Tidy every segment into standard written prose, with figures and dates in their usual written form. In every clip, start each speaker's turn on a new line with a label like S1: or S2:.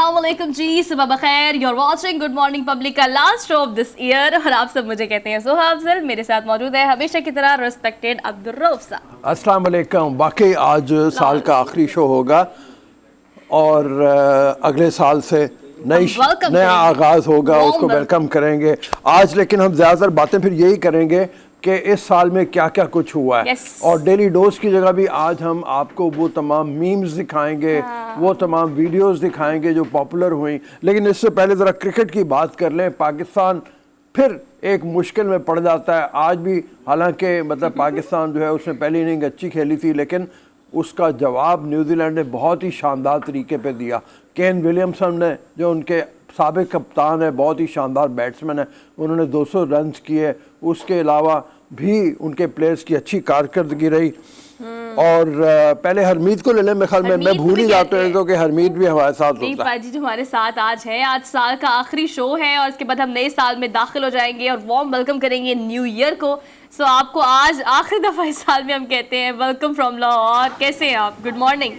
S1: अस्सलाम वालेकुम जी, सुबह बखैर। You're watching good morning public का last show of this year और आप सब मुझे कहते हैं सोहा अफजल। मेरे साथ मौजूद है हमेशा की तरह रिस्पेक्टेड अब्दुल रऊफ साहब।
S2: अस्सलाम वालेकुम। वाकई आज साल का आखिरी शो होगा और अगले साल से नया आगाज़ होगा, उसको वेलकम करेंगे आज। लेकिन हम ज़्यादातर बातें फिर यही करेंगे कि इस साल में क्या क्या कुछ हुआ है। और डेली डोज की जगह भी आज हम आपको वो तमाम मीम्स दिखाएंगे, वो तमाम वीडियोस दिखाएंगे जो पॉपुलर हुई। लेकिन इससे पहले ज़रा क्रिकेट की बात कर लें। पाकिस्तान फिर एक मुश्किल में पड़ जाता है आज भी। हालांकि मतलब पाकिस्तान जो है उसने पहली इनिंग अच्छी खेली थी, लेकिन उसका जवाब न्यूजीलैंड ने बहुत ही शानदार तरीके पे दिया। केन विलियमसन ने, जो उनके साबिक कप्तान है, बहुत ही शानदार बैट्समैन है, उन्होंने 200 रन किए। उसके अलावा भी उनके प्लेयर्स की अच्छी कारकर्दगी रही। और पहले हरमीत को ले लें। मेरे ख्याल में मैं भूल ही जाता हूँ तो कि हरमीत भी हमारे साथ होता है।
S1: पाजी जो हमारे साथ आज है, आज साल का आखिरी शो है और इसके बाद हम नए साल में दाखिल हो जाएंगे और वार्म वेलकम करेंगे न्यू ईयर को। सो आपको आज आखिरी दफा इस साल में हम कहते हैं वेलकम फ्रॉम लाहौर। कैसे हैं आप? गुड मॉर्निंग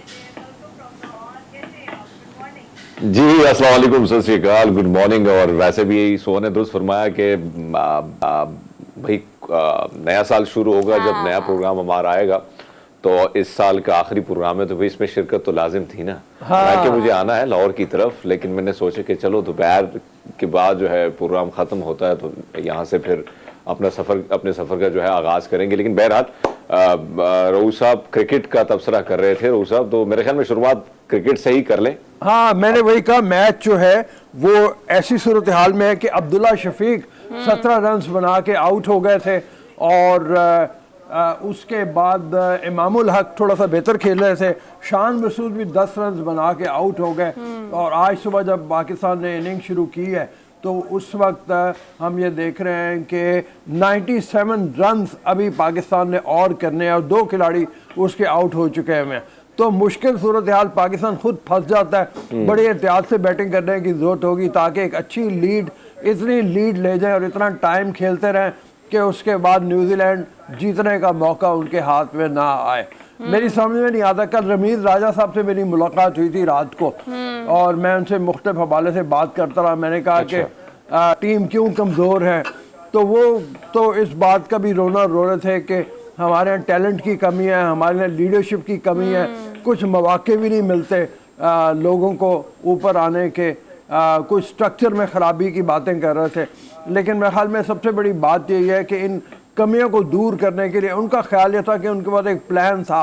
S3: जी, अस्सलाम वालेकुम, सत श्री अकाल, गुड मॉर्निंग। और वैसे भी सोहन ने दुरुस्त फरमाया कि भाई नया साल शुरू होगा जब नया प्रोग्राम हमारा आएगा, तो इस साल का आखिरी प्रोग्राम है तो भाई इसमें शिरकत तो लाजिम थी ना। हालांकि मुझे आना है लाहौर की तरफ, लेकिन मैंने सोचा कि चलो दोपहर के बाद जो है प्रोग्राम ख़त्म होता है तो यहाँ से फिर अपने सफ़र का जो है आगाज़ करेंगे। लेकिन बहरहाल रऊफ साहब क्रिकेट का तबसरा कर रहे थे। रऊफ साहब, तो मेरे ख्याल में शुरुआत क्रिकेट से ही कर लें।
S2: हाँ, मैंने वही कहा। मैच जो है वो ऐसी सूरत हाल में है कि अब्दुल्ला शफीक 17 रन बना के आउट हो गए थे और उसके बाद इमामुल हक थोड़ा सा बेहतर खेल रहे थे। शान मसूद भी 10 रन बना के आउट हो गए। और आज सुबह जब पाकिस्तान ने इनिंग शुरू की है तो उस वक्त हम ये देख रहे हैं कि 97 रन अभी पाकिस्तान ने और करने हैं और 2 खिलाड़ी उसके आउट हो चुके हैं। तो मुश्किल सूरत हाल, पाकिस्तान खुद फंस जाता है। बड़ी एहतियात से बैटिंग करने की ज़रूरत होगी ताकि एक अच्छी लीड, इतनी लीड ले जाए और इतना टाइम खेलते रहें कि उसके बाद न्यूजीलैंड जीतने का मौका उनके हाथ में ना आए। मेरी समझ में नहीं आता। कल रमीज राजा साहब से मेरी मुलाकात हुई थी रात को और मैं उनसे मुख्तलिफ हवाले से बात करता रहा। मैंने कहा कि टीम क्यों कमज़ोर है, तो वो तो इस बात का भी रो रहे थे कि हमारे यहाँ टैलेंट की कमी है, हमारे यहाँ लीडरशिप की कमी है, कुछ मौके भी नहीं मिलते लोगों को ऊपर आने के, कुछ स्ट्रक्चर में ख़राबी की बातें कर रहे थे। लेकिन मेरे ख्याल में सबसे बड़ी बात यही है कि इन कमियों को दूर करने के लिए उनका ख्याल ये था कि उनके पास एक प्लान था,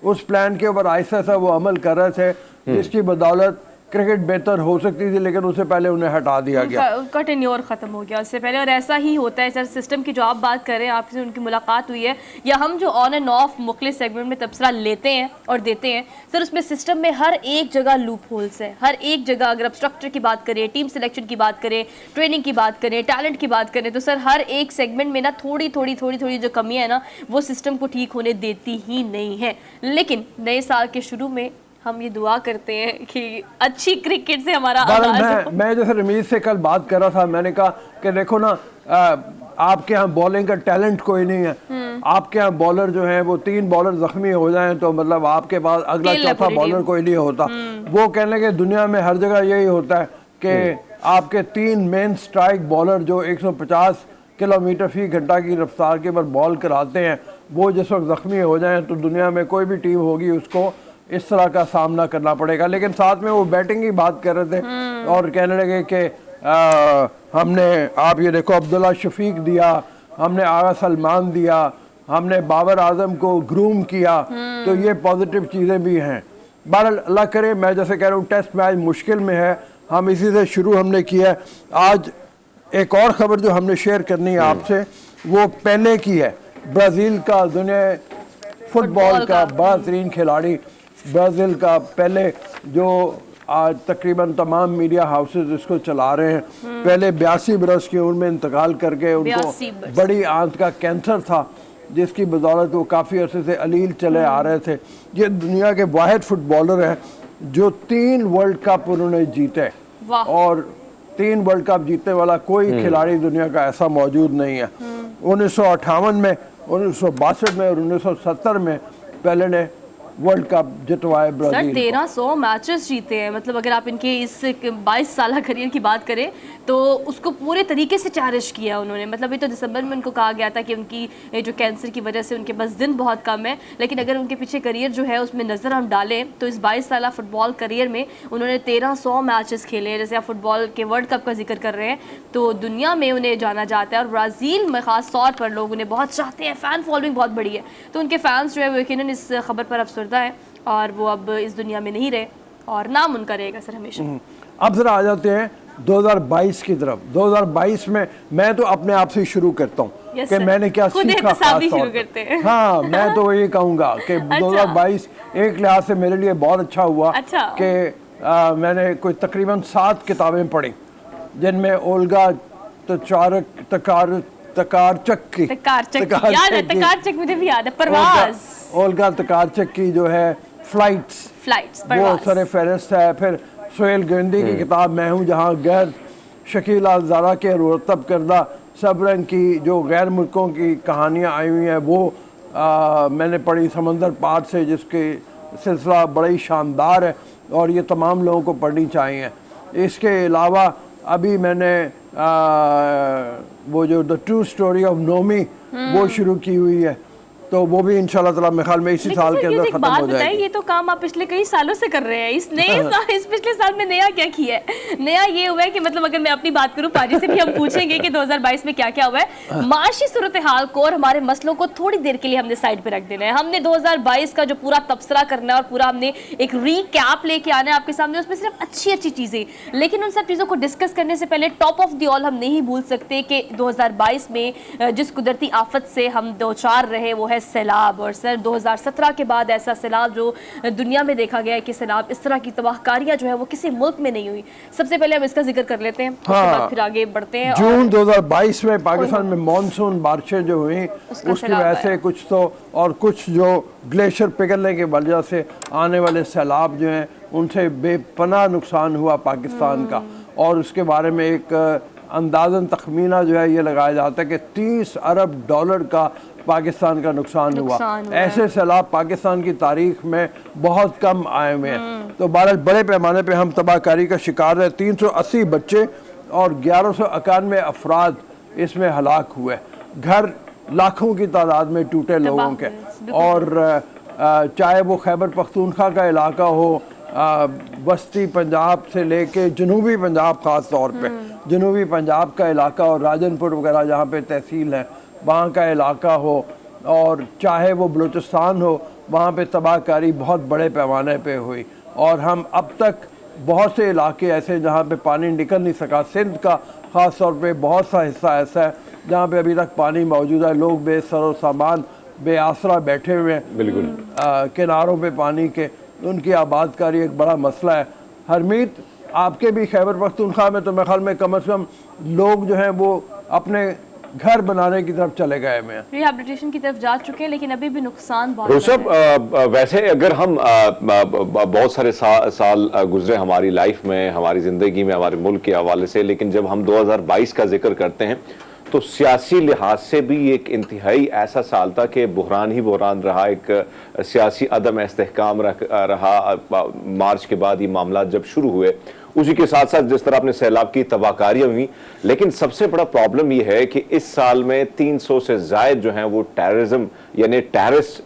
S2: उस प्लान के ऊपर आहिस्ता आहिस्ता वो अमल कर रहे थे, जिसकी बदौलत क्रिकेट बेहतर हो सकती थी। लेकिन उससे पहले उन्हें हटा दिया गया,
S1: उनका टेन्योर ख़त्म हो गया उससे पहले। और ऐसा ही होता है सर, सिस्टम की जो आप बात कर रहे हैं, आपसे उनकी मुलाकात हुई है या हम जो ऑन एंड ऑफ मुख्तलिफ सेगमेंट में तबसरा लेते हैं और देते हैं सर, उसमें सिस्टम में हर एक जगह लूप होल्स है। हर एक जगह अगर आप स्ट्रक्चर की बात करें, टीम सिलेक्शन की बात करें, ट्रेनिंग की बात करें, टैलेंट की बात करें, तो सर हर एक सेगमेंट में ना थोड़ी थोड़ी जो कमियाँ है ना, वो सिस्टम को ठीक होने देती ही नहीं है। लेकिन नए साल के शुरू में हम ये दुआ करते हैं कि अच्छी क्रिकेट से हमारा
S2: मैं जैसे रमीज से कल बात कर रहा था, मैंने कहा कि देखो ना, आपके यहाँ बॉलिंग का टैलेंट कोई नहीं है। आपके यहाँ बॉलर जो है वो 3 बॉलर जख्मी हो जाएं तो मतलब आपके पास अगला चौथा बॉलर कोई नहीं होता। वो कहने के दुनिया में हर जगह यही होता है कि आपके 3 मेन स्ट्राइक बॉलर जो 150 किलोमीटर फी घंटा की रफ्तार के ऊपर बॉल कराते हैं, वो जिस वक्त जख्मी हो जाएं तो दुनिया में कोई भी टीम होगी उसको इस तरह का सामना करना पड़ेगा। लेकिन साथ में वो बैटिंग की बात कर रहे थे और कहने लगे कि हमने, आप ये देखो, अब्दुल्ला शफीक दिया, हमने आगा सलमान दिया, हमने बाबर आजम को ग्रूम किया, तो ये पॉजिटिव चीज़ें भी हैं। बहरहाल अल्लाह करे, मैं जैसे कह रहा हूँ टेस्ट मैच मुश्किल में है, हम इसी से शुरू हमने किया है। आज एक और ख़बर जो हमने शेयर करनी है आपसे, वो पहले की है। ब्राज़ील का दुनिया फुटबॉल का बेहतरीन खिलाड़ी, ब्राज़ील का पहले, जो आज तकरीबन तमाम मीडिया हाउसेस इसको चला रहे हैं, पहले 82 बरस की उम्र में इंतकाल करके, उनको बड़ी आंत का कैंसर था जिसकी बदौलत वो काफ़ी अरसे से अलील चले आ रहे थे। ये दुनिया के वाहिद फुटबॉलर हैं जो 3 वर्ल्ड कप उन्होंने जीते और 3 वर्ल्ड कप जीतने वाला कोई खिलाड़ी दुनिया का ऐसा मौजूद नहीं है। 1958 में, 1962 में और 1970 में पहले ने वर्ल्ड कप जितवाए
S1: सर
S2: ब्राजील को।
S1: 1300 मैचेस जीते हैं, मतलब अगर आप इनके इस 22 साल करियर की बात करें तो उसको पूरे तरीके से चैरिश किया उन्होंने। मतलब अभी तो दिसंबर में उनको कहा गया था कि उनकी ये जो कैंसर की वजह से उनके पास दिन बहुत कम है, लेकिन अगर उनके पीछे करियर जो है उसमें नज़र हम डालें तो इस 22 साल फुटबॉल करियर में उन्होंने 1300 मैचेस खेले हैं। जैसे आप फुटबॉल के वर्ल्ड कप का जिक्र कर रहे हैं तो दुनिया में उन्हें जाना जाता है और ब्राज़ील में ख़ास तौर पर लोग उन्हें बहुत चाहते हैं, फ़ैन फॉलोइंग बहुत बड़ी है। तो उनके फैंस जो है वो यकीनन इस खबर पर अफसरदा है और वो अब इस दुनिया में नहीं रहे और नाम उनका रहेगा सर हमेशा।
S2: अब जरा आ जाते हैं 2022 की तरफ। 2022 में मैं तो अपने आप से शुरू करता हूँ
S1: Yes,
S2: कि
S1: sir.
S2: मैंने क्या
S1: खुद
S2: सीखा
S1: एहतसाब ही
S2: खास तौर
S1: शुरू
S2: पे।
S1: करते हैं।
S2: हाँ, मैं तो ये कहूँगा कि 2022 एक लिहाज से मेरे लिए बहुत अच्छा हुआ
S1: अच्छा।
S2: कि मैंने कोई तकरीबन 7 किताबें पढ़ी जिनमें ओल्गा तकारचक की
S1: याद है, तकारचक मुझे भी याद है। परवाज़,
S2: ओल्गा तकारचक की जो है फ्लाइट्स वो
S1: परवाज़।
S2: सर फेहरिस्त है। फिर सोहेल गोविंदी की किताब मैं हूँ जहाँ गैर शकीला ज़ारा के मुरतब करदा सब रंग की जो गैर मुल्कों की कहानियाँ आई हुई हैं वो मैंने पढ़ी समंदर पार से, जिसके सिलसिला बड़ा ही शानदार है और ये तमाम लोगों को पढ़नी चाहिए। इसके अलावा अभी मैंने वो जो the true story of Nomi वो शुरू की हुई है, तो वो भी इंशाल्लाह ताला मेरे ख्याल में इसी साल के अंदर खत्म हो जाएगी।
S1: ये तो काम आप पिछले कई सालों से कर रहे हैं, इस पिछले साल में नया क्या किया है? नया ये हुआ है कि मतलब अगर मैं अपनी बात करूं, पाजी से भी हम पूछेंगे कि 2022 में क्या क्या हुआ है। माशी सूरत हाल को और हमारे मसलों को थोड़ी देर के लिए हमने साइड पे रख देना है। हमने 2022 का जो पूरा तबसरा करना है और पूरा हमने एक रीकैप लेके आना है आपके सामने, उसमें सिर्फ अच्छी अच्छी चीजें, लेकिन उन सब चीजों को डिस्कस करने से पहले टॉप ऑफ द ऑल हम नहीं भूल सकते कि 2022 में जिस कुदरती आफत से हम दो चार रहे वो है सैलाब। और सर 2017 के बाद ऐसा सैलाब जो दुनिया में देखा गया है कि सैलाब इस तरह की तबाहकारियां जो है वो किसी मुल्क में नहीं हुई। सबसे पहले हम इसका जिक्र कर लेते हैं, उसके बाद फिर आगे बढ़ते हैं।
S2: जून 2022 में पाकिस्तान में मानसून बारिशें जो हुई उसकी वजह से कुछ तो, और कुछ जो ग्लेशियर पिघलने की वजह से आने वाले सैलाब जो हैं उनसे बेपनाह नुकसान हुआ पाकिस्तान का। और उसके बारे में एक अंदाज़न तखमीना जो है ये लगाया जाता है कि 30 अरब डॉलर का पाकिस्तान का नुकसान हुआ। ऐसे सैलाब पाकिस्तान की तारीख में बहुत कम आए हुए हैं। तो बहरहाल बड़े पैमाने पे हम तबाहकारी का शिकार है। 380 बच्चे और 1191 अफराद इसमें हलाक हुए। घर लाखों की तादाद में टूटे लोगों के। और चाहे वो खैबर पख्तूनख्वा का इलाका हो, वस्ती पंजाब से लेके जनूबी पंजाब, ख़ास तौर पे जनूबी पंजाब का इलाका और राजनपुर वगैरह जहाँ पे तहसील है वहाँ का इलाका हो, और चाहे वो बलूचिस्तान हो, वहाँ पे तबाहकारी बहुत बड़े पैमाने पे हुई। और हम अब तक बहुत से इलाके ऐसे जहाँ पे पानी निकल नहीं सका। सिंध का ख़ास तौर पे बहुत सा हिस्सा ऐसा है जहाँ पे अभी तक पानी मौजूद है। लोग बेसरो सामान बेआसरा बैठे हुए हैं
S3: बिल्कुल
S2: किनारों पे पानी के। उनकी आबादकारी एक बड़ा मसला है। हरमीत, आपके भी खैबर पख्तूनख्वा में तो मेरे ख्याल में कम से कम लोग जो हैं वो अपने घर बनाने की तरफ चले गए हैं,
S1: रिहैबिलिटेशन की तरफ जा चुके हैं, लेकिन अभी भी नुकसान बहुत
S3: है। वैसे अगर हम बहुत सारे साल गुजरे हमारी लाइफ में, हमारी ज़िंदगी में, हमारे मुल्क के हवाले से, लेकिन जब हम 2022 का जिक्र करते हैं तो सियासी लिहाज से भी एक इंतहाई ऐसा साल था कि बुहरान ही बुहरान रहा। एक सियासी अदम इस्तेहकाम रहा। मार्च के बाद ये मामला जब शुरू हुए, उसी के साथ साथ जिस तरह अपने सैलाब की तबाहकारियाँ हुई, लेकिन सबसे बड़ा प्रॉब्लम ये है कि इस साल में 300 से ज़ायद जो हैं वो टेररिज्म यानी टेररिस्ट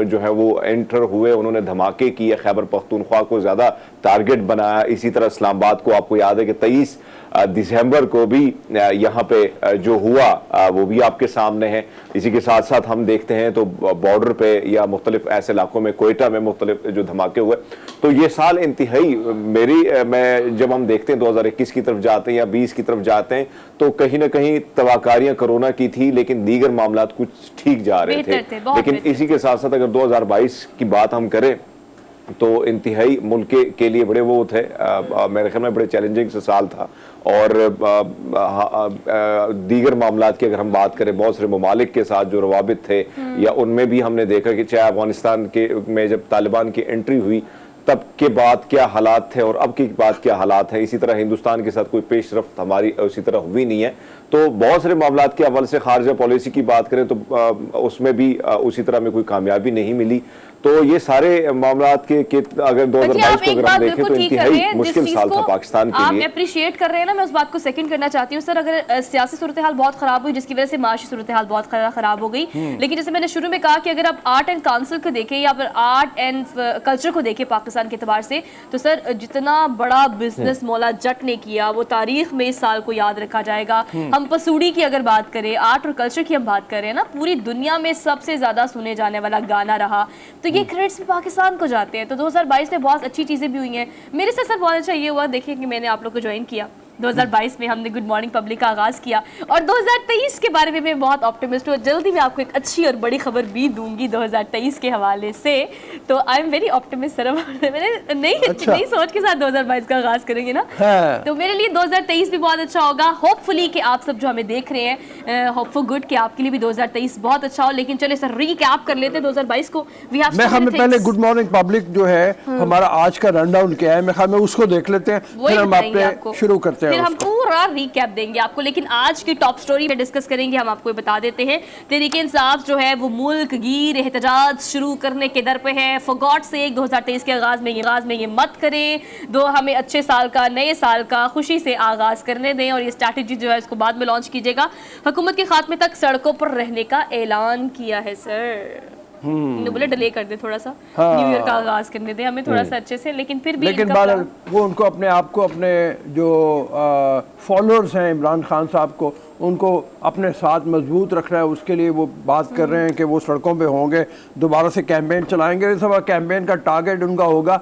S3: जो है वो एंटर हुए। उन्होंने धमाके किए, खैबर पख्तूनख्वा को ज़्यादा टारगेट बनाया। इसी तरह इस्लामाबाद को आपको याद है कि 23 दिसंबर को भी यहाँ पे जो हुआ वो भी आपके सामने है। इसी के साथ साथ हम देखते हैं तो बॉर्डर पे या मुख्तलिफ ऐसे इलाकों में, कोयटा में मुख्तलिफ जो धमाके हुए। तो ये साल इंतहाई मैं जब हम देखते हैं 2021 की तरफ जाते हैं या 20 की तरफ जाते हैं तो कहीं ना कहीं तबाहकारियां कोरोना की थी, लेकिन दीगर मामला कुछ ठीक जा रहे थे। लेकिन इसी के साथ साथ अगर 2022 की बात हम करें तो इंतहाई मुल्क के लिए बड़े वो थे, मेरे ख्याल में बड़े चैलेंजिंग से साल था। और दीगर मामलात की अगर हम बात करें, बहुत सारे ममालिक के साथ जो रवाबित थे या उनमें भी हमने देखा कि चाहे अफगानिस्तान के में जब तालिबान की एंट्री हुई तब के बाद क्या हालात थे और अब के बाद क्या हालात हैं। इसी तरह हिंदुस्तान के साथ कोई पेशरफ्त हमारी उसी तरह हुई नहीं है। तो बहुत सारे मामलात के हवाले से खारजा पॉलिसी की बात करें तो उसमें भी उसी तरह में कोई कामयाबी नहीं मिली। तो ये सारे मामलात के अगर 2022 को अगर हम देखें तो इंतहाई मुश्किल साल था पाकिस्तान के लिए।
S1: आप अप्रिशिएट कर रहे हैं ना, मैं उस बात को सेकंड करना चाहती हूँ सर। अगर सियासी सूरत हाल बहुत खराब हुई जिसकी वजह से माशी सूरत हाल बहुत खराब हो गई, लेकिन जैसे मैंने शुरू में कहा कि अगर आप आर्ट एंड काउंसिल को देखें या फिर आर्ट एंड कल्चर को देखें पाकिस्तान के एतबार से, तो सर जितना बड़ा बिजनेस मौला जट ने किया वो तारीख में इस साल को याद रखा जाएगा। हम पसूड़ी की अगर बात करें, आर्ट और कल्चर की हम बात करें ना, पूरी दुनिया में सबसे ज्यादा सुने जाने वाला गाना रहा, तो ये क्रेडिट्स भी पाकिस्तान को जाते हैं। तो 2022 में बहुत अच्छी चीजें भी हुई हैं। मेरे से सर बहुत अच्छा ये हुआ, देखिए कि मैंने आप लोग को ज्वाइन किया 2022 में, हमने गुड मॉर्निंग पब्लिक का आगाज किया, और 2023 के बारे में मैं बहुत ऑप्टिमिस्ट हूँ। जल्दी मैं आपको एक अच्छी और बड़ी खबर भी दूंगी 2023 के हवाले से। तो I am very optimist sir. मैंने नई सोच के साथ 2022 का आगाज करेंगे ना, तो मेरे लिए 2023 भी बहुत अच्छा होगा। होपफुली कि आप सब जो हमें देख रहे हैं, होप फॉर गुड कि आपके लिए भी 2023 बहुत अच्छा हो। लेकिन चले सर रिकैप कर लेते हैं 2022 को।
S2: मैं हमें पहले गुड मॉर्निंग पब्लिक जो है हमारा आज का रनडाउन क्या है, मैं उसको देख लेते हैं, फिर हम आपने शुरू करते हैं,
S1: फिर हम पूरा रिकैप देंगे आपको। लेकिन आज की टॉप स्टोरी पे डिस्कस करेंगे, हम आपको बता देते हैं तहरीक इंसाफ जो है वो मुल्क गिर एहतजाज शुरू करने के दर पे है। फॉर गॉड सेक 2023 के आगाज में ये मत करें, दो हमें अच्छे साल का, नए साल का खुशी से आगाज करने दें, और ये स्ट्रैटेजी जो है इसको बाद में लॉन्च कीजिएगा। हुकूमत के खात्मे तक सड़कों पर रहने का ऐलान किया है सर। बोले डिले कर दे थोड़ा सा, न्यू ईयर का आगाज करने दे हमें थोड़ा सा अच्छे से, लेकिन फिर भी
S2: वो उनको अपने आप को, अपने जो फॉलोअर्स हैं इमरान खान साहब को, उनको अपने साथ मजबूत रखना है। उसके लिए वो बात कर रहे हैं कि वो सड़कों पे होंगे, दोबारा से कैंपेन चलाएंगे। इस बार कैंपेन का टारगेट उनका होगा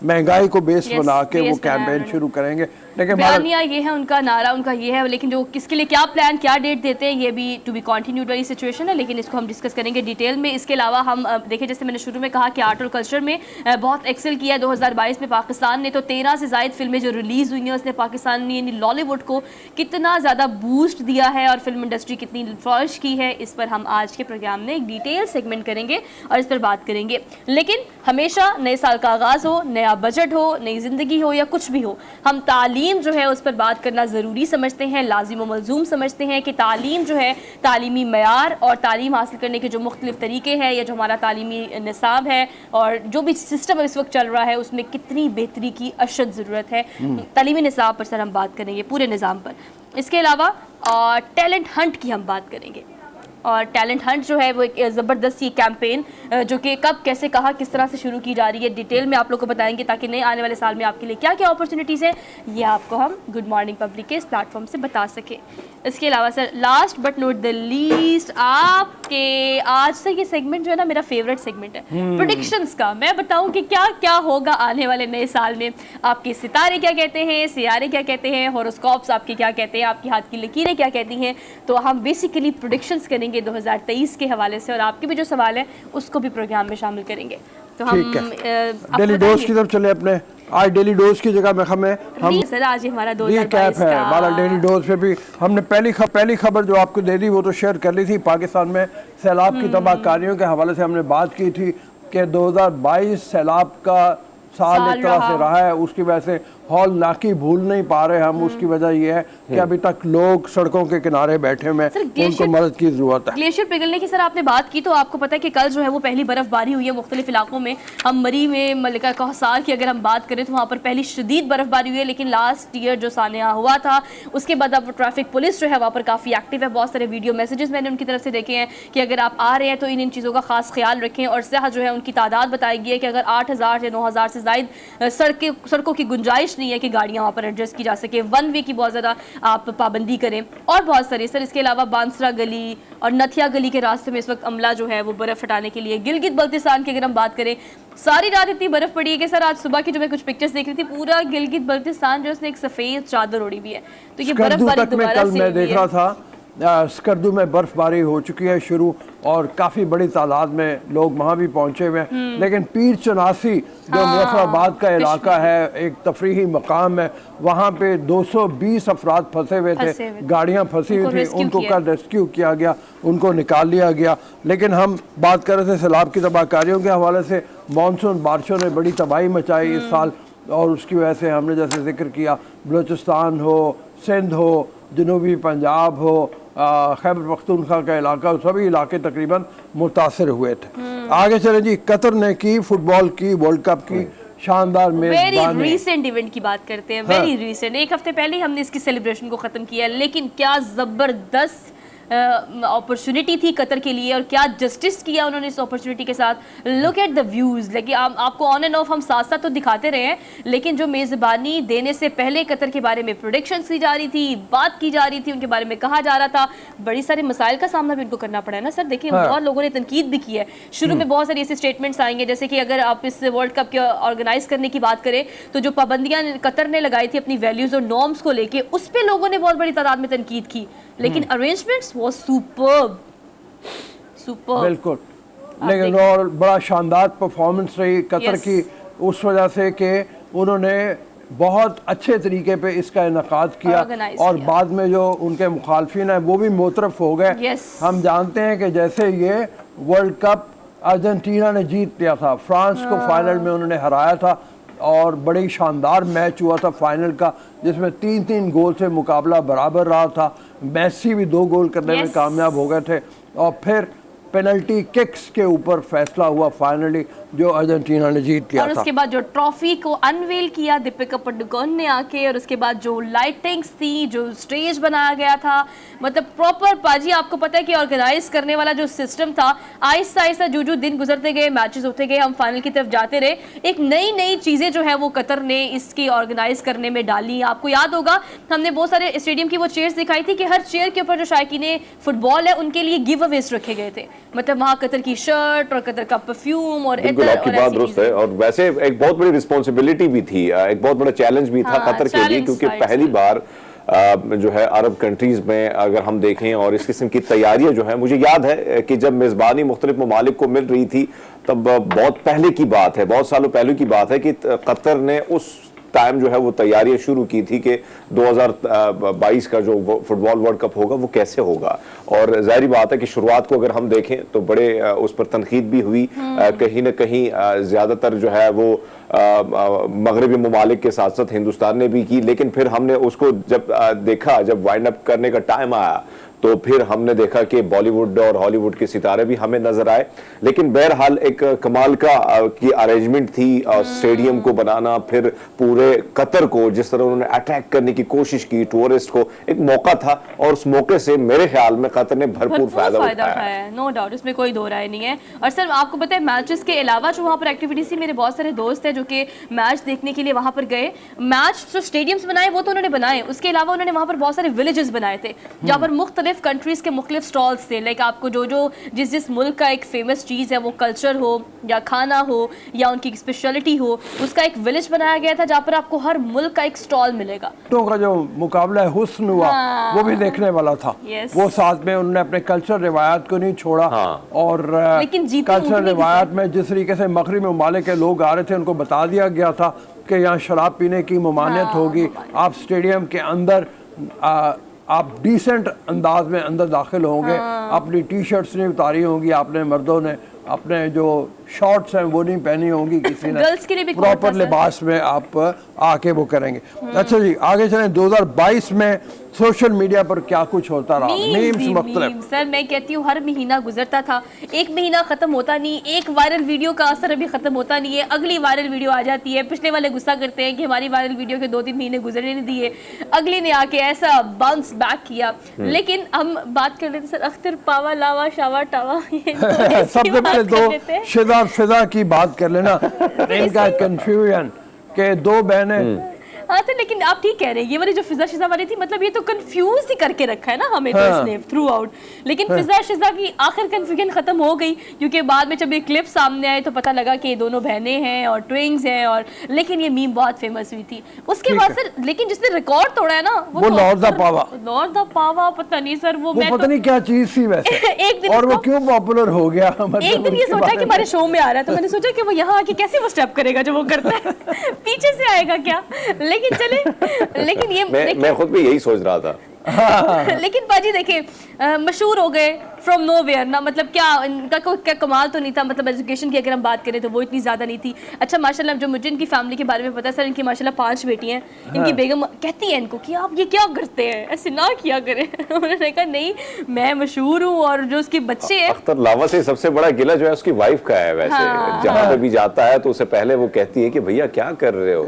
S2: महंगाई को बेस बना के वो कैंपेन शुरू करेंगे। लेकिन
S1: बयानिया ये है उनका, नारा उनका ये है, लेकिन जो किसके लिए क्या प्लान, क्या डेट देते हैं, ये भी टू बी कंटिन्यूड वाली सिचुएशन है। लेकिन इसको हम डिस्कस करेंगे डिटेल में। इसके अलावा हम देखिए, जैसे मैंने शुरू में कहा कि आर्ट और कल्चर में बहुत एक्सेल किया है 2022 में पाकिस्तान ने। तो 13 से ज़ायद फिल्में जो रिलीज़ हुई हैं उसने पाकिस्तान यानी लॉलीवुड को कितना ज़्यादा बूस्ट दिया है और फिल्म इंडस्ट्री कितनी फ्लॉरिश की है, इस पर हम आज के प्रोग्राम में एक डिटेल सेगमेंट करेंगे और इस पर बात करेंगे। लेकिन हमेशा नए साल का आगाज़ हो, नया बजट हो, नई ज़िंदगी हो या कुछ भी हो, हम तालीम जो है उस पर बात करना ज़रूरी समझते हैं, लाजिम व मलजूम समझते हैं कि तालीम जो है, तालीमी मयार और तालीम हासिल करने के जो मुख्तलिफ तरीके हैं या जो हमारा तालीमी निसाब है और जो भी सिस्टम इस वक्त चल रहा है उसमें कितनी बेहतरी की अशद ज़रूरत है। तालीमी निसाब पर सर हम बात करेंगे, पूरे निज़ाम पर। इसके अलावा टैलेंट हंट की हम बात करेंगे, और टैलेंट हंट जो है वो एक ज़बरदस्त ये कैंपेन जो कि कब, कैसे, कहाँ, किस तरह से शुरू की जा रही है, डिटेल में आप लोग को बताएंगे ताकि नए आने वाले साल में आपके लिए क्या क्या अपॉर्चुनिटीज़ हैं ये आपको हम गुड मॉर्निंग पब्लिक के इस प्लेटफॉर्म से बता सके। इसके अलावा sir last but not the least, आपके आज से ये सेगमेंट जो है ना मेरा फेवरेट सेगमेंट है, प्रेडिक्शंस का। मैं बताऊँ कि क्या क्या होगा आने वाले नए साल में, आपके सितारे क्या कहते हैं, सियारे क्या कहते हैं, हॉरोस्कोप्स आपके क्या कहते हैं, आपकी हाथ की लकीरें क्या कहती हैं। तो हम बेसिकली प्रेडिक्शंस करेंगे 2023 के हवाले से, और आपके भी जो सवाल है उसको भी प्रोग्राम में शामिल करेंगे। तो हम
S2: डेली डोज की तरफ चले अपने। आज डेली डोज की जगह में हम
S1: सर आज हमारा 2022
S2: है हमारा डेली डोज पे भी हमने पहली खबर जो आपको दे दी वो तो शेयर कर ली थी। पाकिस्तान में सैलाब की तबाहकारियों के हवाले से हमने बात की थी कि 2022 सैलाब का साल एक तरह से रहा है। उसकी वजह से हौलनाकी भूल नहीं पा रहे हम। उसकी वजह यह है कि अभी तक लोग सड़कों के किनारे बैठे हुए हैं, उनको मदद की जरूरत है।
S1: ग्लेशियर पिघलने की सर आपने बात की, तो आपको पता है कि कल जो है वो पहली बर्फबारी हुई है मुख्तलिफ इलाकों में। हम मरी में, मलिका कौसार की अगर हम बात करें तो वहाँ पर पहली शदीद बर्फबारी हुई है। लेकिन लास्ट ईयर जो सानिया हुआ था उसके बाद अब ट्रैफिक पुलिस जो है वहाँ पर काफ़ी एक्टिव है। बहुत सारे वीडियो मैसेजेस मैंने उनकी तरफ से देखे हैं कि अगर आप आ रहे हैं तो इन चीज़ों का खास ख्याल रखें। और सह जो है उनकी तादाद बताई गई है कि अगर 8,000 या 9,000 से ज़ायद सड़कों की गुंजाइश नहीं है कि गाड़ियाँ वहाँ पर एडजस्ट की जा सके। वन वे की बहुत ज़्यादा आप पाबंदी करें और बहुत सारे सर। इसके अलावा बांसरा गली और नथिया गली के रास्ते में इस वक्त अमला जो है वो बर्फ़ हटाने के लिए, गिलगित बल्तिस्तान की अगर हम बात करें, सारी रात इतनी बर्फ़ पड़ी है कि सर आज सुबह की जो मैं कुछ पिक्चर्स देख रही थी, पूरा गिलगित बल्तिस्तान जो उसने एक सफ़ेद चादर ओढ़ी हुई है। तो ये बर्फबारी दोबारा से
S2: मैं देख रहा था स्कर्दू में बर्फबारी हो चुकी है शुरू, और काफ़ी बड़ी तादाद में लोग वहाँ भी पहुँचे हुए हैं। लेकिन पीर चनासी जो मुजफ्फराबाद का इलाका है, एक तफरीही मकाम है, वहाँ पे 220 अफराद फंसे हुए थे, गाड़ियाँ फंसी हुई थी, उनको कल रेस्क्यू किया गया, उनको निकाल लिया गया। लेकिन हम बात कर रहे थे सैलाब की तबाहकारियों के हवाले से। मानसून बारिशों ने बड़ी तबाही मचाई इस साल, और उसकी वजह से हमने जैसे जिक्र किया, बलूचिस्तान हो, सिंध हो, जनूबी पंजाब हो, खैबर पख्तूनख्वा का इलाका, सभी इलाके तकरीबन मुतासर हुए थे। आगे चले जी, कतर ने की फुटबॉल की वर्ल्ड कप की शानदार
S1: वेरी
S2: मेजबानी।
S1: रीसेंट इवेंट की बात करते हैं, वेरी रीसेंट, एक हफ्ते पहले ही हमने इसकी सेलिब्रेशन को ख़त्म किया, लेकिन क्या ज़बरदस्त अपॉर्चुनिटी थी कतर के लिए, और क्या जस्टिस किया उन्होंने इस अपॉर्चुनिटी के साथ। लुक एट द व्यूज़, लेकिन आपको ऑन एंड ऑफ हम साथ साथ तो दिखाते रहे हैं, लेकिन जो मेज़बानी देने से पहले कतर के बारे में प्रोडिक्शंस की जा रही थी, बात की जा रही थी, उनके बारे में कहा जा रहा था, बड़ी सारे मसाइल का सामना भी उनको करना पड़ा है ना सर। देखिए बहुत लोगों ने तनकीद भी की है, शुरू में बहुत सारी ऐसे स्टेटमेंट्स आएंगे, जैसे कि अगर आप इस वर्ल्ड कप के ऑर्गेनाइज करने की बात करें तो जो पाबंदियां कतर ने लगाई थी अपनी वैल्यूज़ और नॉर्म्स को लेके, उस पर लोगों ने बहुत बड़ी तादाद में तनकीद की, लेकिन अरेंजमेंट्स वाज सुपर्ब, सुपर्ब।
S2: बिल्कुल, लेकिन और बड़ा शानदार परफॉर्मेंस रही कतर की, उस वजह से कि उन्होंने बहुत अच्छे तरीके पे इसका इनकाद किया, और बाद में जो उनके मुखालफिन हैं वो भी मोतरफ हो गए। हम जानते हैं कि जैसे ये वर्ल्ड कप अर्जेंटीना ने जीत लिया था, फ्रांस को फाइनल में उन्होंने हराया था, और बड़ी शानदार मैच हुआ था फाइनल का, जिसमें 3-3 गोल से मुकाबला बराबर रहा था। मेसी भी 2 गोल करने में कामयाब हो गए थे, और फिर पेनल्टी किक्स के ऊपर फैसला हुआ फाइनली, जो अर्जेंटीना ने जीत लिया था।
S1: और उसके बाद जो ट्रॉफी को अनवेल किया दीपिका पादुकोण ने आके, और उसके बाद जो लाइटिंग्स थी, जो स्टेज बनाया गया था, मतलब प्रॉपर पाजी, आपको पता है कि ऑर्गेनाइज करने वाला जो सिस्टम था, आहिस्ता आहिस्ता जो दिन गुजरते गए, मैचेस होते गए, हम फाइनल की तरफ जाते रहे, एक नई नई चीज़ें जो है वो कतर ने इसकी ऑर्गेनाइज करने में डाली। आपको याद होगा हमने बहुत सारे स्टेडियम की वो चेयर्स दिखाई थी कि हर चेयर के ऊपर जो शायकीने फुटबॉल है उनके लिए गिव अवेज रखे गए थे, मतलब वहाँ कतर की शर्ट और कतर का परफ्यूम और
S3: आपकी बात दुरुस्त है। और वैसे एक बहुत बड़ी रिस्पॉन्सिबिलिटी भी थी, एक बहुत बड़ा चैलेंज भी था कतर के लिए, क्योंकि पहली बार जो है अरब कंट्रीज में अगर हम देखें, और इस किस्म की तैयारियां जो है, मुझे याद है कि जब मेजबानी मुख्तलिफ ममालिक को मिल रही थी, तब बहुत पहले की बात है, बहुत सालों पहले की बात है कि कतर ने उस टाइम जो है वो तैयारियां शुरू की थी कि 2022 का जो फुटबॉल वर्ल्ड कप होगा वो कैसे होगा। और जाहिर बात है कि शुरुआत को अगर हम देखें तो बड़े उस पर तनकीद भी हुई, कहीं ना कहीं ज्यादातर जो है वो मगरबी ममालिक के साथ साथ हिंदुस्तान ने भी की, लेकिन फिर हमने उसको जब देखा, जब वाइंड अप करने का टाइम आया, तो फिर हमने देखा कि बॉलीवुड और हॉलीवुड के सितारे भी हमें नजर आए। लेकिन बहरहाल एक कमाल का की अरेंजमेंट थी, स्टेडियम को बनाना, फिर पूरे कतर को जिस तरह उन्होंने अटैक करने की कोशिश की, टूरिस्ट को एक मौका था, और उस मौके से मेरे ख्याल में कतर ने भरपूर फायदा उठाया।
S1: नो डाउट, इसमें कोई दो राय नहीं है। और सर आपको पता है मैचेस के अलावा जो वहाँ पर एक्टिविटीज थी, मेरे बहुत सारे दोस्त हैं जो कि मैच देखने के लिए वहाँ पर गए। मैच जो स्टेडियम्स बनाए वो तो उन्होंने बनाए, उसके अलावा उन्होंने वहाँ पर बहुत सारे विलेजेस बनाए थे जहाँ पर मुख्तलिफ कंट्रीज के मुख्तलिफ स्टॉल्स थे। लाइक आपको जो जो जिस मुल्क का एक फेमस चीज़ है, वो कल्चर हो या खाना हो या उनकी स्पेशलिटी हो, उसका एक विलेज बनाया गया था जहाँ पर आपको हर मुल्क का एक स्टॉल मिलेगा।
S2: तो का जो मुकाबला हुस्न हुआ वो भी देखने वाला था। वो साथ में उन्होंने अपने कल्चर रिवायात को नहीं छोड़ा, और कल्चर रिवायात में जिस तरीके से मगरबी ममालिक के लोग आ रहे थे उनको बता दिया गया था कि यहाँ शराब पीने की ममानियत होगी, आप स्टेडियम के अंदर आप डिसेंट अंदाज में अंदर दाखिल होंगे, अपनी टी शर्ट्स नहीं उतारी होंगी आपने, मर्दों ने अपने जो शॉर्ट्स हैं वो नहीं पहनी होंगी, किसी ने
S1: गर्ल्स के लिए भी
S2: प्रॉपर लिबास में आप आके वो करेंगे। अच्छा जी, आगे चलें। 2022 में सोशल मीडिया पर क्या कुछ होता रहा, मीम्स मुख्तलिफ।
S1: सर मैं कहती हूँ हर महीना गुजरता था, एक महीना खत्म होता नहीं, एक वायरल वीडियो का असर अभी खत्म होता नहीं है, अगली वायरल वीडियो आ जाती है। पिछले वाले गुस्सा करते हैं कि हमारी वायरल वीडियो के 2-3 महीने गुजरने नहीं दिए, अगली ने आके ऐसा बाउंस बैक किया। लेकिन हम बात कर लेते सर अख्तर पावा लावा शावा टावा,
S2: सबसे पहले तो शिदा फिजा की बात कर लेना। इनका कंफ्यूजन के दो बहनें
S1: हाँ सर, लेकिन आप ठीक कह रहे हैं, ये वाली जो फिजा शिजा वाली थी, मतलब ये तो कंफ्यूज ही करके रखा है ना हमें तो इसने थ्रू आउट। लेकिन फिजा शिजा की आखिर कंफ्यूजन खत्म हो गई, क्योंकि बाद में जब ये क्लिप सामने आए तो पता लगा कि ये दोनों बहनें हैं और ट्विंग्स हैं, और लेकिन ये मीम बहुत फेमस हुई थी उसके बाद सर। लेकिन जिसने रिकॉर्ड तोड़ा है ना वो
S2: लॉर्ड द पावा।
S1: लॉर्ड द पावा पता नहीं सर, वो मैं
S2: पता नहीं क्या चीज थी वैसे
S1: एक दिन
S2: और वो क्यों पॉपुलर हो गया।
S1: एक दिन ये सोचा कि हमारे शो में आ रहा है, तो मैंने सोचा कि वो यहाँ आके कैसे वो स्टेप करेगा जो वो करता है, पीछे से आएगा क्या। लेकिन चले, लेकिन ये
S3: मैं खुद भी यही सोच रहा था।
S1: लेकिन पाजी देखिए, मशहूर हो गए फ्रॉम नोवेयर ना, मतलब क्या इनका कोई क्या कमाल तो नहीं था, मतलब एजुकेशन की अगर हम बात करें तो वो इतनी ज़्यादा नहीं थी। अच्छा माशाल्लाह, जो मुझे इनकी फैमिली के बारे में पता है सर, इनकी माशाल्लाह 5 बेटी हैं। इनकी बेगम कहती है इनको कि आप ये क्या करते हैं, ऐसे ना किया करें। उन्होंने कहा नहीं मैं मशहूर हूँ, और जो उसके बच्चे हैं।
S3: अख्तर लावा से सबसे बड़ा गिला जो है उसकी वाइफ का है वैसे। जहाँ पे भी जाता है तो उससे पहले वो कहती है कि भैया क्या कर रहे हो।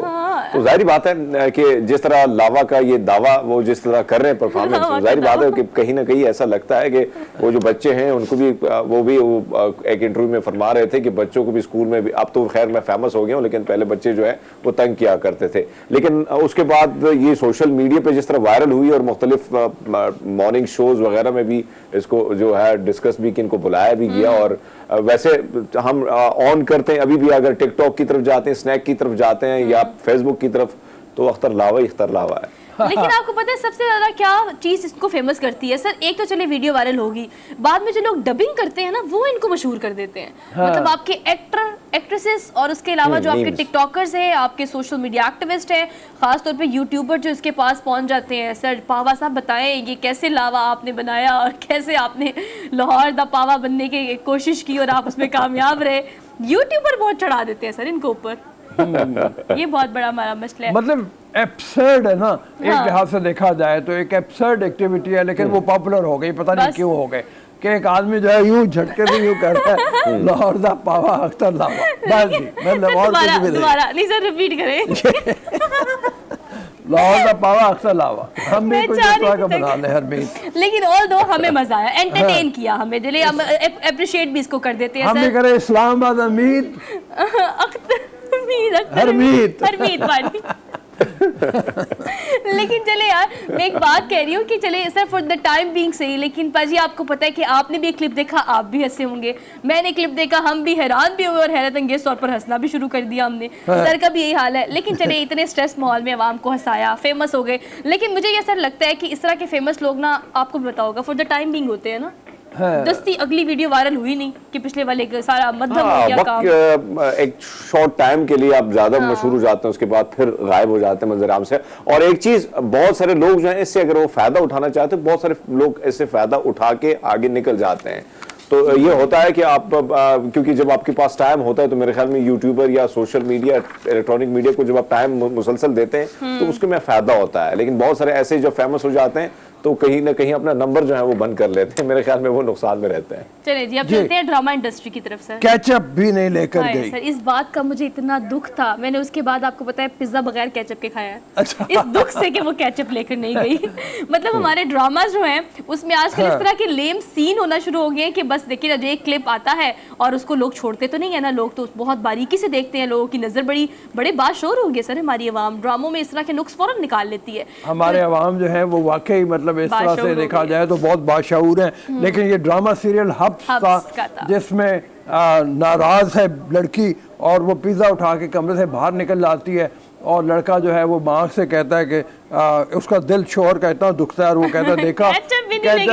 S3: तो जाहिर बात है कि जिस तरह लावा का ये दावा वो जिस तरह कर रहे हैं परफॉर्मेंस, जाहिर बात है कि कहीं ना कहीं ऐसा लगता है कि वो जो बच्चे हैं उनको भी वो एक इंटरव्यू में फरमा रहे थे कि बच्चों को भी स्कूल में भी, अब तो खैर मैं फेमस हो गया हूँ, लेकिन पहले बच्चे जो है वो तंग किया करते थे। लेकिन उसके बाद ये सोशल मीडिया पे जिस तरह वायरल हुई और मुख्तलिफ मॉर्निंग शोज वगैरह में भी इसको जो है डिस्कस भी कि इनको बुलाया भी गया। और वैसे हम ऑन करते हैं अभी भी, अगर टिकटॉक की तरफ जाते हैं, स्नैक की तरफ जाते हैं या फेसबुक की तरफ, तो अख्तर लावा ही अख्तर लावा है।
S1: लेकिन आपको पता है सबसे ज्यादा क्या चीज इसको फेमस करती है सर? एक तो चले वीडियो वायरल होगी, बाद में जो लोग डबिंग करते हैं ना वो इनको मशहूर कर देते हैं। मतलब आपके एक्टर एक्ट्रेसेस और उसके अलावा जो आपके टिकटॉकर्स हैं, आपके सोशल मीडिया एक्टिविस्ट हैं, खासतौर पे यूट्यूबर जो इसके पास पहुंच जाते हैं। सर पावा साहब बताएं ये कैसे लावा आपने बनाया और कैसे आपने लाहौर द पावा बनने की कोशिश की और आप उसमें कामयाब रहे। यूट्यूबर बहुत चढ़ा देते हैं सर इनको ऊपर। ये बहुत बड़ा हमारा मसला है।
S2: मतलब एब्सर्ड है ना, एक लिहाज से देखा जाए तो एक एब्सर्ड एक्टिविटी है, लेकिन वो पॉपुलर हो गई, पता नहीं क्यों हो गए कि एक आदमी जो है यूं झटके से यूं करता है लाहौर दा पावा अख्तर लावा। बस जी, मैं लाहौर कुछ भी
S1: दोबारा नहीं सर, रिपीट करें।
S2: लाहौर दा पावा अख्तर लावा, हम भी कुछ इस तरह का बना ले हरमीत।
S1: लेकिन ऑल दो हमें मजा आया, एंटरटेन किया हमें, दिले हम अप्रिशिएट भी इसको कर देते हैं।
S2: हम भी करे इस्लामाबाद अमीद हरमीत
S1: वाली। लेकिन चले यार, मैं एक बात कह रही हूँ कि चले sir for the time being सही, लेकिन पाजी आपको पता है कि आपने भी एक क्लिप देखा, आप भी हंसे होंगे, मैंने क्लिप देखा, हम भी हैरान भी हुए और हैरत अंगेज तौर पर हंसना भी शुरू कर दिया हमने। सर का भी यही हाल है। लेकिन चले इतने स्ट्रेस माहौल में आवाम को हंसाया, फेमस हो गए। लेकिन मुझे ये सर लगता है कि इस तरह के फेमस लोग ना, आपको भी पता होगा, फॉर द टाइम बीइंग होते हैं ना। दस्ती अगली वीडियो वायरल हुई नहीं कि पिछले वाले का सारा मध्यम हो गया काम।
S3: एक शॉर्ट टाइम के लिए आप ज्यादा मशहूर हो जाते हैं, उसके बाद फिर गायब हो जाते हैं मंजर-ए-आम से। और एक चीज, बहुत सारे लोग जो हैं इससे अगर वो फायदा उठाना चाहते हैं, बहुत सारे लोग इससे फायदा उठा के आगे निकल जाते हैं। तो ये होता है कि आप क्योंकि जब आपके पास टाइम होता है तो मेरे ख्याल में यूट्यूबर या सोशल मीडिया, इलेक्ट्रॉनिक मीडिया को जब आप टाइम मुसलसल देते हैं तो उसके में फायदा होता है। लेकिन बहुत सारे ऐसे जो फेमस हो जाते हैं तो कहीं ना कहीं अपना नंबर जो है वो बंद कर लेते हैं, मेरे ख्याल में वो नुकसान में रहते हैं।
S1: चलिए जी, अब चलते हैं ड्रामा इंडस्ट्री की तरफ। सर
S2: केचप भी नहीं लेकर गई
S1: सर, इस बात का मुझे इतना दुख था, मैंने उसके बाद आपको पता है पिज्जा बगैर केचप के खाया है।
S2: अच्छा।
S1: इस दुख से कि वो केचप लेकर नहीं गई। मतलब हमारे ड्रामा जो हैं उसमें आजकल इस तरह के लेम सीन होना शुरू हो गए हैं कि बस देखिए ना, एक क्लिप आता है और उसको लोग छोड़ते तो नहीं है ना, लोग तो बहुत बारीकी से देखते हैं, लोगों की नजर बड़े बाशोर हो गए सर। हमारी अवाम ड्रामों में इस तरह के नुक्स फौरन निकाल लेती है।
S2: हमारे अवाम जो है वो वाकई मतलब इस तरह से देखा जाए तो बहुत बाशऊर है। लेकिन ये ड्रामा सीरियल हब्स था जिसमें नाराज है लड़की और वो पिज्जा उठा के कमरे से बाहर निकल जाती है और लड़का जो है वो माँ से कहता है कि उसका दिल शोर का इतना दुखता है और वो कहता है देखा केचप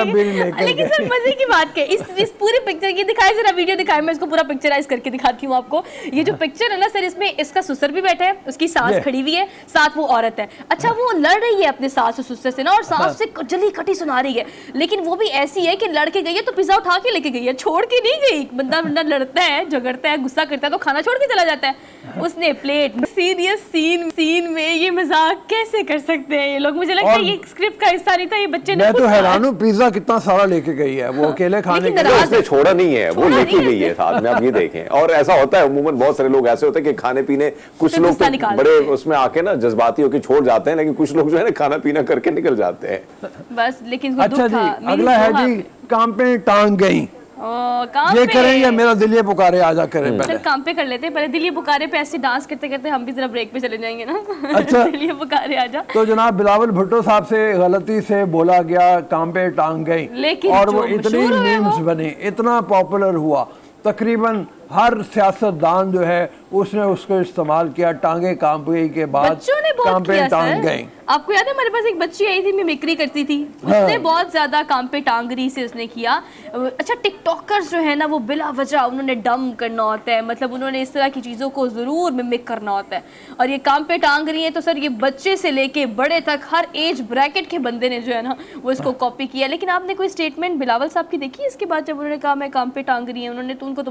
S2: भी नहीं लेकर।
S1: लेकिन सर मजे की बात क्या, इस पूरी पिक्चर की दिखाए, जरा वीडियो दिखाए, मैं इसको पूरा पिक्चराइज करके दिखाती हूँ आपको। ये जो पिक्चर है ना सर, इसमें इसका ससुर भी बैठा है, उसकी सास खड़ी हुई है, साथ वो औरत है। अच्छा, वो लड़ रही है अपने सास और ससुर से ना, और सास से जली कटी सुना रही है, लेकिन वो भी ऐसी है कि लड़के गई है तो पिज्जा उठा के लेके गई है, छोड़ के नहीं गई। बंदा लड़ता है, झगड़ता है, गुस्सा करता है तो खाना छोड़ के चला जाता है। उसने प्लेट सीरियस सीन में ये मजाक कैसे कर सकते हैं ये लोग? मुझे लगता है ये स्क्रिप्ट का हिस्सा नहीं था, ये बच्चे ने।
S2: मैं तो हैरान हूँ, पिज्जा कितना सारा लेके गई है वो, अकेले खाने के
S3: लिए उसने छोड़ा नहीं है, वो लेके गई है साथ में। आप ये देखें, और ऐसा होता है अमूमन, बहुत सारे लोग ऐसे होते हैं कि खाने पीने, कुछ लोग तो बड़े उसमें आके ना जज्बाती होकर छोड़ जाते हैं, लेकिन कुछ लोग जो है ना खाना पीना करके निकल जाते हैं
S1: बस। लेकिन
S2: अच्छा जी, अगला है जी काम पे टांग गई।
S1: काम
S2: ये
S1: पे
S2: करें या मेरा दिल ये पुकारे आजा करें
S1: सर
S2: पहले?
S1: काम पे कर लेते हैं पहले। दिल ये पुकारे पे ऐसे डांस करते करते हम भी जरा ब्रेक पे चले जाएंगे ना।
S2: अच्छा।
S1: दिल ये पुकारे आजा।
S2: तो जनाब बिलावल भुट्टो साहब से गलती से बोला गया, काम पे टांग गई,
S1: लेकिन
S2: और
S1: जो
S2: वो इतनी
S1: मशहूर हुए
S2: मीम्स
S1: वो।
S2: बनी, इतना पॉपुलर हुआ, तकरीबन हर सियासतदान जो है उसने उसको इस्तेमाल किया। टांगे काम पे के बाद
S1: बच्चों ने
S2: काम
S1: बहुत
S2: पे
S1: किया
S2: टांग
S1: सर।
S2: गई।
S1: आपको याद है हमारे पास एक बच्ची आई थी, मिमिक्री करती थी, उसने बहुत ज्यादा काम पे टांगरी से उसने किया। अच्छा टिकटॉकर्स जो है ना वो बिला वजह उन्होंने डम करना होता है, मतलब उन्होंने इस तरह की चीज़ों को ज़रूर मिमिक करना होता है। और ये काम पे टांग रही है तो सर ये बच्चे से लेके बड़े तक हर एज ब्रैकेट के बंदे ने जो है ना वो इसको कॉपी किया। लेकिन आपने कोई स्टेटमेंट बिलावल साहब की देखी इसके बाद जब उन्होंने कहा मैं काम पे टांग रही है? उन्होंने तो उनको तो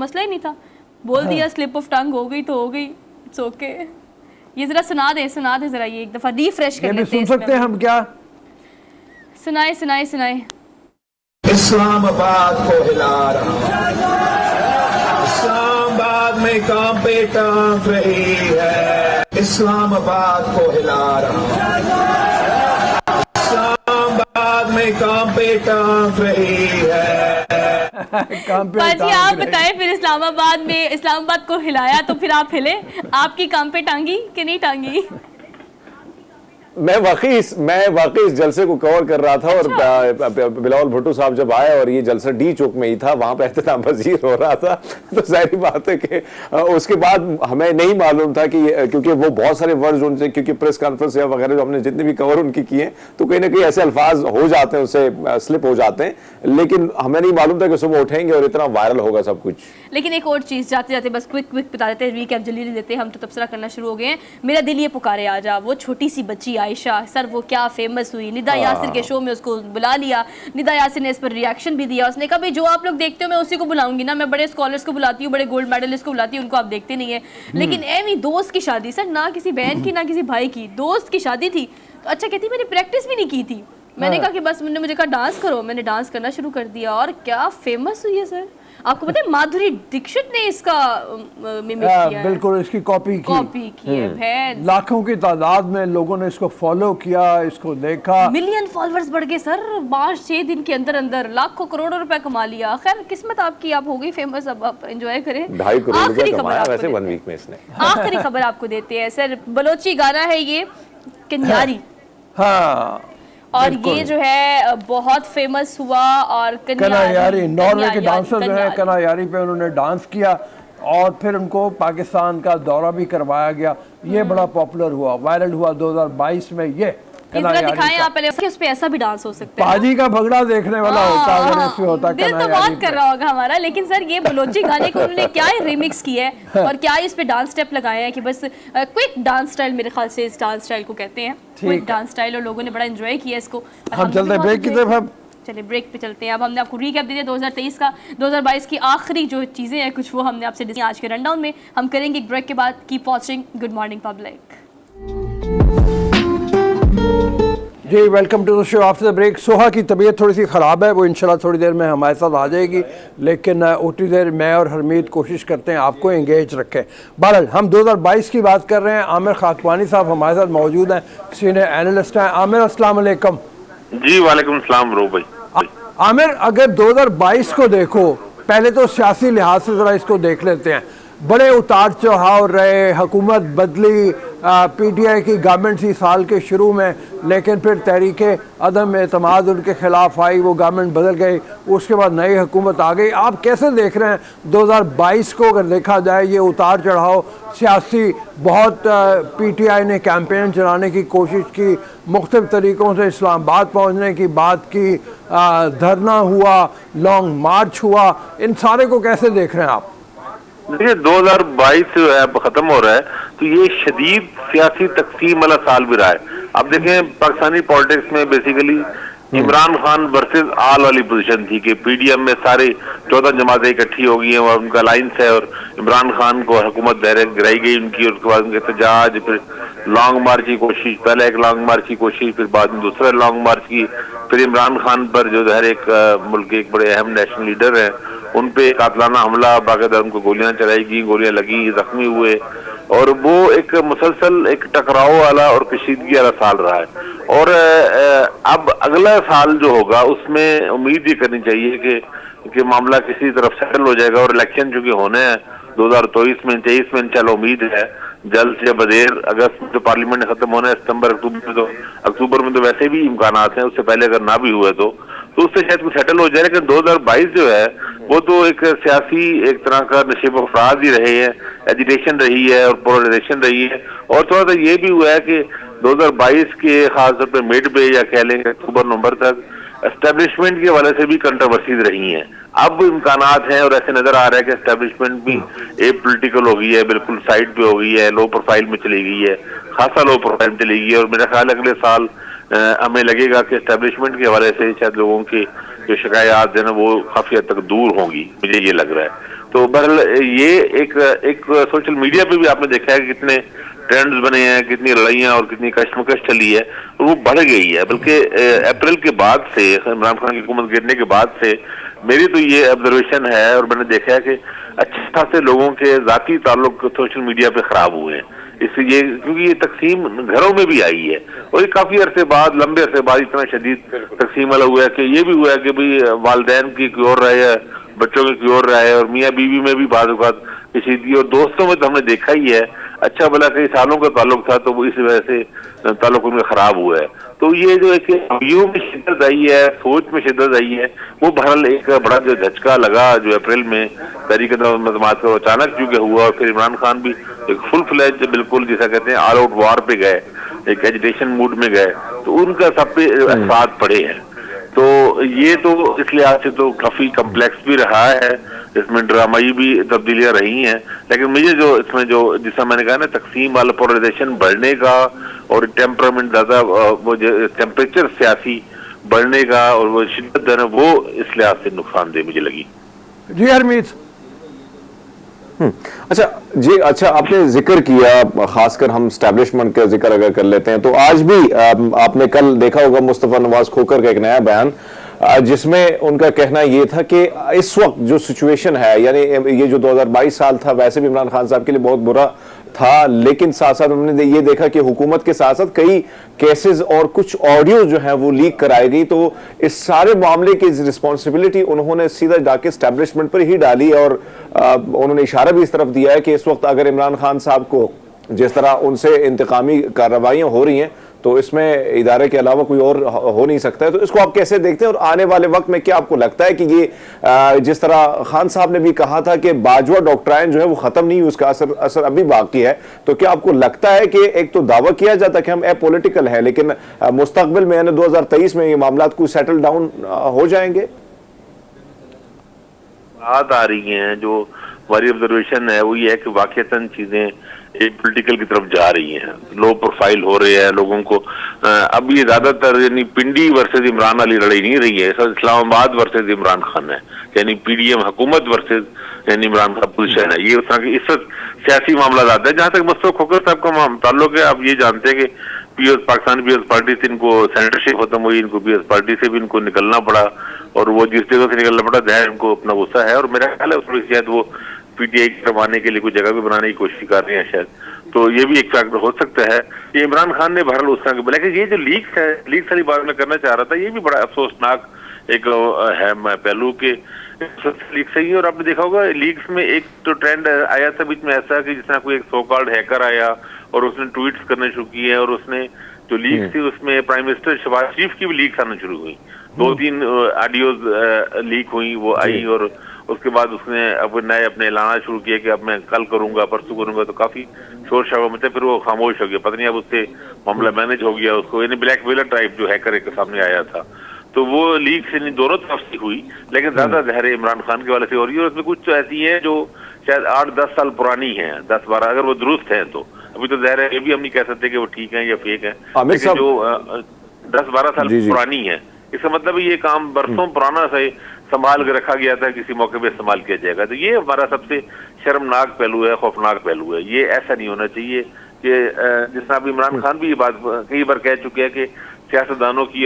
S1: मसला ही नहीं था, बोल दिया स्लिप ऑफ टंग हो गई तो हो गई, इट्स ओके। ये जरा सुना दे जरा, ये एक दफा रिफ्रेश कर
S2: ये भी
S1: लेते हैं।
S2: सुन सकते हैं हम क्या?
S1: सुनाए।
S4: इस्लामाबाद को हिला रहा, इस्लामाबाद में काम पे टांग रही है, इस्लामाबाद को हिला रहा, इस्लामाबाद में काम पे टांग रही है।
S2: काम पे
S1: पाजी
S2: टांग
S1: आप
S2: रही।
S1: बताएं फिर इस्लामाबाद को हिलाया तो फिर आप हिले, आपकी काम पे टांगी कि नहीं टांगी?
S3: मैं वाकई इस जलसे को कवर कर रहा था और बिलावल भुट्टो साहब जब आए और ये जलसा डी चौक में ही था, वहां पे एहतमाम पजीर हो रहा था, तो जाहिर बात है कि उसके बाद हमें नहीं मालूम था कि क्योंकि वो बहुत सारे वर्ड्स उनसे, क्योंकि प्रेस कॉन्फ्रेंस या वगैरह जो हमने जितने भी कवर उनकी किए तो कहीं ना कहीं ऐसे अल्फाज हो जाते हैं, उससे स्लिप हो जाते हैं, लेकिन हमें नहीं मालूम था कि सुबह उठेंगे और इतना वायरल होगा सब कुछ।
S1: लेकिन एक और चीज़ जाते जाते बस क्विक बता देते हैं, रीकैप जल्दी देते हैं, हम तो तबसरा करना शुरू हो गए हैं। मेरा दिल ये पुकारे आजा, वो छोटी सी बच्ची आयशा सर वो क्या फेमस हुई, निदा यासिर के शो में उसको बुला लिया, निदा यासिर ने इस पर रिएक्शन भी दिया, उसने कहा भाई जो आप लोग देखते हो मैं उसी को बुलाऊंगी ना, मैं बड़े स्कॉलर्स को बुलाती हूँ, बड़े गोल्ड मेडलिस्ट को बुलाती हूँ, उनको आप देखते नहीं है। लेकिन एवी दोस्त की शादी सर, ना किसी बहन की ना किसी भाई की, दोस्त की शादी थी। तो अच्छा कहती मैंने प्रैक्टिस भी नहीं की थी, मैंने कहा कि बस मुझे कहा डांस करो, मैंने डांस करना शुरू कर दिया और क्या फेमस हुई है सर। आपको पता है माधुरी दीक्षित ने इसका मिमिक किया है,
S2: बिल्कुल इसकी कॉपी
S1: की है।
S2: लाखों की तादाद में लोगों ने इसको फॉलो किया, इसको देखा,
S1: मिलियन फॉलोअर्स बढ़ गए सर 5-6 दिन के अंदर लाखों करोड़ों रुपए कमा लिया। खैर किस्मत आपकी, आप हो गई फेमस, अब आप एंजॉय करें।
S3: 2.5 करोड़ रुपए कमाया वैसे 1 वीक में इसने।
S1: आखिरी खबर आपको देते हैं सर, बलोची गाना है ये कन्यारी,
S2: हाँ
S1: और ये जो है बहुत फेमस हुआ। और
S2: कन्यारी नॉर्वे के डांसर जो है कन्यारी पे उन्होंने डांस किया और फिर उनको पाकिस्तान का दौरा भी करवाया गया। ये बड़ा पॉपुलर हुआ, वायरल हुआ 2022 में। ये
S1: दिखाएं आप पहले, उस पे ऐसा भी डांस हो सकता है,
S2: पाजी का भगड़ा देखने वाला होता है अगर इसमें होता।
S1: दिल तो बहुत कर रहा होगा हमारा। लेकिन सर ये बलोची गाने को उन्होंने क्या रिमिक्स किया है और क्या इस पे डांस स्टेप लगाए हैं कि बस क्विक डांस स्टाइल, मेरे ख्याल से इस डांस स्टाइल को कहते हैं क्विक डांस स्टाइल, और लोगों ने बड़ा एंजॉय किया इसको।
S2: हम चलते ब्रेक की तरफ, हम
S1: चलिए ब्रेक पे चलते हैं। अब हमने आपको रीकैप दिया 2023 का, 2022 की आखिरी जो चीज़ें हैं कुछ वो हमने आपसे डिस्कस आज के रनडाउन में। हम करेंगे एक ब्रेक के बाद। Keep watching good morning public.
S2: जी welcome to the show after the break. Soha की तबीयत थोड़ी सी ख़राब है, वो इंशाल्लाह थोड़ी देर में हमारे साथ आ जाएगी, लेकिन उतनी देर मैं और हरमीत कोशिश करते हैं आपको एंगेज रखें। बहरहाल हम 2022 की बात कर रहे हैं। आमिर खाकवानी साहब हमारे साथ मौजूद हैं, सीनियर एनालिस्ट हैं। आमिर अस्सलाम वालेकुम।
S5: जी वालेकुम सलाम रो भाई।
S2: आमिर अगर 2022 को देखो, पहले तो सियासी लिहाज से ज़रा इसको देख लेते हैं। बड़े उतार चढ़ाव रहे, हुकूमत बदली, पीटीआई की गवर्नमेंट थी साल के शुरू में, लेकिन फिर तहरीक अदम एतमाद उनके खिलाफ आई, वो गवर्नमेंट बदल गई, उसके बाद नई हुकूमत आ गई। आप कैसे देख रहे हैं 2022 को? अगर देखा जाए ये उतार चढ़ाव सियासी, बहुत पीटीआई ने कैंपेन चलाने की कोशिश की, मुख्तलिफ तरीक़ों से इस्लामाबाद पहुँचने की बात की, धरना हुआ, लॉन्ग मार्च हुआ, इन सारे को कैसे देख रहे हैं आप?
S5: देखिए 2022 जो है अब खत्म हो रहा है, तो ये शदीद सियासी तकसीम वाला साल भी रहा है। अब देखें पाकिस्तानी पॉलिटिक्स में बेसिकली इमरान खान वर्सेस आल वाली पोजीशन थी कि पीडीएम में सारे 14 जमातें इकट्ठी हो गई हैं और उनका अलायंस है, और इमरान खान को हुकूमत गिराई गई उनकी, और उसके बाद उनके एहतजाज, फिर लॉन्ग मार्च की कोशिश, पहले एक लॉन्ग मार्च की कोशिश, फिर बाद में दूसरा लॉन्ग मार्च की, फिर इमरान खान पर जो हर एक मुल्क के एक बड़े अहम नेशनल लीडर हैं उन पे कातलाना हमला, बाकायदा उनको गोलियां चलाई गई, गोलियां लगी, जख्मी हुए, और वो एक मुसलसल एक टकराव वाला और कशीदगी वाला साल रहा है। और अब अगला साल जो होगा उसमें उम्मीद ये करनी चाहिए कि कि मामला किसी तरफ सेटल हो जाएगा और इलेक्शन चूंकि होने हैं 2023 में 23 में इंशाल्लाह उम्मीद है जल्द से बदेर। अगस्त में तो पार्लियामेंट खत्म होना है, सितंबर अक्टूबर में तो वैसे भी इम्कान हैं, उससे पहले अगर ना भी हुए तो उससे शायद कुछ सेटल हो जाए। लेकिन 2022 जो है वो तो एक सियासी एक तरह का नशेब अफराज ही रहे हैं, एजिटेशन रही है और पोलराइजेशन रही है। और थोड़ा सा ये भी हुआ है कि 2022 के खासतौर पर मिड पे या कह लेंगे अक्टूबर नवंबर तक एस्टेब्लिशमेंट के हवाले से भी कंट्रोवर्सीज रही हैं। अब इम्कानात हैं और ऐसे नजर आ रहा है कि एस्टेब्लिशमेंट भी पॉलिटिकल हो गई है, बिल्कुल साइड पे हो गई है, लो प्रोफाइल में चली गई है, खासा लो प्रोफाइल में चली गई है। और मेरा ख्याल अगले साल हमें लगेगा कि एस्टेब्लिशमेंट के हवाले से शायद लोगों की जो शिकायत है ना वो काफी हद तक दूर होंगी, मुझे ये लग रहा है। तो बहरहाल ये एक सोशल मीडिया पे भी आपने देखा है कि कितने ट्रेंड्स बने हैं, कितनी लड़ाइयां और कितनी कश्मकश चली है, और वो बढ़ गई है। बल्कि अप्रैल के बाद से, इमरान खान की हुकूमत गिरने के बाद से मेरी तो ये ऑब्जर्वेशन है और मैंने देखा है कि अच्छे खासे लोगों के जाती ताल्लुक सोशल मीडिया पे खराब हुए हैं। इसलिए क्योंकि ये तकसीम घरों में भी आई है और ये काफी अरसे बाद, लंबे अरसे बाद इतना शदीद तकसीम वाला हुआ है कि ये भी हुआ है कि भाई वालिदैन की ओर रहे है, बच्चों की ओर रहे और मियाँ बीवी में भी बात कशीदगी, और दोस्तों में तो हमने देखा ही है अच्छा भला कई सालों का ताल्लुक था तो वो इस वजह से ताल्लुक उनका खराब हुआ है। तो ये जो एक व्यू में शिद्दत आई है, सोच में शिद्दत आई है, वो बहरहाल एक बड़ा जो झटका लगा जो अप्रैल में तहरीक मज़ामत का अचानक चूंकि हुआ और फिर इमरान खान भी एक फुल फ्लैज बिल्कुल जिसे कहते हैं ऑल आउट वार पे गए, एक एजिटेशन मूड में गए, तो उनका सब पे असरात पड़े हैं। तो ये तो इस लिहाज से तो काफी कम्प्लेक्स भी रहा है, इसमें ड्रामाई भी तब्दीलियां रही हैं। लेकिन मुझे जो इसमें जो जिसका मैंने कहा ना तकसीम वाला पोलराइजेशन बढ़ने का और टेम्परामेंट ज्यादा वो टेम्परेचर सियासी बढ़ने का और वो शिद्दत है ना वो इस लिहाज से नुकसानदेह मुझे लगी।
S2: जी हरमीत।
S3: अच्छा जी, अच्छा आपने जिक्र किया, खासकर हम स्टैब्लिशमेंट का जिक्र अगर कर लेते हैं तो आज भी आपने कल देखा होगा मुस्तफा नवाज खोकर का एक नया बयान जिसमें उनका कहना यह था कि इस वक्त जो सिचुएशन है, यानी ये जो 2022 साल था वैसे भी इमरान खान साहब के लिए बहुत बुरा था, लेकिन साथ साथ उन्होंने ये देखा कि हुकूमत के साथ साथ कई केसेस और कुछ ऑडियो जो है वो लीक कराई गई, तो इस सारे मामले की रिस्पॉन्सिबिलिटी उन्होंने सीधा जाके एस्टैब्लिशमेंट पर ही डाली। और उन्होंने इशारा भी इस तरफ दिया है कि इस वक्त अगर इमरान खान साहब को जिस तरह उनसे इंतकामी कार्रवाइयां हो रही हैं तो इसमें इदारे के अलावा कोई और हो नहीं सकता है। तो इसको आप कैसे देखते हैं और आने वाले वक्त में क्या आपको लगता है कि ये जिस तरह खान साहब ने भी कहा था कि बाजवा डॉक्ट्राइन जो है वो खत्म नहीं, उसका असर अभी बाकी है, तो क्या आपको लगता है कि एक तो दावा किया जाता है कि हम एपॉलिटिकल है, लेकिन मुस्तकबिल में यानी 2023 में ये मामला को सेटल डाउन हो जाएंगे?
S5: बात आ रही है जो हमारी ऑब्जर्वेशन है वो ये है कि वाकईतन चीजें एक पॉलिटिकल की तरफ जा रही हैं, लो प्रोफाइल हो रहे हैं लोगों को। अब ये ज्यादातर यानी पिंडी वर्सेज इमरान वाली लड़ाई नहीं रही है, इस्लामाबाद वर्सेज इमरान खान है, यानी पीडीएम हुकूमत वर्सेज यानी इमरान खान पोजीशन है। ये उस तरह की इस वक्त सियासी मामला आता है। जहां तक मुस्तफा खोकर साहब का ताल्लुक है, आप ये जानते हैं कि पाकिस्तान पीएस पार्टी से इनको सेनेटरशिप खत्म हुई, इनको पीएस पार्टी से भी इनको निकलना पड़ा और वो जिस जगह से निकलना पड़ा जाहिर इनको अपना गुस्सा है और मेरा ख्याल है उसमें शायद वो पीटीआई करवाने के लिए कोई जगह भी बनाने की कोशिश कर रहे हैं शायद, तो ये भी एक फैक्टर हो सकता है कि इमरान खान ने बहरहाल उस तरह के। लेकिन ये जो लीक्स है, लीक्स वाली बात मैं करना चाह रहा था, ये भी बड़ा अफसोसनाक एक है पहलू के लीक सही है। और आपने देखा होगा लीक्स में एक तो ट्रेंड आया था बीच में ऐसा कि जिसमें कोई एक सो कॉल्ड हैकर आया और उसने ट्वीट्स करने शुरू किए और उसने जो लीक थी उसमें प्राइम मिनिस्टर शहबाज शरीफ की भी लीक्स आना शुरू हुई, 2-3 ऑडियोज लीक हुई, वो आई और उसके बाद उसने अब नए अपने लाना शुरू किया कि अब मैं कल करूंगा परसों करूंगा, तो काफी शोर शराबा मचा, फिर वो खामोश हो गया, पता नहीं अब उससे मामला मैनेज हो गया उसको, यानी ब्लैकमेलर टाइप जो हैकर के सामने आया था। तो वो लीक से दोनों तरफ से हुई, लेकिन ज्यादा जहर इमरान खान के वाले से हो रही है और उसमें कुछ तो ऐसी है जो शायद 8-10 साल पुरानी है, 10-12 अगर वो दुरुस्त है तो अभी तो जहर है, ये भी हम नहीं कह सकते कि वो ठीक है या फेक है, लेकिन जो 10-12 साल पुरानी है इसका मतलब ये काम बरसों पुराना से संभाल के रखा गया था, किसी मौके पे इस्तेमाल किया जाएगा। तो ये हमारा सबसे शर्मनाक पहलू है, खौफनाक पहलू है। ये ऐसा नहीं होना चाहिए कि जिस तरह अभी इमरान खान भी ये बात कई बार कह चुके हैं कि सियासतदानों की,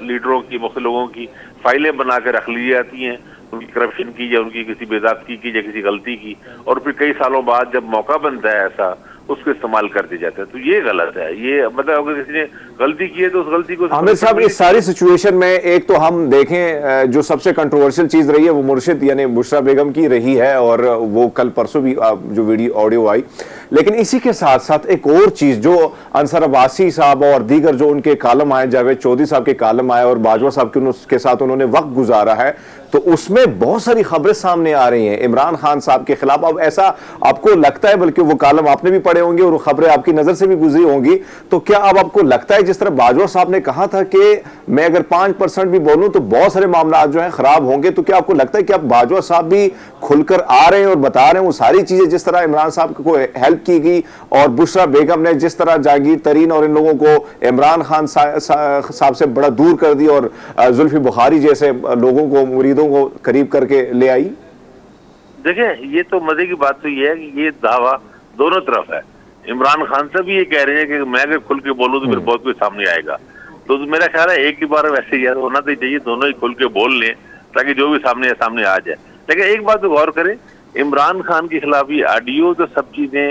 S5: लीडरों की, मुख्य लोगों की फाइलें बना के रख ली जाती हैं, उनकी करप्शन की या उनकी किसी बेज़ाब्ती की या किसी गलती की, और फिर कई सालों बाद जब मौका बनता है ऐसा उसको इस्तेमाल कर दिया जाता है। तो ये गलत है। ये मतलब अगर किसी ने गलती की है तो उस गलती को
S3: आमिर साहब, इस सारी सिचुएशन में एक तो हम देखें जो सबसे कंट्रोवर्शियल चीज रही है वो मुर्शिद यानी बुशरा बेगम की रही है, और वो कल परसों भी जो वीडियो ऑडियो आई। लेकिन इसी के साथ साथ एक और चीज जो अंसर अब्बासी साहब और दीगर जो उनके कालम आए, जावेद चौधरी साहब के कालम आए और बाजवा साहब के साथ उन्होंने वक्त गुजारा है, तो उसमें बहुत सारी खबरें सामने आ रही हैं इमरान खान साहब के खिलाफ। अब ऐसा आपको लगता है, बल्कि वो कालम आपने भी पढ़े होंगे और खबरें आपकी नजर से भी गुजरी होंगी, तो क्या अब आपको लगता है जिस तरह बाजवा साहब ने कहा था कि मैं अगर 5% भी बोलूं तो बहुत सारे मामला जो हैं खराब होंगे, तो क्या आपको लगता है कि अब बाजवा साहब भी खुलकर आ रहे हैं और बता रहे हैं वो सारी चीजें जिस तरह इमरान साहब को हेल्प की गई और बुशरा बेगम ने जिस तरह जागीर तरीन और इन लोगों को इमरान खान साहब से बड़ा दूर कर दी और जुल्फी बुखारी जैसे लोगों को मुरीदों को करीब करके ले आई?
S5: देखें, ये तो मजे की बात तो ये है कि ये दावा दोनों तरफ है। इमरान खान से भी ये कह रहे हैं कि मैं अगर खुल के बोलूं तो फिर बहुत कुछ सामने आएगा। तो मेरा ख्याल है एक ही बार वैसे ही होना तो चाहिए, दोनों ही खुल के बोल लें ताकि जो भी सामने आ जाए। लेकिन एक बात तो गौर करें, इमरान खान के खिलाफ ये ऑडियो तो सब चीजें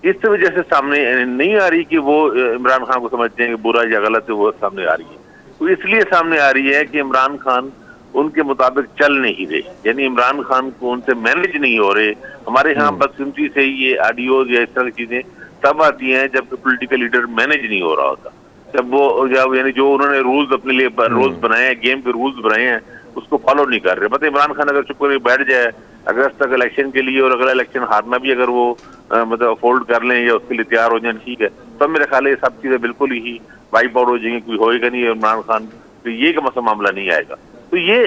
S5: इस वजह से सामने नहीं आ रही कि वो इमरान खान को समझते हैं कि बुरा या गलत है, वो सामने आ रही है। तो इसलिए सामने आ रही है कि इमरान खान उनके मुताबिक चल नहीं रहे, यानी इमरान खान को उनसे मैनेज नहीं हो रहे। हमारे यहाँ बदकिस्मती से ये ऑडियो या इस तरह की चीजें तब आती हैं जब पॉलिटिकल लीडर मैनेज नहीं हो रहा होता, जब यानी जो उन्होंने रूल्स अपने लिए रूल्स बनाए हैं, गेम के रूल्स बनाए हैं, उसको फॉलो नहीं कर रहे। मतलब इमरान खान अगर चुप करके बैठ जाए अगस्त तक इलेक्शन के लिए और अगला इलेक्शन हारना भी अगर वो मतलब अफोर्ड कर लें या उसके लिए तैयार हो जाए, ठीक है, तब मेरे ख्याल ये सब चीजें बिल्कुल ही वाइप आउट हो जाएंगी, कोई होएगा नहीं इमरान खान, तो ये का मसला मामला नहीं आएगा। तो ये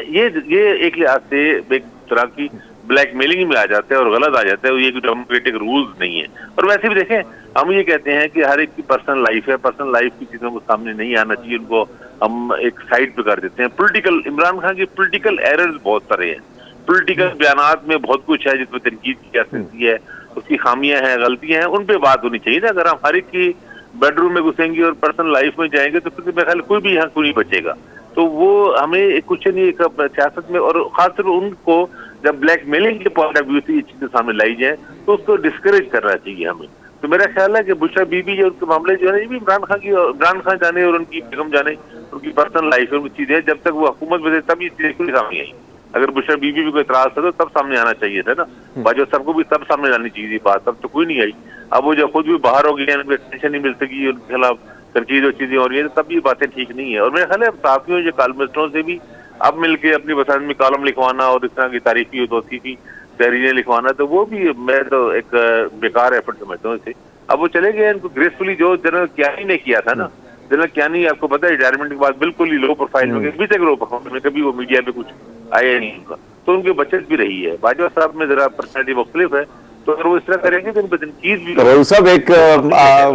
S5: एक लिहाज से एक तरह की ब्लैकमेलिंग में आ जाता है और गलत आ जाता है। ये कोई डेमोक्रेटिक रूल्स नहीं है। और वैसे भी देखें, हम ये कहते हैं कि हर एक की पर्सनल लाइफ है, पर्सनल लाइफ की चीजों को सामने नहीं आना चाहिए, उनको हम एक साइड पे कर देते हैं। पॉलिटिकल इमरान खान की पॉलिटिकल एरर्स बहुत सारे हैं, पॉलिटिकल बयानात में बहुत कुछ है जिसमें तनकीद की जा सकती है, उसकी खामियां हैं, गलतियां हैं, उन पे बात होनी चाहिए ना। अगर हम हर एक की बेडरूम में घुसेंगे और पर्सनल लाइफ में जाएंगे तो फिर मेरे ख्याल कोई भी यहाँ कोई नहीं बचेगा। तो वो हमें कुछ नहीं, एक सियासत में और खासतौर उनको जब ब्लैकमेलिंग के पॉइंट ऑफ व्यू से ये चीजें सामने लाई जाए तो उसको डिस्करेज करना चाहिए हमें। तो मेरा ख्याल है कि बुशरा बीबी या उनके मामले जो है, ये भी इमरान खान जाने और उनकी बेगम जाने, उनकी पर्सनल लाइफ है, उनकी चीजें जब तक वो हुकूमत में थे तब ये चीजें कोई सामने आई। अगर बुशरा बीबी भी कोई इतराज था तो तब सामने आना चाहिए था ना, बाजवा सबको भी तब सामने आनी चाहिए बात, तब तो कोई नहीं आई। अब वो जो खुद भी बाहर हो गई, उनको अटेंशन नहीं मिल सकी, उनके खिलाफ तरकीज और चीजें हो रही है, तब ये बातें ठीक नहीं है। और मेरे ख्याल है साथियों या कॉलमिस्टरों से भी अब मिलके अपनी पसंद में कॉलम लिखवाना और इस तरह की तारीफी तौसीफी तहरीरें लिखवाना, तो वो भी मैं तो एक बेकार एफर्ट समझता हूँ इसे। अब वो चले गए, इनको ग्रेसफुली जो जनरल क्यानी ने किया था ना, जनरल क्यानी आपको पता है रिटायरमेंट के बाद बिल्कुल ही लो प्रोफाइल में, अभी तक लो प्रोफाइल में, कभी वो मीडिया पे कुछ आया नहीं उनका, तो उनकी बचत भी रही है। बाजवा साहब में जरा पर्सनैलिटी मुख्तलिफ है, तो अगर वो इस तरह करेंगे तो उनकी तनकीद भी।
S3: तो सब एक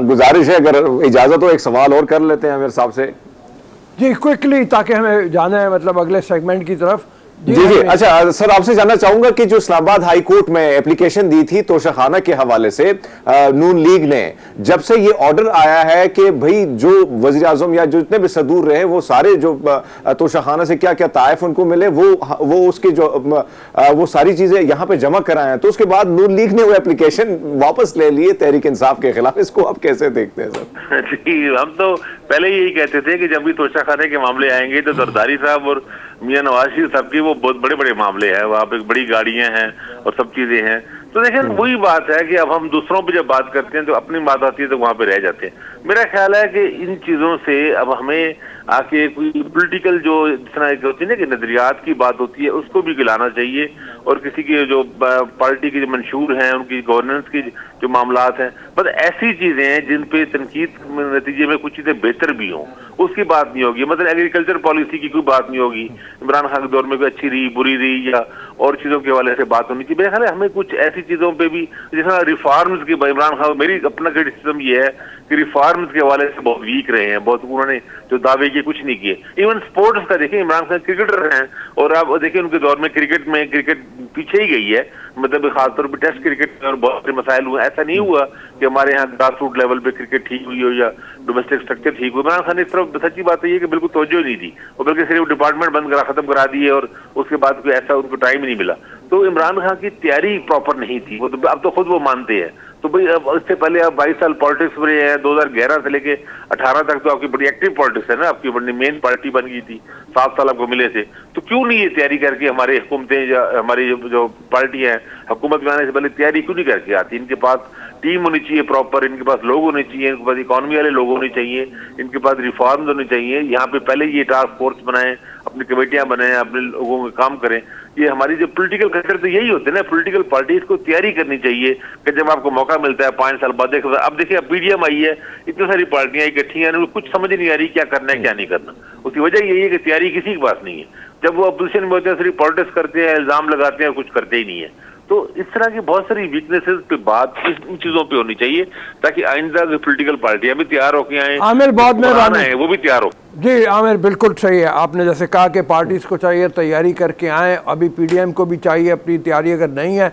S3: गुजारिश है, अगर इजाजत हो एक सवाल और कर लेते हैं आमिर साहब से।
S2: जी क्विकली, ताकि हमें जाना है मतलब अगले सेगमेंट की तरफ।
S3: जी। अच्छा सर, आपसे जानना चाहूंगा कि जो इस्लामाबाद हाई कोर्ट में एप्लीकेशन दी थी तोशाखाना के हवाले से नून लीग ने, जब से ये ऑर्डर आया है कि भाई जो वजीर आजम या जो जितने भी सदूर रहे वो सारे जो तोशाखाना से क्या क्या ताइफ उनको मिले वो उसकी जो वो सारी चीजें यहाँ पे जमा कराए, तो उसके बाद नून लीग ने वो एप्लीकेशन वापस ले लिए तहरीक इंसाफ के खिलाफ। इसको आप कैसे देखते हैं सर?
S5: जी, हम तो पहले यही कहते थे कि जब भी तोशाखाने के मामले आएंगे तो जरदारी साहब और मियां नवाज शरीफ साहब की वो बहुत बड़े बड़े मामले हैं, वहाँ पे बड़ी गाड़ियां हैं और सब चीजें हैं। तो देखिए वही बात है कि अब हम दूसरों पे जब बात करते हैं तो अपनी बात आती है तो वहां पे रह जाते हैं। मेरा ख्याल है कि इन चीजों से अब हमें आके कोई पॉलिटिकल जो जिस तरह होती है ना कि नजरियात की बात होती है उसको भी गिलाना चाहिए, और किसी के जो पार्टी के जो मंशूर हैं उनकी गवर्नेंस की जो मामलात हैं, बस ऐसी चीजें हैं जिन पे तनकीद नतीजे में कुछ चीजें बेहतर भी हों उसकी बात नहीं होगी। मतलब एग्रीकल्चर पॉलिसी की कोई बात नहीं होगी, इमरान खान के दौर में कोई अच्छी रही बुरी रही या और चीजों के हवाले से बात होनी चाहिए। मेरे ख्याल है हमें कुछ ऐसी चीजों पे भी, जैसा रिफॉर्म्स की, इमरान खान मेरी अपना क्रिटिसिज्म ये है कि रिफॉर्म्स के हवाले से बहुत वीक रहे हैं, बहुत उन्होंने जो दावे किए कुछ नहीं किए। इवन स्पोर्ट्स का देखिए, इमरान खान क्रिकेटर हैं और आप देखिए उनके दौर में क्रिकेट पीछे ही गई है, मतलब खासतौर पर टेस्ट क्रिकेट में और बहुत से मसाइल हुए। ऐसा नहीं हुआ कि हमारे यहाँ ग्रास रूट लेवल पे क्रिकेट ठीक हुई हो या डोमेस्टिक स्ट्रक्चर ठीक हुआ। इमरान खान ने इस तरफ सच्ची बात है कि बिल्कुल तवज्जो नहीं दी, और बल्कि सिर्फ डिपार्टमेंट बंद करा खत्म करा दिए और उसके बाद कोई ऐसा उनको टाइम नहीं मिला। तो इमरान खान की तैयारी प्रॉपर नहीं थी, वो तो अब तो खुद वो मानते हैं। तो भाई अब इससे पहले आप 22 साल पॉलिटिक्स में रहे हैं, 2011 से लेके 18 तक तो आपकी बड़ी एक्टिव पॉलिटिक्स है ना, आपकी बड़ी मेन पार्टी बन गई थी, 7 साल आपको मिले थे, तो क्यों नहीं ये तैयारी करके हमारी हुकूमतें या हमारी जो पार्टी है हुकूमत में आने से पहले तैयारी क्यों नहीं करके आती? इनके पास टीम होनी चाहिए प्रॉपर, इनके पास लोग होने चाहिए, इनके पास इकोनॉमी वाले लोग होने चाहिए, इनके पास रिफॉर्म्स होने चाहिए। यहाँ पे पहले ये टास्क फोर्स बनाएं, अपनी कमेटियां बनाएं, अपने लोगों में काम करें। ये हमारी जो पॉलिटिकल कल्चर तो यही होते हैं ना, पॉलिटिकल पार्टीज को तैयारी करनी चाहिए कि जब आपको मौका मिलता है 5 साल बाद देखो। अब देखिए अब पीडीएम आई है, इतनी सारी पार्टियां इकट्ठी हैं, कुछ समझ नहीं आ रही क्या करना है क्या नहीं करना। उसकी वजह यही है कि तैयारी किसी के पास नहीं है। जब वो अपोजिशन में होते हैं सिर्फ पॉलिटिक्स करते हैं, इल्जाम लगाते हैं, कुछ करते ही नहीं है। तो इस तरह की बहुत सारी वीकनेसेस पे बात इन चीजों पे होनी चाहिए ताकि आइंदा जो पॉलिटिकल पार्टियां भी तैयार होके आए,
S2: आमिर बहुत मेहरबानी
S5: है वो भी तैयार हो।
S2: जी आमिर बिल्कुल सही है, आपने जैसे कहा कि पार्टीज़ को चाहिए तैयारी करके आएँ, अभी पीडीएम को भी चाहिए अपनी तैयारी अगर नहीं है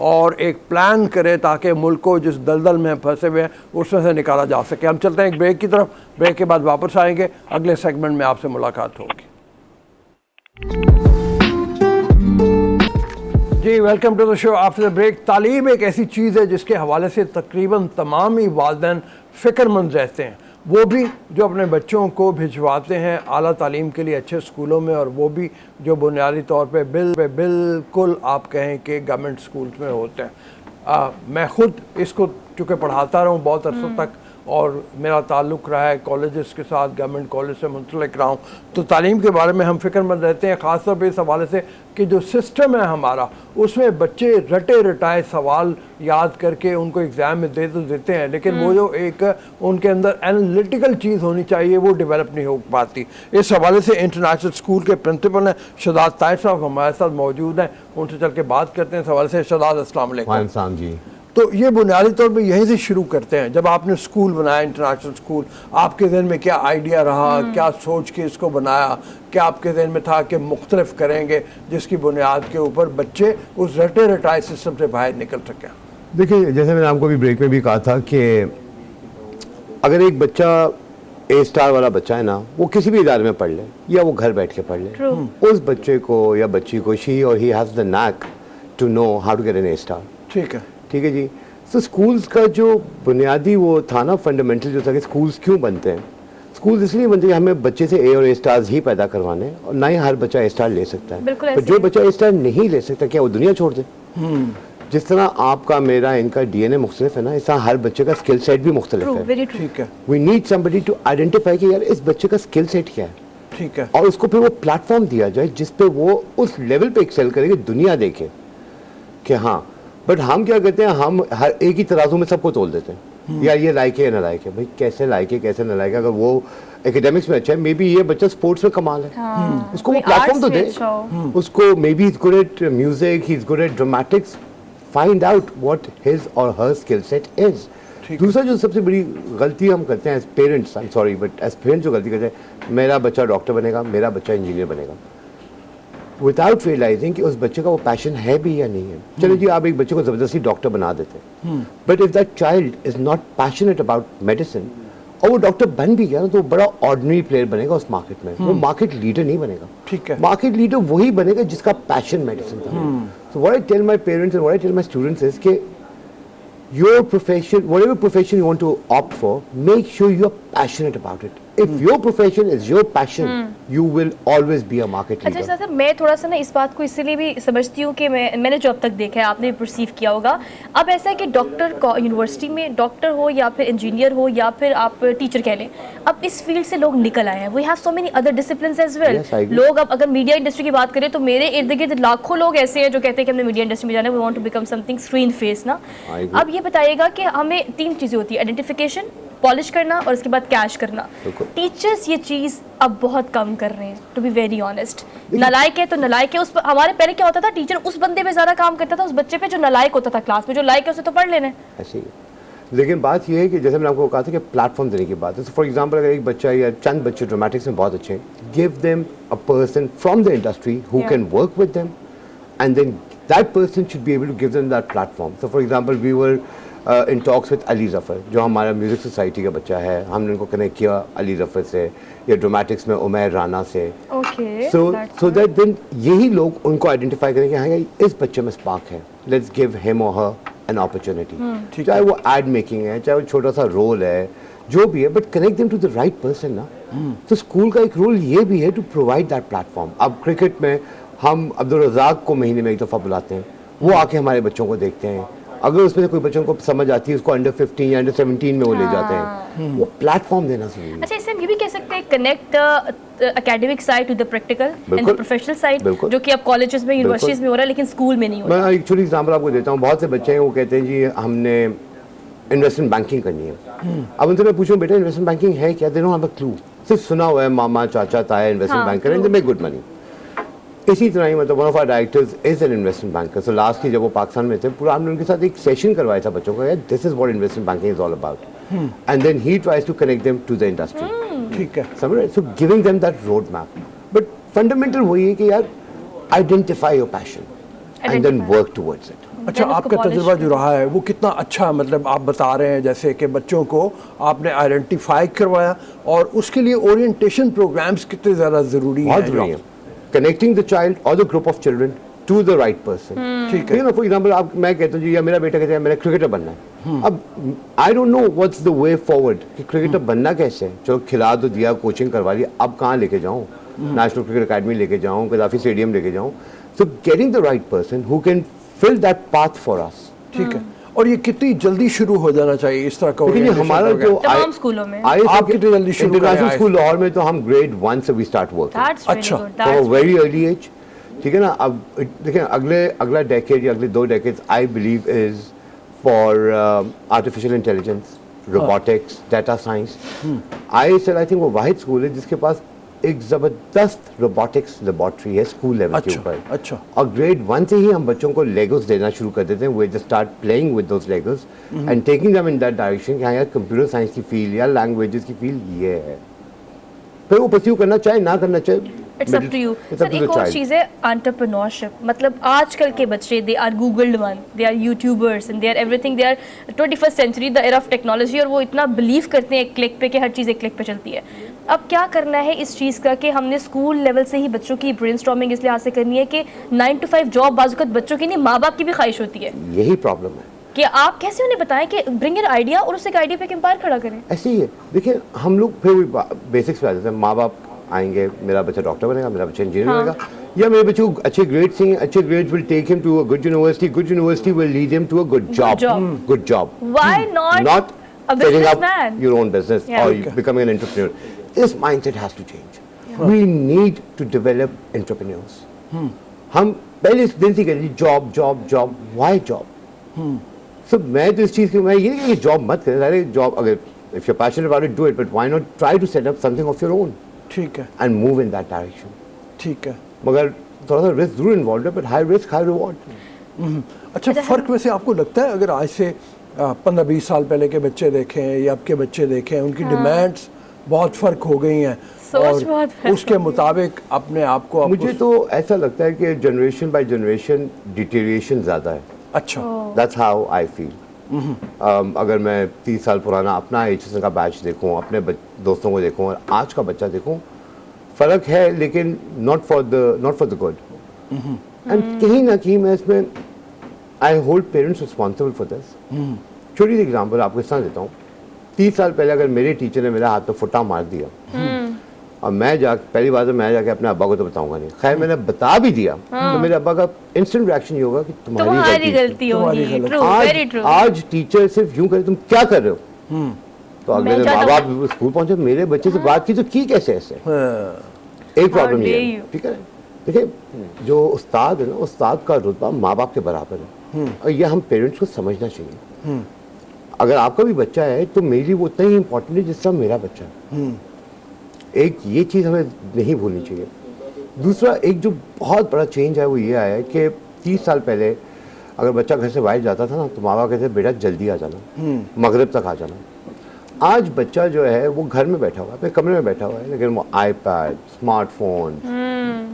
S2: और एक प्लान करे ताकि मुल्क को जिस दलदल में फंसे हुए हैं उसमें से निकाला जा सके। हम चलते हैं एक ब्रेक की तरफ, ब्रेक के बाद वापस आएंगे, अगले सेगमेंट में आपसे मुलाकात होगी। जी welcome to the show after the break. तालीम एक ऐसी चीज़ है जिसके हवाले से तकरीबन तमाम ही वालिदैन फ़िक्रमंद रहते हैं, वो भी जो अपने बच्चों को भिजवाते हैं आला तालीम के लिए अच्छे स्कूलों में, और वो भी जो बुनियादी तौर पे बिल्कुल आप कहें कि गवर्नमेंट स्कूल्स में होते हैं। मैं ख़ुद इसको चूँकि पढ़ाता रहा हूँ बहुत अरसों तक और मेरा ताल्लुक़ रहा है कॉलेजेस के साथ, गवर्नमेंट कॉलेज से मुंसलिक रहा हूँ, तो तालीम के बारे में हम फ़िक्रमंद रहते हैं, ख़ास तौर पे इस हवाले से कि जो सिस्टम है हमारा उसमें बच्चे रटे रटाए सवाल याद करके उनको एग्ज़ाम में दे तो देते हैं, लेकिन वो जो एक उनके अंदर एनालिटिकल चीज़ होनी चाहिए वो डेवलप नहीं हो पाती। इस हवाले से इंटरनेशनल स्कूल के प्रिंसिपल हैं शहजाद ताहिर साहब हमारे साथ मौजूद हैं, उनसे चल के बात करते हैं इस हवाले से। शहजाद अस्सलाम वालेकुम जी। तो ये बुनियादी तौर पे यहीं से शुरू करते हैं, जब आपने स्कूल बनाया इंटरनेशनल स्कूल, आपके जहन में क्या आइडिया रहा, क्या सोच के इसको बनाया, क्या आपके जहन में था कि मुख्तलिफ करेंगे जिसकी बुनियाद के ऊपर बच्चे उस रटे रटाए सिस्टम से बाहर निकल सकें?
S6: देखिए जैसे मैंने आपको भी ब्रेक में भी कहा था कि अगर एक बच्चा ए स्टार वाला बच्चा है ना, वो किसी भी इदारे में पढ़ ले या वो घर बैठ के पढ़ ले, उस बच्चे को या बच्ची को शी और he has the knack to know how to get an A star.
S2: ठीक है,
S6: ठीक है जी। तो स्कूल्स का जो बुनियादी वो था ना, फंडामेंटल जो था कि स्कूल्स क्यों बनते हैं, स्कूल्स इसलिए बनते हैं हमें बच्चे से ए और ए स्टार्स ही पैदा करवाने, और ना ही हर बच्चा ए स्टार ले सकता है। तो जो बच्चा ए स्टार नहीं ले सकता क्या वो दुनिया छोड़ दे? जिस तरह आपका मेरा इनका डीएनए मुख्तलिफ है ना, इस तरह हर बच्चे का स्किल सेट भी मुख्तलिफ है।
S2: ठीक है,
S6: we need somebody to identify कि यार इस बच्चे का स्किल सेट क्या है।
S2: ठीक है,
S6: और उसको फिर वो प्लेटफॉर्म दिया जाए जिसपे वो उस लेवल पे एक्सेल करे कि दुनिया देखे कि हाँ। बट हम क्या करते हैं, हम हर एक ही तराजू में सबको तोल देते हैं, यार ये लायक है या ना लायक है। भाई कैसे लायक है कैसे ना लायक है? अगर वो एकेडमिक्स में अच्छा है, मे बी ये बच्चा स्पोर्ट्स में कमाल है, उसको वो प्लेटफॉर्म तो दे। उसको may be is good at music, he is good at dramatics, find out what his और हर स्किल सेट इज। दूसरा जो सबसे बड़ी गलती हम करते हैं as parents, I am sorry but as parents जो गलती करते हैं, मेरा बच्चा डॉक्टर बनेगा, मेरा बच्चा इंजीनियर बनेगा, विदाउट रियलाइजिंग कि उस बच्चे का वो पैशन है भी या नहीं है। चलो जी आप एक बच्चे को जबरदस्ती डॉक्टर बना देते हैं, but if that child is not passionate about medicine और वो डॉक्टर बन भी गया ना, तो वो बड़ा ऑर्डिनरी प्लेयर बनेगा उस मार्केट में, वो मार्केट लीडर नहीं बनेगा।
S2: ठीक है,
S6: मार्केट लीडर वही बनेगा जिसका पैशन मेडिसिन था। So what I tell my parents and what I tell my students is कि your profession, whatever profession you want to opt for, make sure you are passionate about it. If your profession is your passion, you will always be a market leader.
S1: अच्छा sir, मैं थोड़ा सा ना इस बात को इसलिए भी समझती हूँ कि मैंने जो अब तक देखा है, आपने भी परसीव किया होगा, अब ऐसा है कि डॉक्टर यूनिवर्सिटी में डॉक्टर हो या फिर इंजीनियर हो या फिर आप टीचर कह लें, अब इस फील्ड से लोग निकल आए हैं। We have so many other disciplines as well. लोग अब अगर मीडिया इंडस्ट्री की बात करें तो मेरे इर्द गिर्द लाखों लोग ऐसे हैं जो कहते हैं कि हमने मीडिया इंडस्ट्री में जाना है, we want to become something screen face ना। अब ये बताइएगा कि हमें 3 चीज़ें होती है, आइडेंटिफिकेशन, पॉलिश करना और उसके बाद कैश करना। टीचर्स ये चीज़ अब बहुत कम कर रहे हैं, टू बी वेरी ऑनेस्ट। नलायक है तो नलायक है, उस हमारे पहले क्या होता था, टीचर उस बंदे पे ज़्यादा काम करता था, उस बच्चे पे जो नलायक होता था क्लास में, जो लायक है उसे तो पढ़ लेने
S6: ऐसे ही। लेकिन बात यह है कि जैसे मैंने आपको कहा था कि प्लेटफॉर्म देने की बात है। फॉर एग्जांपल अगर एक बच्चा या चंद बच्चे ड्रामेटिक्स में बहुत अच्छे हैं, give them a person from the industry who can work with them and then that person should be able to give them that platform. So for example, we were in talks with Ali Zafar, जो हमारा music society का बच्चा है, हमने उनको connect किया अली जफर से, या ड्रामेटिक्स में उमैर राना से.
S1: Okay,
S6: so that then यही लोग उनको आइडेंटिफाई करें कि हाँ यार इस बच्चे में स्पार्क है, लेट्स गिव हिम और हर एन अपॉर्चुनिटी. चाहे वो एड मेकिंग है, चाहे वो छोटा सा रोल है, जो भी है, but connect them to the right person ना. तो स्कूल का एक रोल ये भी है टू प्रोवाइड दैट प्लेटफॉर्म. अब क्रिकेट में हम अब्दुल रज़ाक को महीने में एक दफ़ा बुलाते हैं, वो आके हमारे बच्चों को देखते हैं. अगर उसमें से कोई बच्चों को समझ आती है, उसको अंडर 15 या अंडर 17 में वो ले जाते हैं. वो प्लेटफॉर्म देना जरूरी है.
S1: अच्छा, इससे हम ये भी कह सकते हैं connect academic side to the practical and the professional side, जो कि अब कॉलेजेस में, यूनिवर्सिटीज में हो रहा है, लेकिन स्कूल में नहीं हो रहा.
S6: मैं एक छोटी एग्जांपल आपको देता हूँ. बहुत से बच्चे हैं वो कहते हैं जी हमने इन्वेस्टमेंट बैंकिंग करनी है. अब उनसे मैं पूछूं बेटा इन्वेस्टमेंट बैंकिंग है क्या? They don't have a clue. सिर्फ सुना हुआ है मामा चाचा ताया इन्वेस्टमेंट बैंक करें, दे मेक गुड मनी. इसी तरह ही मतलब one of our directors is an investment banker. So last की जब वो पाकिस्तान में थे, पूरा हमने उनके साथ एक सेशन करवाया था बच्चों को, this is what investment banking is all about, and then he tries to connect them to the industry.
S2: ठीक है.
S6: समझ रहे? So giving them that road map. But fundamental वही है कि यार identify your passion and then work towards it.
S2: अच्छा, आपका तजुर्बा जो रहा है वो कितना अच्छा, मतलब आप बता रहे हैं जैसे कि बच्चों को आपने आइडेंटिफाई करवाया, और उसके लिए ओरिएंटेशन प्रोग्राम्स कितने ज़्यादा ज़रूरी
S6: बहुत
S2: हैं.
S6: ज़रूरी है. कनेक्टिंग द चाइल्ड और the group of children to the right person.
S2: ठीक है
S6: ना. फॉर एग्जांपल आप, मैं कहता हूँ जी, या मेरा बेटा कहता है मेरा क्रिकेटर बनना है. अब I don't know what's the way forward कि क्रिकेटर बनना कैसे है. चलो खिला तो दिया, कोचिंग करवा ली, अब कहाँ लेके जाऊँ? नेशनल क्रिकेट अकेडमी लेके जाऊँ, कदाफी स्टेडियम लेके जाऊँ? So getting the right person who can fill that path for us.
S2: ठीक है. और ये कितनी जल्दी शुरू हो जाना चाहिए इस तरह का?
S6: लेकिन हमारा जो
S1: तमाम स्कूलों में
S2: आप कितनी जल्दी शुरू करें?
S6: इंटरनेशनल स्कूल लाहौर में तो हम ग्रेड 1 से we start working.
S1: That's really
S2: अच्छा.
S1: good.
S6: तो
S1: That's
S6: वेरी अर्ली एज. ठीक है ना. अब देखें अगला डेकेड या अगले 2 decades I believe is for artificial intelligence, robotics, data science. I think वो वाहिद स्कूल है जिसके पास एक जबरदस्त रोबोटिक्स लेबोरेटरी है स्कूल लेवल के ऊपर.
S2: अच्छा.
S6: और ग्रेड 1 से ही हम बच्चों को लेगोस देना शुरू कर देते हैं. We just start playing with those legos and taking them in that direction कि हाँ यार कंप्यूटर साइंस की फील्ड या लैंग्वेजेस की फील्ड ये है. फिर वो परस्यू करना चाहे ना करना चाहे,
S1: it's up to you. Sir, एक और चीज़ है एंटरप्रेन्योरशिप. मतलब आजकल के बच्चे, they are googled one, they are youtubers and they are everything. They are 21st century, the era of technology, और वो इतना बिलीव करते हैं एक क्लिक पे कि हर चीज़ एक क्लिक पे चलती है. अब क्या करना है इस चीज़ का कि हमने स्कूल लेवल से ही बच्चों की ब्रेनस्टॉर्मिंग इस लिहाज से करनी है कि 9 to 5 जॉब बाज़ बच्चों की नहीं, माँ बाप की भी ख्वाहिश होती है.
S6: यही प्रॉब्लम है
S1: कि आप कैसे उन्हें बताएं कि ब्रिंग एन आइडिया और उस एक आइडिया पे एम्पायर खड़ा करें.
S6: ऐसे ही है. देखिए हम लोग फिर बेसिक्स पे आ जाते हैं. माँ बाप आएंगे, मेरा बच्चा डॉक्टर बनेगा, मेरा बच्चा इंजीनियर बनेगा, या मेरे बच्चे को अच्छे ग्रेड्स हैं, अच्छे grades will take him to a good university, good university will lead him to a good job. Good job.
S1: Why not a
S6: setting up
S1: businessman?
S6: your own business
S1: Yeah.
S6: or you becoming an entrepreneur. This mindset has to change. We need to develop entrepreneurs. हम पहले इस दिन से कहते हैं job job job. Why job? So मैं तो इस चीज़ की, मैं ये नहीं कि जॉब मत करें. अरे जॉब अगर if you're passionate about it, do it. But why not try to set up something of your own
S2: ठीक है.
S6: and move in that direction.
S2: ठीक है.
S6: मगर थोड़ा सा रिस्क जरूर इन्वॉल्व है, but high risk high reward.
S2: अच्छा, फ़र्क वैसे आपको लगता है अगर आज से 15-20 साल पहले के बच्चे देखें या अब के बच्चे देखें, उनकी डिमांड्स बहुत फ़र्क हो गई हैं,
S1: सोच बहुत फर्क
S2: उसके मुताबिक अपने आप को
S6: मुझे तो ऐसा लगता है कि जनरेशन बाय जनरेशन डिटेरिएशन ज़्यादा है.
S2: अच्छा.
S6: That's how I feel. अगर मैं 30 साल पुराना अपना HSN का बैच देखूं, अपने दोस्तों को देखूं और आज का बच्चा देखूं, फ़र्क है, लेकिन not for the good. And कहीं ना कहीं मैं इसमें I hold parents responsible for this. छोटी सी एग्जांपल आपको इस तरह देता हूँ. 30 साल पहले अगर मेरे टीचर ने मेरे हाथ पे फुटा मार दिया और मैं पहली बात तो मैं जाके अपने अब्बा को तो बताऊंगा नहीं, खैर मैंने बता भी दिया तो मेरे अब्बा का इंस्टेंट रिएक्शन ये होगा कि तुम्हारी
S1: गलती होगी. True, very true.
S6: आज टीचर सिर्फ यूं करे तुम क्या कर रहे हो, तो अगले दिन माँ बाप स्कूल पहुंचे, मेरे बच्चे से बात की तो की कैसे ऐसे. एक प्रॉब्लम ये है. ठीक है. देखिए जो उस्ताद है ना, उस्ताद का रुतबा माँ बाप के बराबर है, और ये हम पेरेंट्स को समझना चाहिए. अगर आपका भी बच्चा है तो मेरे लिए वो उतना ही इम्पोर्टेंट है जिस तरह मेरा बच्चा है. एक ये चीज़ हमें नहीं भूलनी चाहिए. दूसरा एक जो बहुत बड़ा चेंज है वो ये आया है कि 30 साल पहले अगर बच्चा घर से बाहर जाता था ना तो माँ बाप कहते बेटा जल्दी आ जाना, मगरिब तक आ जाना. आज बच्चा जो है वो घर में बैठा हुआ है, अपने कमरे में बैठा हुआ है, लेकिन वो आईपैड, स्मार्टफोन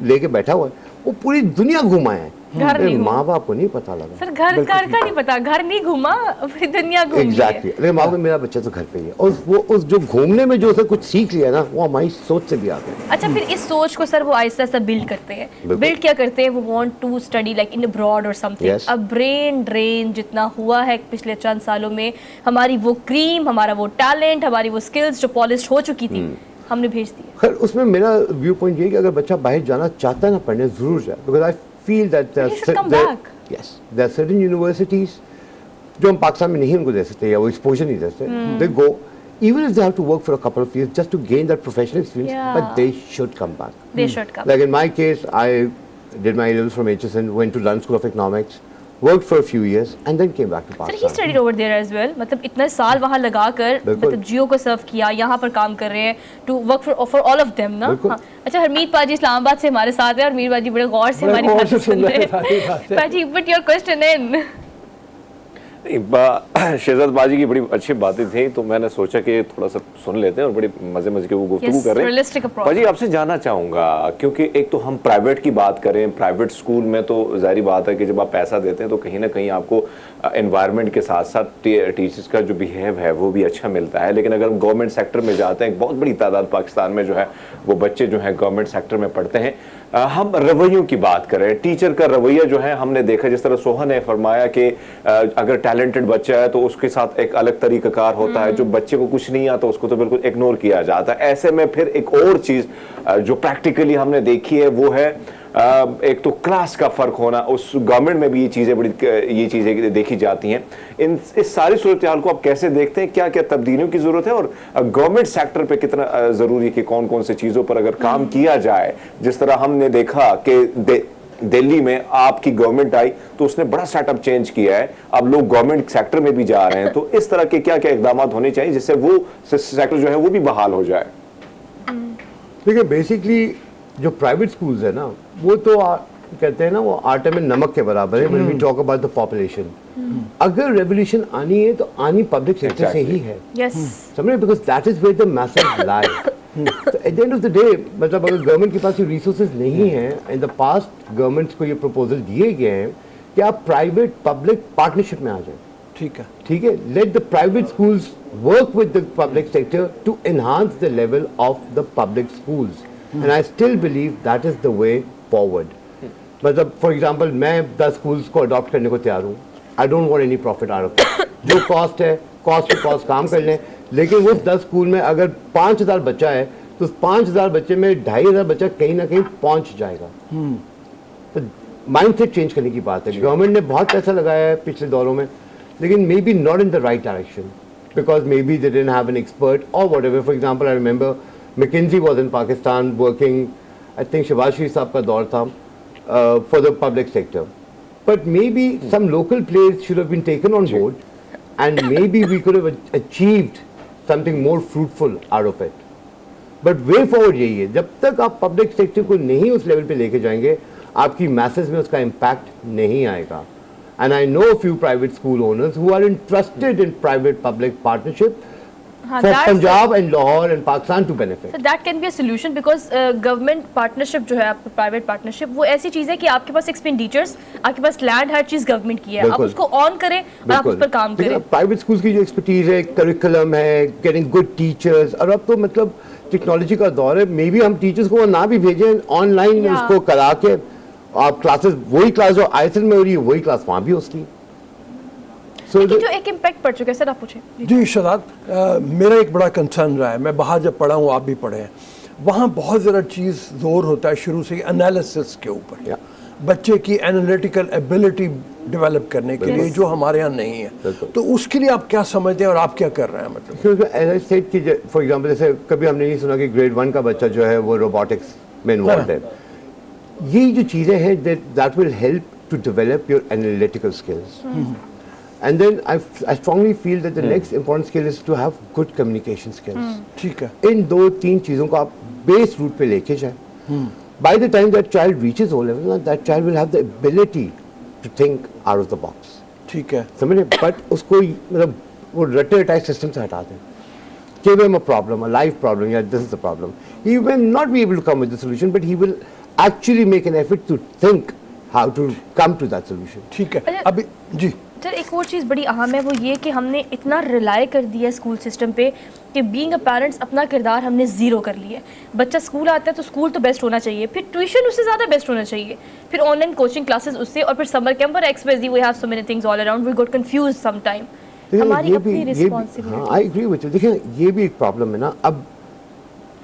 S6: लेके बैठा हुआ है. वो पूरी दुनिया घुमाए है.
S1: घर नहीं घूमा।
S6: माँ बाप को नहीं पता लगा।
S1: सर घर का नहीं पता, घर नहीं घूमा, फिर दुनिया घूम ली है।
S6: एग्जैक्टली, लेकिन माँ बाप मेरा बच्चा तो घर पे ही है, और वो उस जो घूमने में जो उसने कुछ सीख लिया ना, वो हमारी सोच से भी आता है।
S1: अच्छा, फिर इस सोच को सर वो आहिस्ता आहिस्ता बिल्ड करते हैं। बिल्ड क्या करते हैं, वो want to study like in abroad और समथिंग।
S6: Yes.
S1: अब ब्रेन ड्रेन जितना हुआ है पिछले चंद सालों में, हमारी वो क्रीम, हमारा वो टैलेंट, हमारी वो स्किल्स जो पॉलिश हो चुकी थी, हमने भेज दी।
S6: खैर उसमें मेरा व्यू पॉइंट ये है कि अगर बच्चा बाहर जाना चाहता है ना, पढ़ने जरूर जाए, because I feel that
S1: He should come back.
S6: yes, there are certain universities जो हम पाकिस्तान में नहीं उनको दे सकते या वो एक्सपोजर नहीं दे सकते, they go even if they have to work for a couple of years just to gain that professional experience,
S1: Yeah.
S6: but they should come back.
S1: They should come.
S6: Like in my case, I did my A-levels from HSN, went to London School of Economics, worked for a few years and then came back to
S1: sir ही
S6: Pakistan.
S1: Studied over there as well, मतलब इतने साल वहाँ लगाकर
S6: बिल्कुल।
S1: मतलब जियो को सर्व किया, यहाँ पर काम कर रहे हैं to work for all of them ना।
S6: बिल्कुल।
S1: हाँ। अच्छा, हरमीत पाजी इस्लामाबाद से हमारे साथ है और मीर बाजी बड़े गौर से
S2: बड़े
S1: हमारी
S2: गौर
S1: बात
S2: से
S1: सुन
S2: सुन
S1: रहे
S2: रहे हैं सारी
S1: हैं।
S2: बातें।
S1: पाजी put your question in.
S3: Shahzad बाजी की बड़ी अच्छी बातें थी, तो मैंने सोचा कि थोड़ा सा सुन लेते हैं, और बड़ी मजे मजे की वो गुफ्तगू
S1: Yes,
S3: कर रहे
S1: realistic
S3: हैं।
S1: approach.
S3: बाजी आपसे जानना चाहूंगा, क्योंकि एक तो हम प्राइवेट की बात करें, प्राइवेट स्कूल में तो जाहिर बात है कि जब आप पैसा देते हैं तो कहीं ना कहीं आपको एनवायरनमेंट के साथ साथ टीचर्स का जो बिहेव है वो भी अच्छा मिलता है। लेकिन अगर हम गवर्नमेंट सेक्टर में जाते हैं, एक बहुत बड़ी तादाद पाकिस्तान में जो है वो बच्चे जो है गवर्नमेंट सेक्टर में पढ़ते हैं। हम रवैयों की बात करें, टीचर का रवैया जो है, हमने देखा जिस तरह सोहन ने फरमाया कि अगर टैलेंटेड बच्चा है तो उसके साथ एक अलग तरीकाकार होता है, जो बच्चे को कुछ नहीं आता उसको तो बिल्कुल इग्नोर किया जाता है। ऐसे में फिर एक और चीज जो प्रैक्टिकली हमने देखी है वो है एक तो क्लास का फर्क होना। उस गवर्नमेंट में भी ये चीजें देखी जाती हैं। इस सारी सूरत हाल को आप कैसे देखते हैं, क्या क्या तब्दीलियों की जरूरत है, और गवर्नमेंट सेक्टर पे कितना जरूरी है कि कौन कौन से चीजों पर अगर काम किया जाए। जिस तरह हमने देखा कि दिल्ली में आपकी गवर्नमेंट आई तो उसने बड़ा सेटअप चेंज किया है, अब लोग गवर्नमेंट सेक्टर में भी जा रहे हैं, तो इस तरह के क्या क्या इकदाम होने चाहिए जिससे वो सेक्टर जो है वो भी बहाल हो जाए।
S6: देखिए बेसिकली जो प्राइवेट स्कूल्स है ना, वो तो कहते हैं ना, वो आटे में नमक के बराबर है when we talk about the population. अगर रेवोल्यूशन आनी है तो आनी पब्लिक सेक्टर से ही है,
S1: यस,
S6: समझ रहे, because that is where the message lie. तो at the end of the day, मतलब अगर गवर्नमेंट के पास ये रिसोर्सेज नहीं है, इन द पास्ट गवर्नमेंट्स को ये प्रपोजल दिए गए हैं कि आप प्राइवेट पब्लिक पार्टनरशिप में आ जाए,
S2: ठीक है,
S6: ठीक है, let the private schools work with the public sector to enhance the level of the public schools, and I still believe that is the way forward. मतलब फॉर एग्जांपल मैं 10 schools को adopt करने को तैयार हूँ, I don't want any profit out of it. जो cost है, cost to cost काम कर लें, लेकिन उस 10 स्कूल में अगर 5000 बच्चा है तो उस 5000 बच्चे में 2500 बच्चा कहीं ना कहीं पहुंच जाएगा। तो माइंडसेट चेंज करने की बात है। गवर्नमेंट ने बहुत पैसा लगाया है पिछले दौरों में, लेकिन may be not in the right direction, because may be they didn't have an expert और whatever. For example I remember McKinsey was in Pakistan working, I think Shahbaz Sharif साहब का दौर था for the public sector, but maybe some local players should have been taken on board and maybe we could have achieved something more fruitful out of it. But way forward यही है, जब तक आप public sector को नहीं उस level पे लेके जाएंगे, आपकी masses में उसका impact नहीं आएगा. And I know a few private school owners who are interested in private-public partnership
S1: हाँ,
S6: for
S1: that's
S6: Punjab and Lahore and Pakistan to benefit.
S1: So that can be a solution because government partnership जो है आपका private partnership, वो ऐसी चीज़ है कि आपके पास expenditures, आपके पास लैंड, हर चीज़ गवर्नमेंट की है, आप
S6: बिल्कुल।
S1: उसको ऑन करें और आप उस पर काम करें।
S6: प्राइवेट स्कूल्स की जो एक्सपर्टीज है, करिकुलम है, गेटिंग गुड टीचर्स, और अब तो मतलब टेक्नोलॉजी का दौर है, मे बी हम टीचर्स को ना भी भेजें, ऑनलाइन
S1: Yeah.
S6: उसको करा के आप क्लासेस, वही क्लास जो आईएसएल में हो रही है वही क्लास वहाँ भी उसकी।
S1: लेकिन जो एक इम्पैक्ट पड़ चुका है, सर आप पूछें।
S2: जी शहजाद, मेरा एक बड़ा कंसर्न रहा है, मैं बाहर जब पढ़ा हूँ, आप भी पढ़े हैं, वहाँ बहुत ज़रा चीज़ जोर होता है शुरू से एनालिसिस के ऊपर, बच्चे की एनालिटिकल एबिलिटी डेवलप करने के लिए, जो हमारे यहाँ नहीं है। तो उसके लिए आप क्या समझते हैं और आप क्या कर रहे हैं? मतलब
S6: एज आई सेड कि फॉर एग्जांपल जैसे कभी हमने नहीं सुना कि ग्रेड 1 का बच्चा जो है वो रोबोटिक्स में इन्वॉल्व है। ये जो चीज़ें हैं that will help to develop your analytical skills. And then I strongly feel that the next important skill is to have good communication skills.
S2: ठीक है,
S6: इन 2-3 चीज़ों को आप बेस रूट पे लेके जाएं. By the time that child reaches O level, that child will have the ability to think out of the box.
S2: ठीक है,
S6: समझे? But उसको मतलब वो रटे रटाए सिस्टम से हटा दें. Give him a problem, a life problem. Yeah, this is the problem. He will not be able to come with the solution, but he will actually make an effort to think how to come to that solution.
S2: ठीक है
S1: अच्छा,
S2: अभी जी
S1: sir एक और चीज़ बड़ी अहम है, वो ये कि हमने इतना रिलाई कर दिया है स्कूल सिस्टम पे कि बीइंग अ पेरेंट्स अपना किरदार हमने ज़ीरो कर लिया है। बच्चा स्कूल आता है तो स्कूल तो बेस्ट होना चाहिए, फिर ट्यूशन उससे ज़्यादा बेस्ट होना चाहिए, फिर ऑनलाइन कोचिंग क्लासेस उससे, और फिर समर कैंप और XYZ we have so many things all around, we got confuse some time. हमारी अपनी रिस्पॉन्सिबिलिटी।
S6: हाँ, आई एग्री विद यू। देखिए ये भी एक प्रॉब्लम है ना, अब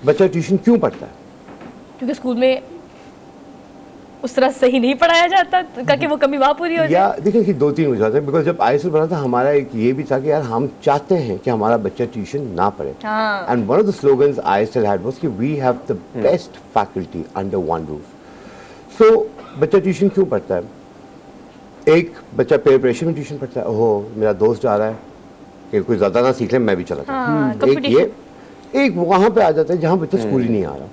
S6: बच्चा ट्यूशन क्यों पढ़ता है?
S1: क्योंकि स्कूल में उस तरह सही नहीं पढ़ाया जाता ताकि वो कमी वहाँ पूरी हो
S6: या
S1: जाए।
S6: देखिए कि दो तीन वजह है, बिकॉज जब ISL बना था हमारा एक ये भी था कि यार हम चाहते हैं कि हमारा बच्चा ट्यूशन ना पढ़े, and one of the slogans ISL had was कि we have the best faculty under one roof. So बच्चा ट्यूशन क्यों पढ़ता है? एक बच्चा पेयर प्रेशर में ट्यूशन पढ़ता है, ओहो मेरा दोस्त जा रहा है कि कोई ज़्यादा ना सीख ले, मैं भी चला जाऊँ। एक ये, एक वहाँ पे आ जाता है जहाँ बच्चा स्कूल ही नहीं आ रहा,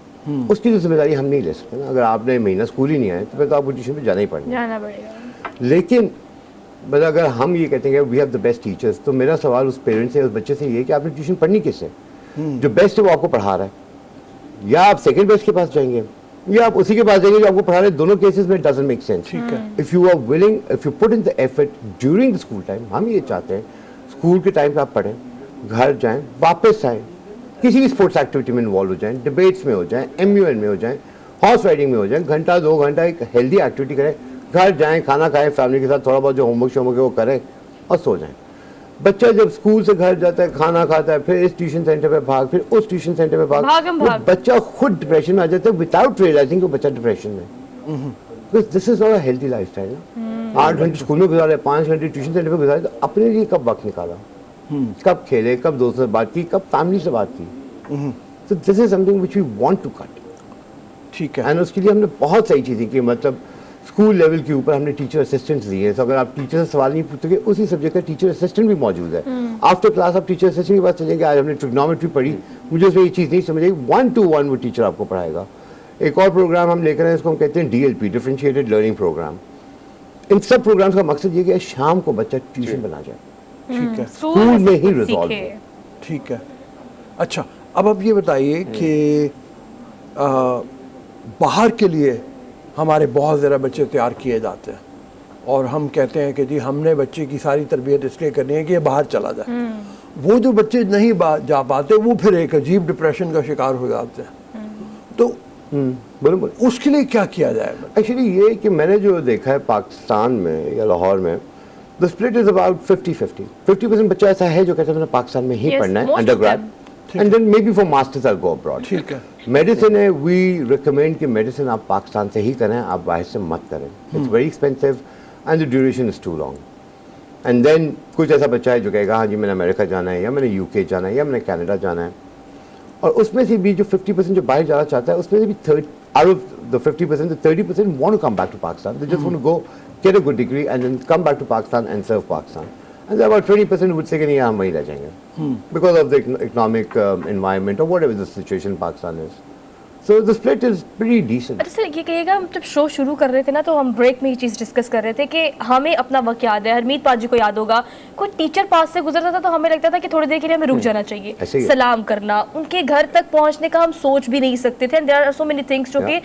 S6: उसकी तो जिम्मेदारी हम नहीं ले सकते ना। अगर आपने महीना स्कूल ही नहीं आए तो फिर तो आपको ट्यूशन पे जाना ही पड़ेगा। लेकिन मतलब अगर हम ये कहते हैं we have the best teachers, तो मेरा सवाल उस पेरेंट्स से, उस बच्चे से ये है कि आपने ट्यूशन पढ़नी किससे? जो बेस्ट है वो आपको पढ़ा रहा है, या आप सेकंड बेस्ट के पास जाएंगे या आप उसी के पास जाएंगे जो आपको पढ़ा रहे हैं। दोनों केसेस में doesn't make sense. If you are willing, if you put in the effort during the school time, हम ये चाहते हैं स्कूल के टाइम पे आप पढ़ें, घर जाएं, वापस आएँ, किसी भी स्पोर्ट्स एक्टिविटी में इन्वॉल्व हो जाएं, डिबेट्स में हो जाएं, MUN में हो जाएं, हॉर्स राइडिंग में हो जाएं, घंटा 2 घंटा एक हेल्दी एक्टिविटी करें, घर जाएं, खाना खाएं, फैमिली के साथ थोड़ा बहुत जो होमवर्क है वो करें और सो जाएं। बच्चा जब स्कूल से घर जाता है, खाना खाता है, फिर इस ट्यूशन सेंटर पे भाग, फिर उस ट्यूशन सेंटर पे भाग, बच्चा खुद डिप्रेशन में आ जाता है विदाउट रियलाइजिंग कि बच्चा डिप्रेशन में। This is not a healthy lifestyle ना। 8 घंटे स्कूल में गुजारे, 5 घंटे ट्यूशन सेंटर पे गुजारे, तो अपने लिए कब वक्त निकाला? कब खेले, कब दोस्तों से बात की, कब फैमिली से बात की? So this is something which we want to cut.
S2: ठीक है।
S6: एंड उसके लिए हमने बहुत सारी चीज़ें की, मतलब स्कूल लेवल के ऊपर हमने टीचर असिस्टेंट्स दिए। तो अगर आप टीचर से सवाल नहीं पूछोगे, उसी सब्जेक्ट का टीचर असिस्टेंट भी मौजूद है। आफ्टर क्लास आप टीचर असिस्टेंट के पास चलेंगे, आज हमने ट्रिग्नोमेट्री पढ़ी, मुझे उसमें ये चीज़ नहीं समझ आई, 1-to-1 वो टीचर आपको पढ़ाएगा। एक और प्रोग्राम हम लेकर आए, इसको हम कहते हैं DLP, डिफरेंशिएटेड लर्निंग प्रोग्राम। इन सब प्रोग्राम्स का मकसद ये कि शाम को बच्चा ट्यूशन बना जाए,
S2: ठीक है,
S6: स्कूल में ही रिजॉल्व हो।
S2: ठीक है। अच्छा, अब आप ये बताइए कि बाहर के लिए हमारे बहुत ज़्यादा बच्चे तैयार किए जाते हैं और हम कहते हैं कि जी हमने बच्चे की सारी तरबियत इसलिए करनी है कि ये बाहर चला जाए। वो जो बच्चे नहीं जा पाते वो फिर एक अजीब डिप्रेशन का शिकार हो जाते हैं। तो
S6: बोलो
S2: उसके लिए क्या किया जाए?
S6: एक्चुअली ये कि मैंने जो देखा है पाकिस्तान में या लाहौर में, द स्प्लिट इज अबाउट 50-50। 50% बच्चा ऐसा है जो कहते हैं मैंने पाकिस्तान में ही पढ़ना है under grade, and then maybe for masters I'll go abroad.
S2: ठीक है।
S6: मेडिसिन है, we recommend कि मेडिसिन आप पाकिस्तान से ही करें, आप बाहर से मत करें। It's very expensive and the duration is too long. And then कुछ ऐसा बच्चा है जो कहेगा हाँ जी मैंने अमेरिका जाना है, या मैंने UK जाना है, या मैंने कनाडा जाना है, और उसमें से भी जो 50% जो बाहर जाना चाहता है, उसमें से भी out of the 50%, the 30% want to come back to Pakistan. They just want to go get a good degree and then come back to Pakistan and serve Pakistan. And there are about 20% would say कि नहीं हम वहीं रह जाएंगे because of the economic environment or whatever the situation in Pakistan is. So the split is pretty decent.
S1: अच्छा sir ये कहिएगा, हम जब शो शुरू कर रहे थे ना तो हम ब्रेक में ये चीज़ डिस्कस कर रहे थे कि हमें अपना वक्त याद है, हरमीत पाजी को याद होगा, कोई टीचर पास से गुजरता था तो हमें लगता था कि थोड़ी देर के लिए हमें रुक जाना चाहिए, सलाम करना, उनके घर तक पहुंचने का हम सोच भी नहीं सकते थे। There are so many things जो कि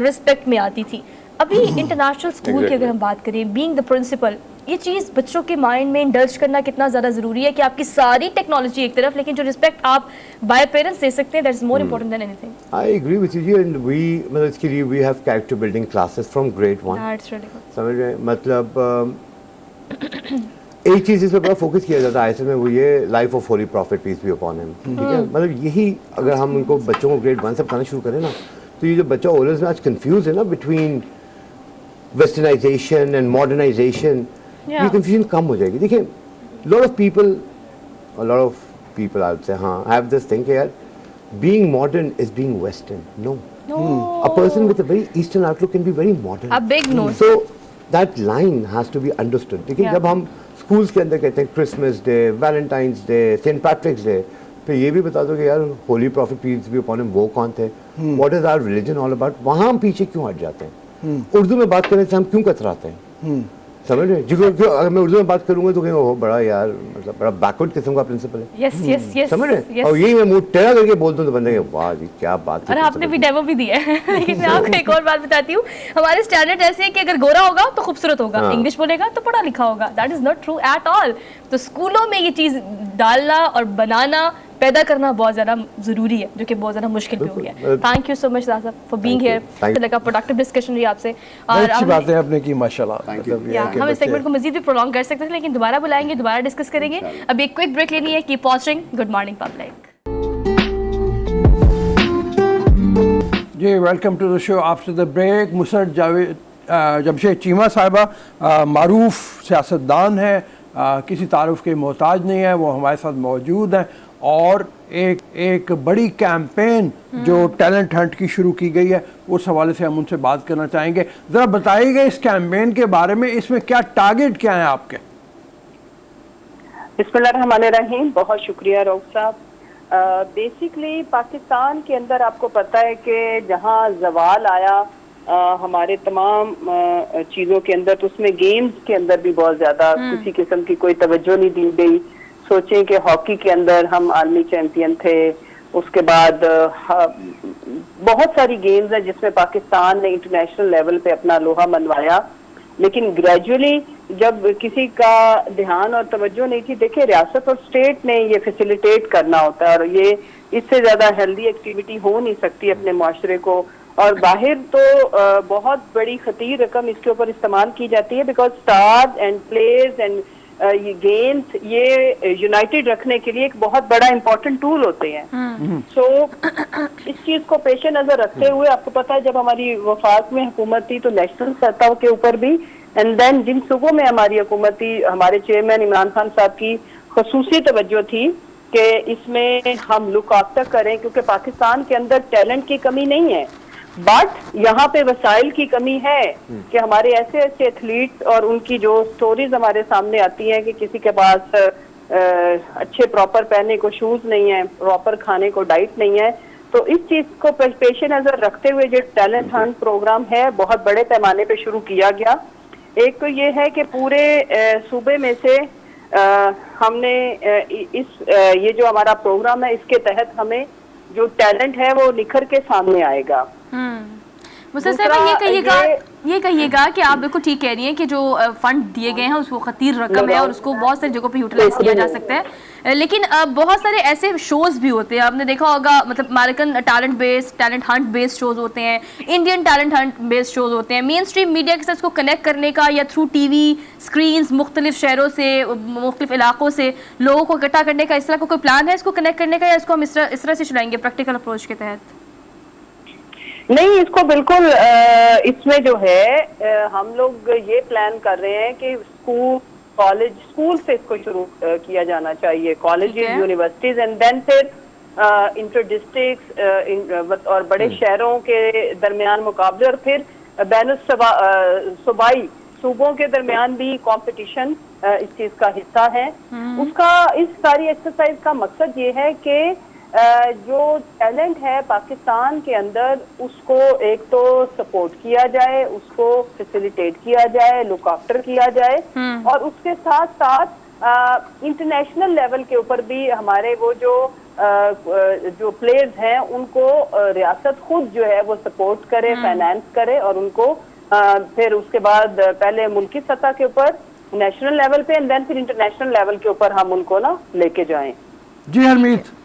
S1: रिस्पेक्ट में आती थी। अभी इंटरनेशनल स्कूल की अगर हम बात करें, बीइंग द प्रिंसिपल, ये चीज़ बच्चों के माइंड में इंडल्ज करना कितना ज़्यादा ज़रूरी है कि आपकी सारी टेक्नोलॉजी एक तरफ, लेकिन जो रिस्पेक्ट आप बाय पेरेंट्स दे सकते हैं, that is more important than anything.
S6: I agree with you and we मतलब इसके लिए we have character building classes from grade 1।
S1: That's really good.
S6: समझ रहे हैं? मतलब एक चीज़ इस पर बड़ा फोकस किया जाता है ISL में, वो ये life of holy prophet peace be upon him. ठीक है, मतलब यही अगर हम उनको बच्चों को ग्रेड 1 से पढ़ाना शुरू करें ना, तो ये जो बच्चा ओलर्स में आज कंफ्यूज है ना बिटवीन वेस्टर्नाइजेशन एंड मॉडर्नाइजेशन, ये कंफ्यूजन कम हो जाएगी। देखिए lot of people I would say हाँ have this thing कि यार being modern is being western. No. A person with a very eastern outlook can be very modern.
S1: A big no.
S6: So that line has to be understood. देखिए जब हम schools के अंदर कहते हैं Christmas day, Valentine's day, Saint Patrick's day, तो ये भी बता दो कि यार holy prophet peace be upon him वो कौन थे, what is our religion all about, वहाँ हम पीछे क्यों हट जाते हैं? उर्दू में बात करने से हम क्यों कतराते हैं? समझ रहे हैं? जिसको अगर मैं उर्दू में बात करूंगा तो कहेंगे ओह बड़ा यार मतलब बड़ा बैकवर्ड किस्म का प्रिंसिपल है।
S1: यस यस यस,
S6: समझ रहे हैं? और यही मैं मुंह टेढ़ा करके बोलता हूँ तो बंदे वाह जी क्या बात है।
S1: और आपने भी डेमो भी दिया है। लेकिन मैं आपको एक और बात बताती हूँ, हमारे स्टैंडर्ड ऐसे है कि अगर गोरा होगा तो खूबसूरत होगा, इंग्लिश बोलेगा तो पढ़ा लिखा होगा। That is not true at all. तो स्कूलों में ये चीज डालना और बनाना पैदा करना बहुत ज्यादा जरूरी है, जो कि बहुत ज्यादा मुश्किल भी हो गया है। थैंक यू सो मच साहब फॉर बीइंग हियर। लगा प्रोडक्टिव डिस्कशन रही आपसे और
S2: अच्छी बातें आपने की माशाल्लाह। मतलब ये है कि
S1: हम इस
S2: बच्चे-
S1: सेगमेंट को मजीद भी प्रोलॉन्ग कर सकते थे, लेकिन दोबारा बुलाएंगे, दोबारा डिस्कस करेंगे। अभी एक क्विक ब्रेक लेनी है। Keep watching good morning public.
S2: जी welcome to the show after the break. Musarrat Javed Jamshed Cheema साहिबा मारूफ सियासतदान है, किसी तारुफ के मोहताज नहीं है, वो हमारे साथ मौजूद हैं और एक बड़ी कैंपेन जो टैलेंट हंट की शुरू की गई है उस हवाले से हम उनसे बात करना चाहेंगे। ज़रा बताइएगा इस कैंपेन के बारे में, इसमें क्या टारगेट क्या है आपके?
S7: बिस्मिल्लाहिर्रहमानिर्रहीम। बहुत शुक्रिया रऊफ साहब। बेसिकली पाकिस्तान के अंदर आपको पता है कि जहाँ जवाल आया हमारे तमाम चीज़ों के अंदर, तो उसमें गेम्स के अंदर भी बहुत ज़्यादा किसी किस्म की कोई तवज्जो नहीं दी गई। सोचें कि हॉकी के अंदर हम आलमी चैंपियन थे, उसके बाद बहुत सारी गेम्स हैं जिसमें पाकिस्तान ने इंटरनेशनल लेवल पे अपना लोहा मनवाया, लेकिन ग्रेजुअली जब किसी का ध्यान और तवज्जो नहीं थी। देखिए रियासत और स्टेट ने ये फैसिलिटेट करना होता है और ये इससे ज्यादा हेल्दी एक्टिविटी हो नहीं सकती अपने माशरे को। और बाहर तो बहुत बड़ी खतीर रकम इसके ऊपर इस्तेमाल की जाती है, because stars and players and ये गेम्स ये यूनाइटेड रखने के लिए एक बहुत बड़ा इंपॉर्टेंट टूल होते हैं। सो इस चीज को पेश नजर रखते हुए आपको पता है जब हमारी वफाक में हुकूमत थी तो नेशनल सतह के ऊपर भी, एंड देन जिन सूबों में हमारी हुकूमत थी, हमारे चेयरमैन इमरान खान साहब की खसूसी तवज्जो थी कि इसमें हम लुक आफ्टर करें, क्योंकि पाकिस्तान के अंदर टैलेंट की कमी नहीं है, बट यहाँ पे वसाइल की कमी है कि हमारे ऐसे ऐसे एथलीट्स और उनकी जो स्टोरीज हमारे सामने आती हैं कि किसी के पास अच्छे प्रॉपर पहनने को शूज नहीं है, प्रॉपर खाने को डाइट नहीं है। तो इस चीज को पेश नजर रखते हुए जो टैलेंट हंट प्रोग्राम है बहुत बड़े पैमाने पे शुरू किया गया। एक तो ये है कि पूरे सूबे में से हमने ये जो हमारा प्रोग्राम है इसके तहत हमें जो टैलेंट है वो निखर के सामने आएगा।
S1: मुसर साहब ये कहिएगा कि आप बिल्कुल ठीक कह रही हैं कि जो फंड दिए गए हैं उसको खतीर रकम है और उसको बहुत सारी जगहों पे यूटिलाइज किया जा सकता है, लेकिन बहुत सारे ऐसे शोज भी होते हैं, आपने देखा होगा, मतलब American talent Hunt based shows होते हैं, Indian talent Hunt based shows होते हैं। मेन स्ट्रीम मीडिया के साथ इसको कनेक्ट करने का या थ्रू टीवी स्क्रीन्स मुख्तलिफ शहरों से मुख्तलिफ इलाकों से लोगों को इकट्ठा करने का, इस तरह का कोई प्लान है इसको कनेक्ट करने का, या इसको हम इस तरह से चलाएंगे प्रैक्टिकल अप्रोच के तहत?
S7: नहीं, इसको बिल्कुल इसमें जो है हम लोग ये प्लान कर रहे हैं कि स्कूल से इसको शुरू किया जाना चाहिए, कॉलेजेस, यूनिवर्सिटीज, एंड देन फिर इंटर डिस्ट्रिक्ट्स और बड़े शहरों के दरमियान मुकाबले, और फिर बैन सूबाई सूबों के दरमियान भी कंपटीशन इस चीज का हिस्सा है। उसका इस सारी एक्सरसाइज का मकसद ये है कि जो टैलेंट है पाकिस्तान के अंदर उसको एक तो सपोर्ट किया जाए, उसको फैसिलिटेट किया जाए, लुक आफ्टर किया जाए, और उसके साथ साथ इंटरनेशनल लेवल के ऊपर भी हमारे वो जो प्लेयर्स हैं उनको रियासत खुद जो है वो सपोर्ट करे, फाइनेंस करे, और उनको फिर उसके बाद पहले मुल्की सतह के ऊपर नेशनल लेवल पे एंड देन फिर इंटरनेशनल लेवल के ऊपर हम उनको ना लेके जाएं।
S2: जी हरमीत।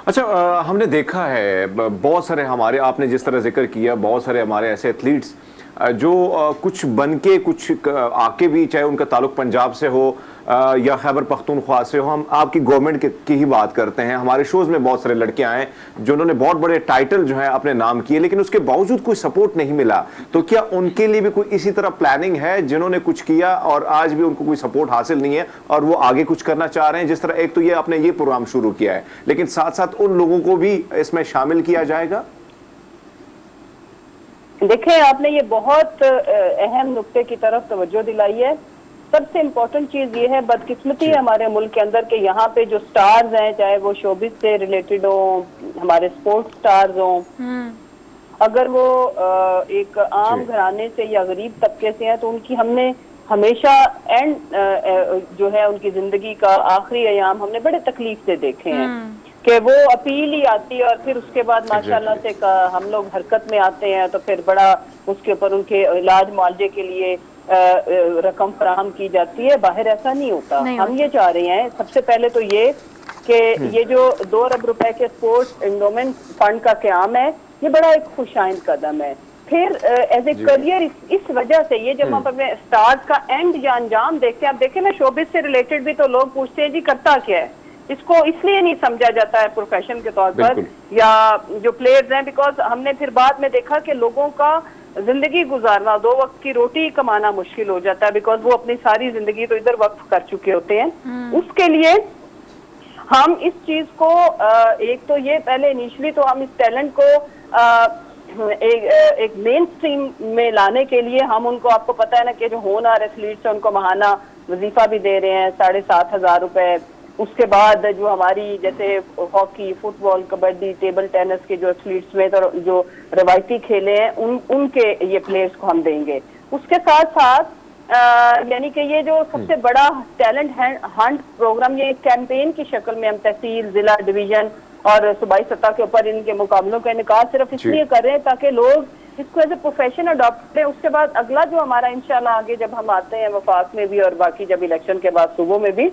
S3: अच्छा, हमने देखा है बहुत सारे हमारे, आपने जिस तरह जिक्र किया, बहुत सारे हमारे ऐसे एथलीट्स जो कुछ बन के कुछ आके भी, चाहे उनका ताल्लुक पंजाब से हो या खैबर पख्तूनख्वा से हो, हम आपकी गवर्नमेंट की ही बात करते हैं। हमारे शोज में बहुत सारे लड़के आए जिन्होंने बहुत बड़े टाइटल जो है अपने नाम किए, लेकिन उसके बावजूद कोई सपोर्ट नहीं मिला। तो क्या उनके लिए भी कोई इसी तरह प्लानिंग है, जिन्होंने कुछ किया और आज भी उनको कोई सपोर्ट हासिल नहीं है और वो आगे कुछ करना चाह रहे हैं? जिस तरह एक तो ये आपने ये प्रोग्राम शुरू किया है, लेकिन साथ साथ उन लोगों को भी इसमें शामिल किया जाएगा?
S7: देखिए, आपने ये बहुत अहम नुक्ते की तरफ तवज्जो दिलाई है। सबसे इम्पोर्टेंट चीज ये है, बदकिस्मती है हमारे मुल्क के अंदर के यहाँ पे जो स्टार्स हैं, चाहे वो शोबिस से रिलेटेड हो, हमारे स्पोर्ट्स स्टार्स हो, अगर वो एक आम घराने से या गरीब तबके से हैं तो उनकी हमने हमेशा एंड जो है उनकी जिंदगी का आखिरी अयाम हमने बड़े तकलीफ से देखे हैं कि वो अपील ही आती है और फिर उसके बाद माशाल्लाह से हम लोग हरकत में आते हैं तो फिर बड़ा उसके ऊपर उनके इलाज मुआवजे के लिए रकम फराहम की जाती है। बाहर ऐसा नहीं होता। हम ये चाह रहे हैं सबसे पहले तो ये कि ये जो 2 अरब रुपए के स्पोर्ट्स एंडोमेंट फंड का क़याम है ये बड़ा एक खुशाइंद कदम है। फिर एज ए करियर इस वजह से ये जब हम अपने स्टार्ट का एंड या अंजाम देखते हैं, आप देखें ना शोबिस से रिलेटेड भी तो लोग पूछते हैं जी करता क्या है, इसको इसलिए नहीं समझा जाता है प्रोफेशन के तौर पर या जो प्लेयर्स हैं, बिकॉज हमने फिर बाद में देखा कि लोगों का जिंदगी गुजारना 2 वक्त की रोटी कमाना मुश्किल हो जाता है बिकॉज वो अपनी सारी जिंदगी तो इधर वक्त कर चुके होते हैं। उसके लिए हम इस चीज को एक तो ये पहले इनिशियली तो हम इस टैलेंट को एक मेन स्ट्रीम में लाने के लिए हम उनको, आपको पता है ना कि जो होनहार एथलीट्स हैं उनको माहाना वजीफा भी दे रहे हैं 7,500 रुपए। उसके बाद जो हमारी जैसे hockey, football, kabaddi, table tennis के जो एथलीट्स में तो जो रवायती खेले हैं उनके ये प्लेयर्स को हम देंगे। उसके साथ साथ यानी कि ये जो सबसे बड़ा टैलेंट हंट प्रोग्राम ये एक कैंपेन की शक्ल में हम तहसील, जिला, डिवीजन और सूबाई सतह के ऊपर इनके मुकाबलों का इनेकाद सिर्फ इसलिए कर रहे हैं ताकि लोग इसको एज ए प्रोफेशन अडॉप्ट करें। उसके बाद अगला जो हमारा इंशाल्लाह आगे जब हम आते हैं वफाक में भी और बाकी जब इलेक्शन के बाद सूबों में भी,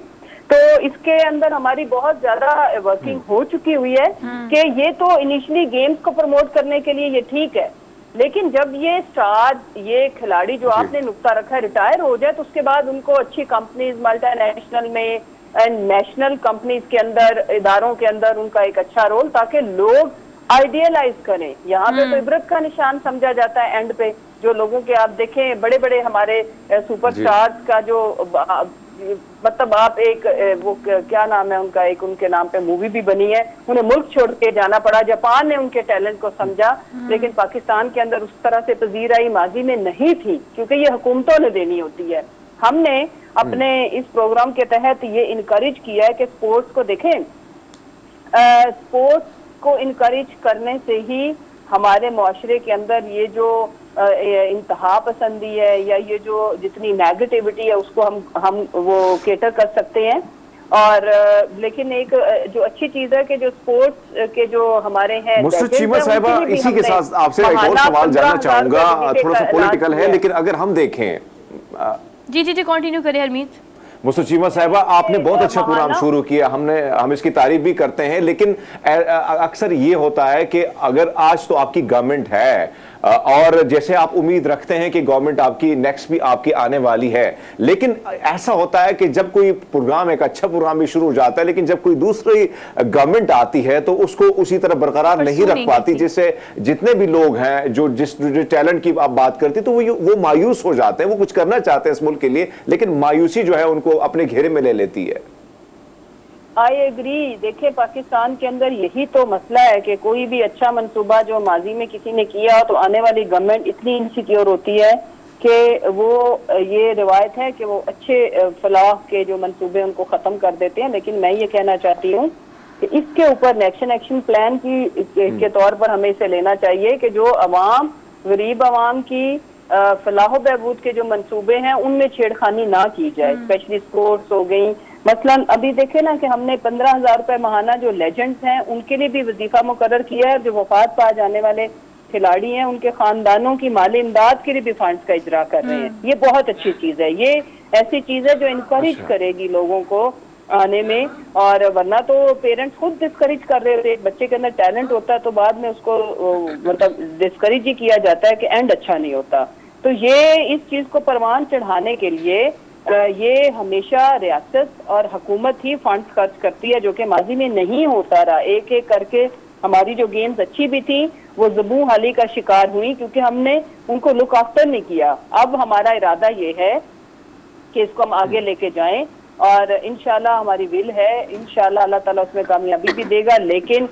S7: तो इसके अंदर हमारी बहुत ज्यादा वर्किंग हो चुकी हुई है कि ये तो इनिशियली गेम्स को प्रमोट करने के लिए ये ठीक है, लेकिन जब ये स्टार, ये खिलाड़ी जो आपने नुक्ता रखा है रिटायर हो जाए तो उसके बाद उनको अच्छी कंपनीज, मल्टीनेशनल में एंड नेशनल कंपनीज के अंदर, इदारों के अंदर उनका एक अच्छा रोल, ताकि लोग आइडियलाइज करें। यहाँ पे तो इबरत का निशान समझा जाता है एंड पे जो लोगों के, आप देखें बड़े बड़े हमारे सुपरस्टार्स का जो मतलब आप एक वो क्या नाम है उनका, एक उनके नाम पे मूवी भी बनी है, उन्हें मुल्क छोड़ के जाना पड़ा, जापान ने उनके टैलेंट को समझा लेकिन पाकिस्तान के अंदर उस तरह से पजीराई माजी में नहीं थी क्योंकि ये हुकूमतों ने देनी होती है। हमने अपने इस प्रोग्राम के तहत ये इनकरेज किया है कि स्पोर्ट्स को देखें, स्पोर्ट्स को इनकरेज करने से ही हमारे मुआशरे के अंदर ये जो इंतहा पसंदी है या ये जो जितनी नेगेटिविटी है उसको हम वो केटर कर सकते हैं। और लेकिन एक जो अच्छी चीज है कि जो स्पोर्ट्स के जो हमारे हैं
S3: चीमा साहिबा, इसी के साथ आपसे एक और सवाल जानना चाहूंगा, थोड़ा सा पॉलिटिकल है लेकिन अगर हम देखें
S1: जी कंटिन्यू करें हरमीत।
S3: चीमा साहिबा, आपने बहुत अच्छा प्रोग्राम शुरू किया, हम इसकी तारीफ भी करते हैं, लेकिन अक्सर ये होता है कि अगर आज तो आपकी गवर्नमेंट है और जैसे आप उम्मीद रखते हैं कि गवर्नमेंट आपकी नेक्स्ट भी आपकी आने वाली है, लेकिन ऐसा होता है कि जब कोई प्रोग्राम, एक अच्छा प्रोग्राम भी शुरू हो जाता है, लेकिन जब कोई दूसरी गवर्नमेंट आती है तो उसको उसी तरह बरकरार नहीं रख पाती, जिससे जितने भी लोग हैं जो जिस टैलेंट की आप बात करती तो वो मायूस हो जाते हैं, वो कुछ करना चाहते हैं इस मुल्क के लिए, लेकिन मायूसी जो है उनको अपने घेरे में ले लेती है।
S7: I agree. देखिए पाकिस्तान के अंदर यही तो मसला है कि कोई भी अच्छा मंसूबा जो माजी में किसी ने किया तो आने वाली गवर्नमेंट इतनी इनसिक्योर होती है कि वो ये रिवायत है कि वो अच्छे फलाह के जो मंसूबे उनको ख़त्म कर देते हैं। लेकिन मैं ये कहना चाहती हूँ कि इसके ऊपर एक्शन प्लान के तौर पर हमें इसे लेना चाहिए कि जो अवाम, गरीब अवाम की फलाह बहबूद के जो मंसूबे हैं उनमें छेड़खानी ना की जाए। स्पेशली स्पोर्ट्स हो गई, मसलन अभी देखे ना कि हमने 15,000 रुपए महाना जो लेजेंड्स हैं उनके लिए भी वजीफा मुकर्रर किया है। जो वफात पा जाने वाले खिलाड़ी हैं उनके खानदानों की माली इमदाद के लिए भी फंड्स का इजरा कर रहे हैं। ये बहुत अच्छी चीज है, ये ऐसी चीज है जो इनकरेज करेगी लोगों को आने में, और वरना तो पेरेंट्स खुद डिस्करेज कर रहे होते हैं। एक बच्चे के अंदर टैलेंट होता है तो बाद में उसको मतलब डिस्करेज ही किया जाता है कि एंड अच्छा नहीं होता। तो ये इस चीज को परवान चढ़ाने के लिए ये हमेशा रियासत और हुकूमत ही फंड्स खर्च करती है, जो कि माजी में नहीं होता रहा। एक एक करके हमारी जो गेम्स अच्छी भी थी वो ज़बू हाली का शिकार हुई क्योंकि हमने उनको लुक आफ्टर नहीं किया। अब हमारा इरादा ये है कि इसको हम आगे लेके जाएं और इंशाल्लाह हमारी विल है, इंशाल्लाह अल्लाह ताला उसमें कामयाबी भी देगा। लेकिन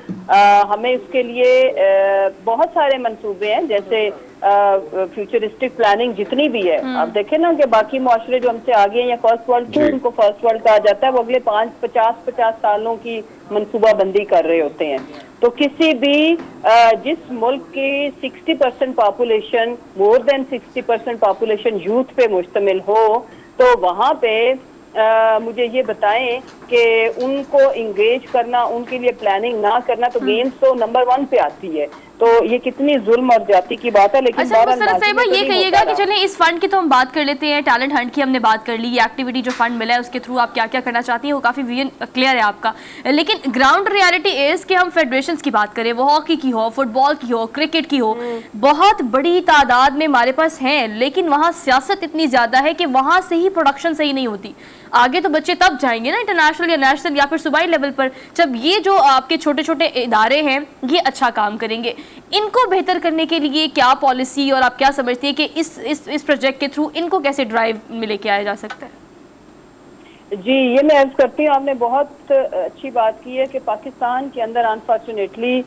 S7: हमें उसके लिए बहुत सारे मंसूबे हैं, जैसे फ्यूचरिस्टिक प्लानिंग जितनी भी है। आप देखें ना कि बाकी मुआशरे जो हमसे आगे हैं या फर्स्ट वर्ल्ड टू, उनको फर्स्ट वर्ल्ड कहा जाता है, वो अगले 50 सालों की मंसूबा बंदी कर रहे होते हैं। तो किसी भी जिस मुल्क की 60% population, more than 60% population youth पे मुश्तमिल हो, तो वहाँ पे मुझे ये बताएं कि उनको इंगेज करना, उनके लिए प्लानिंग ना करना, तो गेम्स तो नंबर 1 पे आती है। तो ये कितनी जुल्म और जाति की बात है। लेकिन
S1: अच्छा मुसरत साहिबा, ये कहिएगा कि चलें इस फंड की तो हम बात कर लेते हैं, टैलेंट हंट की हमने बात कर ली, ये एक्टिविटी जो फंड मिला है उसके थ्रू आप क्या क्या करना चाहती हैं वो काफ़ी विजन क्लियर है आपका, लेकिन ग्राउंड रियलिटी इज़ कि हम फेडरेशंस की बात करें, वो हॉकी की हो, फुटबॉल की हो, क्रिकेट की हो, बहुत बड़ी तादाद में हमारे पास हैं, लेकिन वहाँ सियासत इतनी ज़्यादा है कि वहाँ से ही प्रोडक्शन सही नहीं होती। आगे तो बच्चे तब जाएंगे ना इंटरनेशनल या नेशनल या फिर सूबाई लेवल पर, जब ये जो आपके छोटे छोटे इदारे हैं ये अच्छा काम करेंगे। इनको बेहतर करने के लिए क्या पॉलिसी, और आप क्या समझती है कि इस प्रोजेक्ट के थ्रू इनको कैसे ड्राइव में लेके आया जा सकता है?
S7: जी, ये मैं अर्ज करती हूँ, आपने बहुत अच्छी बात की है कि पाकिस्तान के अंदर अनफॉर्चुनेटली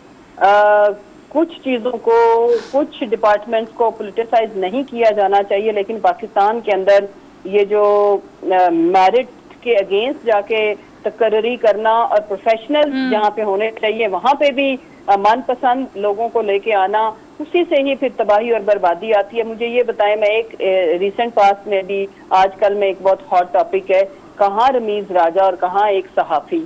S7: कुछ चीज़ों को, कुछ डिपार्टमेंट्स को पोलिटिसाइज नहीं किया जाना चाहिए, लेकिन पाकिस्तान के अंदर ये जो मेरिट के अगेंस्ट जाके तकर्री करना और प्रोफेशनल जहाँ पे होने चाहिए वहाँ पे भी मनपसंद लोगों को लेके आना, उसी से ही फिर तबाही और बर्बादी आती है। मुझे ये बताएं, मैं एक रिसेंट पास्ट में भी, आजकल में एक बहुत हॉट टॉपिक है, कहाँ रमीज राजा और कहाँ एक सहाफ़ी,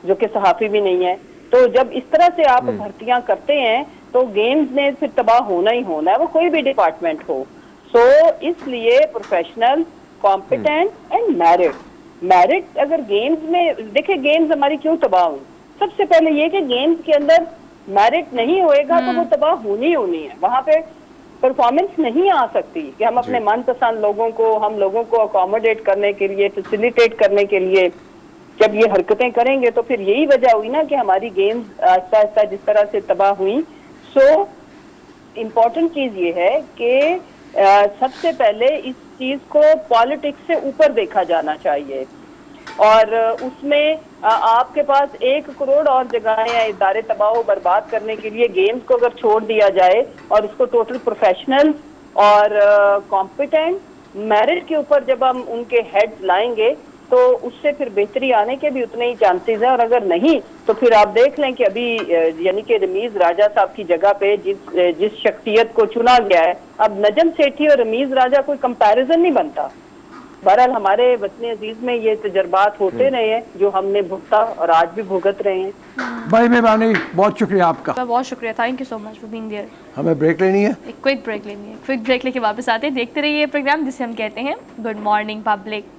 S7: जो कि सहाफ़ी भी नहीं है। तो जब इस तरह से आप भर्तियां करते हैं तो गेम्स ने फिर तबाह होना ही होना है, वो कोई भी डिपार्टमेंट हो। सो इसलिए प्रोफेशनल, कॉम्पिटेंट एंड मेरिट अगर गेम्स में देखें, गेम्स हमारी क्यों तबाह हुई? सबसे पहले ये कि गेम्स के अंदर मेरिट नहीं होएगा तो वो तबाह होनी है, वहाँ पे परफॉर्मेंस नहीं आ सकती कि हम अपने मनपसंद लोगों को, हम लोगों को अकोमोडेट करने के लिए, फैसिलिटेट करने के लिए जब ये हरकतें करेंगे तो फिर यही वजह हुई ना कि हमारी गेम्स आहिस्ता आहिस्ता जिस तरह से तबाह हुई। सो इम्पोर्टेंट चीज ये है कि सबसे पहले इस चीज को पॉलिटिक्स से ऊपर देखा जाना चाहिए, और उसमें आपके पास 1 करोड़ और जगहें हैं इदारे तबाह बर्बाद करने के लिए। गेम्स को अगर छोड़ दिया जाए और उसको टोटल प्रोफेशनल और कॉम्पिटेंट मेरिट के ऊपर जब हम उनके हेड्स लाएंगे तो उससे फिर बेहतरी आने के भी उतने ही चांसेस हैं। और अगर नहीं तो फिर आप देख लें कि अभी यानी कि रमीज राजा साहब की जगह पे जिस शख्सियत को चुना गया है, अब नजम सेठी और रमीज राजा कोई कंपैरिजन नहीं बनता। बहरहाल हमारे वतन अजीज में ये तजर्बात होते रहे हैं जो हमने भुगता और आज भी भुगत रहे हैं।
S2: भाई मेहरबानी, बहुत शुक्रिया आपका।
S1: बहुत शुक्रिया, thank you so much for being there.
S2: हमें ब्रेक लेनी है,
S1: एक क्विक ब्रेक लेनी है, क्विक ब्रेक लेके वापस आते हैं। देखते रहिए प्रोग्राम जिसे हम कहते हैं good morning public.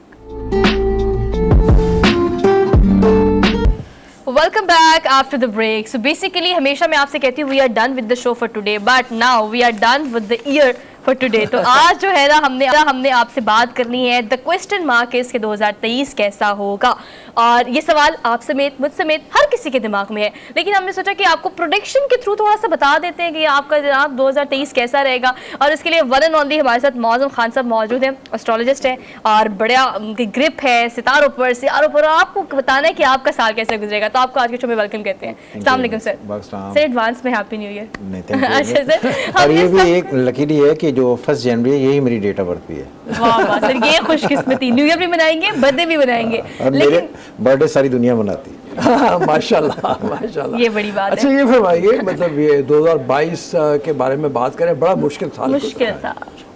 S1: Welcome back after the break. So basically हमेशा मैं आपसे कहती हूँ we are done with the show for today, but now we are done with the year for today. तो आज जो है ना हमने आपसे बात करनी है द क्वेश्चन मार्क इज कि 2023 कैसा होगा, और ये सवाल आप समेत मुझ समेत हर किसी के दिमाग में है, लेकिन हमने सोचा कि आपको प्रोडिक्शन के थ्रू थोड़ा सा बता देते हैं कि आपका जनाब 2023 कैसा रहेगा। और इसके लिए वन एंड ओनली हमारे साथ मौजूद खान साहब मौजूद हैं, एस्ट्रोलॉजिस्ट हैं और बड़ा उनकी ग्रिप है सितारों पर, आपको बताना है कि आपका साल कैसे गुजरेगा। तो आपको आज के शो में वेलकम कहते हैं। अस्सलाम वालेकुम सर एडवांस में हैप्पी न्यू ईयर। अच्छा सर,
S8: और ये भी एक लकीली है कि जो 1 जनवरी है यही मेरी डेट ऑफ बर्थ भी है।
S1: वाह वाह सर, ये खुशकिस्मती, न्यू ईयर भी मनाएंगे, बर्थडे भी मनाएंगे,
S8: और मेरे बर्थडे सारी दुनिया मनाती है।
S2: माशाल्लाह माशाल्लाह,
S1: ये बड़ी बात
S2: अच्छा
S1: है।
S2: ये फरमाइए, मतलब ये 2022 के बारे में बात करें, बड़ा मुश्किल साल
S1: मुश्किल
S2: गुजरा है।
S1: था,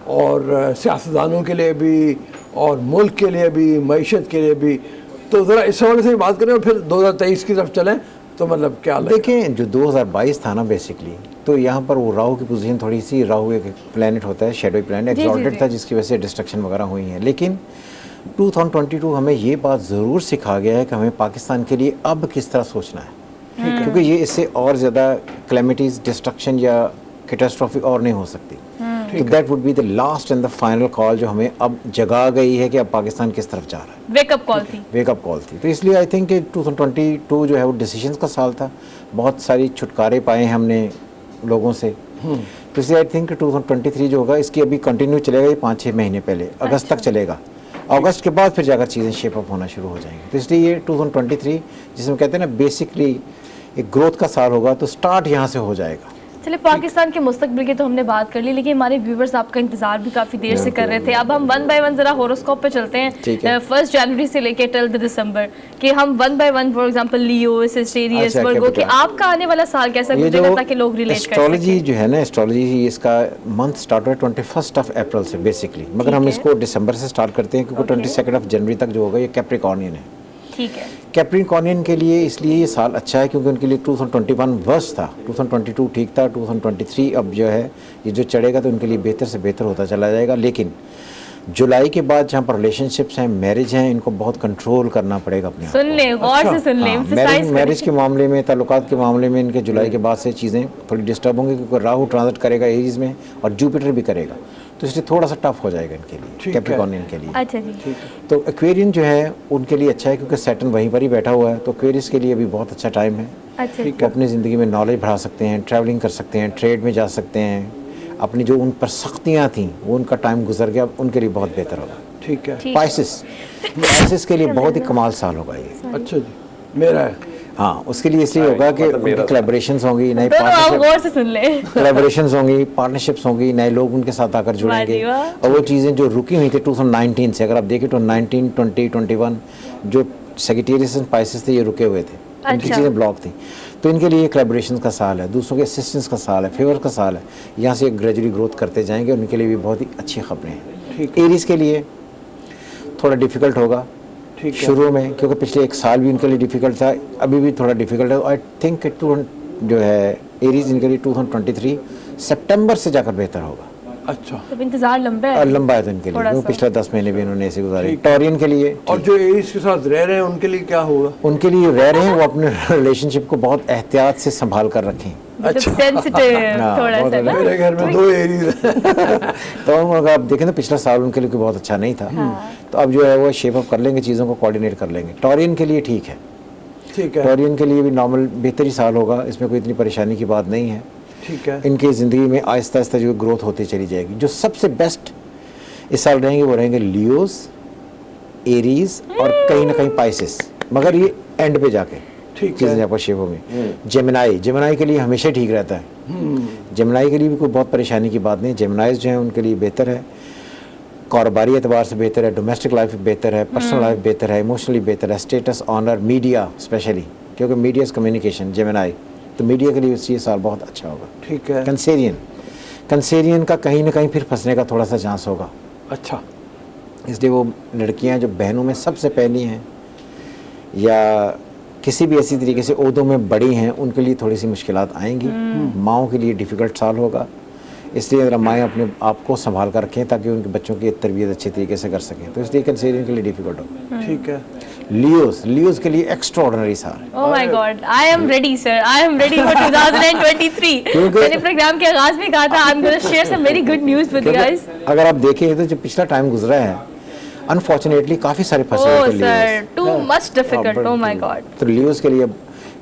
S2: और सियासतदानों के लिए भी और मुल्क के लिए भी, मईशत के लिए भी। तो ज़रा इस हवाले से बात करें और फिर 2023 की तरफ चलें, तो मतलब क्या लगता है?
S8: देखें, जो 2022 था ना बेसिकली, तो यहाँ पर वो राहु की पोजीशन थोड़ी सी, राहु एक प्लैनेट होता है, शैडोई प्लैनेट, एक्सॉल्टेड था, जिसकी वजह से डिस्ट्रक्शन वगैरह हुई हैं। लेकिन 2022 हमें ये बात ज़रूर सिखा गया है कि हमें पाकिस्तान के लिए अब किस तरह सोचना है, क्योंकि ये इससे और ज़्यादा क्लैमिटीज़, डिस्ट्रक्शन या कैटास्ट्रॉफी और नहीं हो सकती। तो that would be the last and the final call जो हमें अब जगा गई है कि अब पाकिस्तान किस तरफ जा रहा है।
S1: वेकअप कॉल थी,
S8: वेकअप कॉल थी। तो इसलिए आई थिंक 2022 जो है वो डिसीजंस का साल था, बहुत सारी छुटकारे पाए हैं हमने लोगों से। तो इसलिए आई थिंक 2023 जो होगा इसकी अभी कंटिन्यू चलेगा, ये 5-6 महीने पहले अगस्त तक चलेगा। अगस्त के बाद फिर जाकर चीज़ें शेप अप होना शुरू हो जाएंगी। तो इसलिए ये 2023 जिसमें कहते हैं ना बेसिकली एक ग्रोथ का साल होगा, तो स्टार्ट यहाँ से हो जाएगा।
S1: चलिए, पाकिस्तान के मुस्तकबिल की तो हमने बात कर ली, लेकिन हमारे व्यूवर्स आपका इंतजार भी काफ़ी देर से कर रहे थे। अब हम 1 बाय 1 ज़रा होरोस्कोप पे चलते हैं, 1 जनवरी से लेके टिल दिसंबर, कि हम 1 by 1 for example Leo, Sagittarius, Virgo, कि आपका आने वाला साल कैसा गुजरेगा ताकि लोग रिलेट कर सकें।
S8: एस्ट्रोलॉजी जो है ना, एस्ट्रोलॉजी इसका मंथ स्टार्ट हुआ 21 अप्रैल से बेसिकली, मगर हम इसको दिसंबर से स्टार्ट करते हैं क्योंकि 22 जनवरी तक जो होगा ये कैप्रिकॉर्नियन है।
S1: ठीक है।
S8: कैप्रिकॉर्नियन के लिए इसलिए ये साल अच्छा है क्योंकि उनके लिए 2021 वर्ष था, 2022 ठीक था, 2023 अब जो है ये जो चढ़ेगा तो उनके लिए बेहतर से बेहतर होता चला जाएगा। लेकिन जुलाई के बाद जहाँ पर रिलेशनशिप्स हैं, मैरिज हैं, इनको बहुत कंट्रोल करना पड़ेगा अपने आप को।
S1: सुन ले, गौर से सुन ले,
S8: मैरिज के मामले में, ताल्लुकात के मामले में इनके जुलाई के बाद से चीज़ें थोड़ी डिस्टर्ब होंगी क्योंकि राहु ट्रांजिट करेगा एरीज में और जुपिटर भी करेगा, तो इसलिए थोड़ा सा टफ हो जाएगा इनके लिए, कैप्रिकॉर्नियन के लिए।
S1: अच्छा जी।
S8: तो एक्वेरियन जो है उनके लिए अच्छा है क्योंकि सैटर्न वहीं पर ही बैठा हुआ है, तो एक्वेरियस के लिए भी बहुत अच्छा टाइम है।
S1: अच्छा।
S8: वो अपनी ज़िंदगी में नॉलेज बढ़ा सकते हैं, ट्रैवलिंग कर सकते हैं, ट्रेड में जा सकते हैं, अपनी जो उन पर सख्तियाँ थी वो उनका टाइम गुजर गया, उनके लिए बहुत बेहतर होगा।
S2: ठीक है।
S8: पाइसिस के लिए बहुत ही कमाल साल होगा ये।
S2: अच्छा जी, मेरा है।
S8: हाँ, उसके लिए इसलिए होगा कि उनकी कोलैबोरेशंस होंगी, नए कोलैबोरेशंस होंगी, पार्टनरशिप्स होंगी, नए लोग उनके साथ आकर जुड़ेंगे, और वो चीज़ें जो रुकी हुई थी 2019 से, अगर आप देखें तो 19, 20, 21 जो सेजिटेरियस एंड पाइसिस थे ये रुके हुए थे, उनकी चीज़ें ब्लॉक थी, तो इनके लिए कोलैबोरेशन का साल है, दूसरों के असिस्टेंस का साल है, फेवर का साल है, यहाँ से ग्रेजुअली ग्रोथ करते जाएंगे, उनके लिए भी बहुत ही अच्छी खबरें हैं। एरीज के लिए थोड़ा डिफिकल्ट होगा शुरू में क्योंकि पिछले 1 साल भी उनके लिए डिफिकल्ट था, अभी भी थोड़ा डिफिकल्ट है। आई थिंक जो है एरीज इनके लिए 2023 सितंबर से जाकर बेहतर होगा।
S2: अच्छा,
S1: तो इंतजार लंबा है तो
S8: इनके लिए, वो पिछले 10 महीने भी इन्होंने ऐसे गुजारे। टॉरियन के लिए,
S2: और जो एरीज के साथ रह रहे हैं उनके लिए क्या होगा?
S8: उनके लिए रह रहे हैं वो अपने रिलेशनशिप को बहुत एहतियात से संभाल कर रखें।
S2: अच्छा,
S1: सेंसिटिव थोड़ा सा ना।
S2: मेरे घर में 2 एरीज हैं।
S8: तो अगर आप देखें तो पिछला साल उनके लिए बहुत अच्छा नहीं था, तो अब जो है वो शेप अप कर लेंगे, चीज़ों को कोऑर्डिनेट कर लेंगे। टॉरियन के लिए ठीक है, टॉरियन के लिए भी नॉर्मल बेहतर ही साल होगा, इसमें कोई इतनी परेशानी की बात नहीं है।
S2: ठीक है।
S8: इनकी ज़िंदगी में आहिस्ता आहिस्ता जो ग्रोथ होती चली जाएगी। जो सबसे बेस्ट इस साल रहेंगे वो रहेंगे लियोस, एरीज और कहीं ना कहीं पाइसिस, मगर ये एंड पे जाके चीज़ें यहाँ पर शेप होंगी। जेमिनाई के लिए हमेशा ठीक रहता है, जेमिनाई के लिए भी कोई बहुत परेशानी की बात नहीं। जेमिनाइज जो हैं उनके लिए बेहतर है, कारोबारी एतबार से बेहतर है, डोमेस्टिक लाइफ बेहतर है, पर्सनल लाइफ बेहतर है, इमोशनली बेहतर है, स्टेटस, ऑनर, मीडिया स्पेशली, क्योंकि मीडिया इज कम्युनिकेशन, जेमिनाई, तो मीडिया के लिए ये साल बहुत अच्छा होगा।
S2: ठीक है।
S8: कंसेरियन का कहीं ना कहीं फिर फंसने का थोड़ा सा चांस होगा।
S2: अच्छा,
S8: इसलिए वो लड़कियां जो बहनों में सबसे पहली हैं या किसी भी ऐसी तरीके से ओहदों में बड़ी हैं, उनके लिए थोड़ी सी मुश्किलात आएंगी। माओं के लिए डिफ़िकल्ट साल होगा, इसलिए अगर माएँ अपने आप को संभाल कर रखें ताकि उनके बच्चों की तरबियत अच्छे तरीके से कर सकें, तो इसलिए कंसेरियन के लिए डिफ़िकल्ट होगा।
S2: ठीक है।
S8: लियोस के लिए एक्स्ट्राऑर्डिनरी साल।
S1: Oh my god, I am ready sir, I am ready for 2023। मैंने प्रोग्राम के आगाज में कहा था I am gonna share some very good news with you guys.
S8: अगर आप देखें तो जो पिछला टाइम गुजरा है अनफॉर्चुनेटली काफ़ी सारे फंसे हुए थे
S1: sir, too much difficult. Oh my God.
S8: तो लियोस के लिए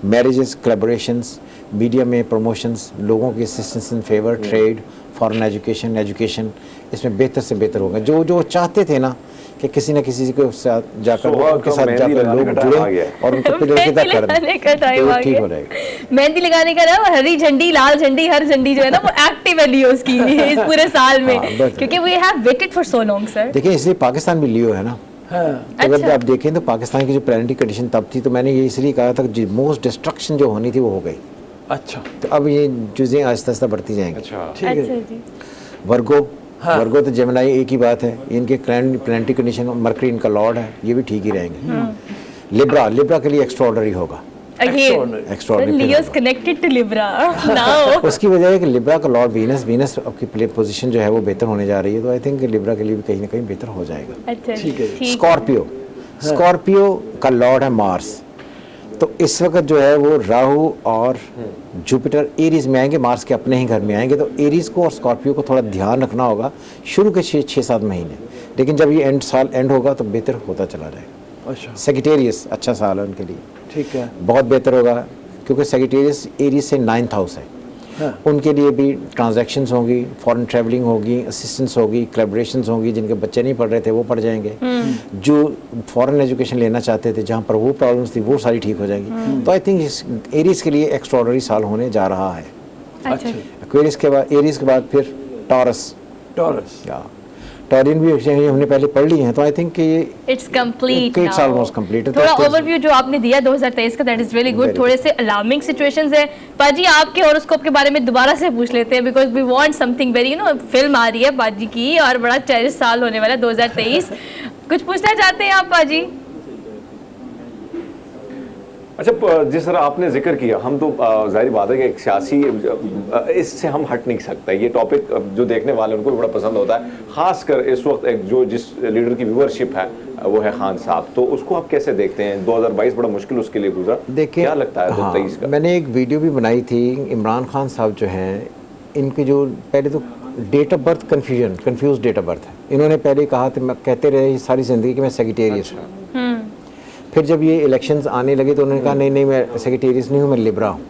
S8: मैरिजेस, कोलैबोरेशंस, मीडिया में प्रमोशंस, लोगों की assistance in favour, trade, foreign education, इसमें बेहतर से बेहतर होगा। जो चाहते थे ना कि किसी न किसी के साथ जाकर उनके साथ जाकर लोग जुड़े और उनको प्रतियोगिता कर दें, ठीक हो जाएगा।
S1: मेहंदी लगाने का ना हरी झंडी, लाल झंडी, हर झंडी जो है ना वो एक्टिव है लियोस की इस पूरे साल में, क्योंकि we have waited for so long sir.
S8: देखिए इसलिए पाकिस्तान भी लियो है ना। तो अगर आप देखें तो पाकिस्तान की जो प्लानिटरी कंडीशन तब थी, तो मैंने ये इसलिए कहा था कि मोस्ट डिस्ट्रक्शन जो होनी थी वो हो गई।
S2: अच्छा,
S8: तो अब ये चीज़ें आहिस्ता आहिस्ता बढ़ती जाएंगी।
S2: ठीक है।
S8: वर्गो तो जेमिनाई एक ही बात है, इनके प्लानिटरी कंडीशन, मरकरी इनका लॉर्ड है, ये भी ठीक ही रहेंगे। लिब्रा के लिए एक्स्ट्राऑर्डिनरी होगा।
S1: Leos connected to Libra now.
S8: उसकी वजह है कि लिब्रा का लॉर्ड वीनस आपकी पोजीशन जो है वो बेहतर होने जा रही है, तो आई थिंक लिब्रा के लिए भी कहीं ना कहीं बेहतर हो जाएगा।
S2: ठीक है।
S8: स्कॉर्पियो का लॉर्ड है मार्स, तो इस वक्त जो है वो राहु और जुपिटर एरीज में आएंगे, मार्स के अपने ही घर में आएंगे, तो एरीज को और स्कॉर्पियो को थोड़ा ध्यान रखना होगा शुरू के 6-7 महीने, लेकिन जब ये साल एंड होगा तो बेहतर होता चला जाएगा।
S2: अच्छा,
S8: सेजिटेरियस अच्छा साल है उनके लिए।
S2: ठीक है।
S8: बहुत बेहतर होगा क्योंकि सेजिटेरियस एरीज से 9th हाउस है। उनके लिए भी ट्रांजैक्शंस होंगी, फॉरेन ट्रैवलिंग होगी, असिस्टेंस होगी, कोलैबोरेशंस होगी, जिनके बच्चे नहीं पढ़ रहे थे वो पढ़ जाएंगे, जो फॉरेन एजुकेशन लेना चाहते थे जहाँ पर वो प्रॉब्लम्स थी वो सारी ठीक हो जाएंगी। तो आई थिंक एरीज के लिए एक्स्ट्राऑर्डिनरी साल होने जा रहा है।
S1: अच्छा
S8: एक्वेरियस के बाद, एरीज के बाद फिर टॉरस।
S2: टॉरस।
S8: या टॉरिन भी हमने पहले पढ़ ली हैं, तो आई थिंक कि ये
S1: it's complete,
S8: it's almost complete.
S1: थोड़ा ओवरव्यू जो आपने दिया 2023 का, दैट इज रियली गुड। थोड़े से अलार्मिंग सिचुएशंस है पाजी, आपके हॉरोस्कोप के बारे में दोबारा से पूछ लेते हैं, because we want something very, film आ रही है पाजी की और बड़ा टेरिस साल होने वाला है 2023। कुछ पूछना चाहते हैं आप पाजी?
S3: अच्छा, जिस तरह आपने जिक्र किया, हम तो जाहिर बात है कि एक सियासी, इससे हम हट नहीं सकते। ये टॉपिक जो देखने वाले उनको भी बड़ा पसंद होता है, खासकर इस वक्त एक जिस लीडर की व्यूअरशिप है वो है खान साहब, तो उसको आप कैसे देखते हैं? 2022 बड़ा मुश्किल उसके लिए गुजरा,
S8: देखिए
S3: क्या लगता है 2023 का?
S8: मैंने एक वीडियो भी बनाई थी, इमरान खान साहब जो हैं, इनके जो पहले तो date of birth confuse date of birth है। इन्होंने पहले कहा था, कहते रहे सारी ज़िंदगी कि मैं सेक्रेटेरियस हूँ। फिर जब ये इलेक्शंस आने लगे तो उन्होंने कहा नहीं मैं सेक्रेटेरियस नहीं हूँ, मैं लिब्रा हूँ।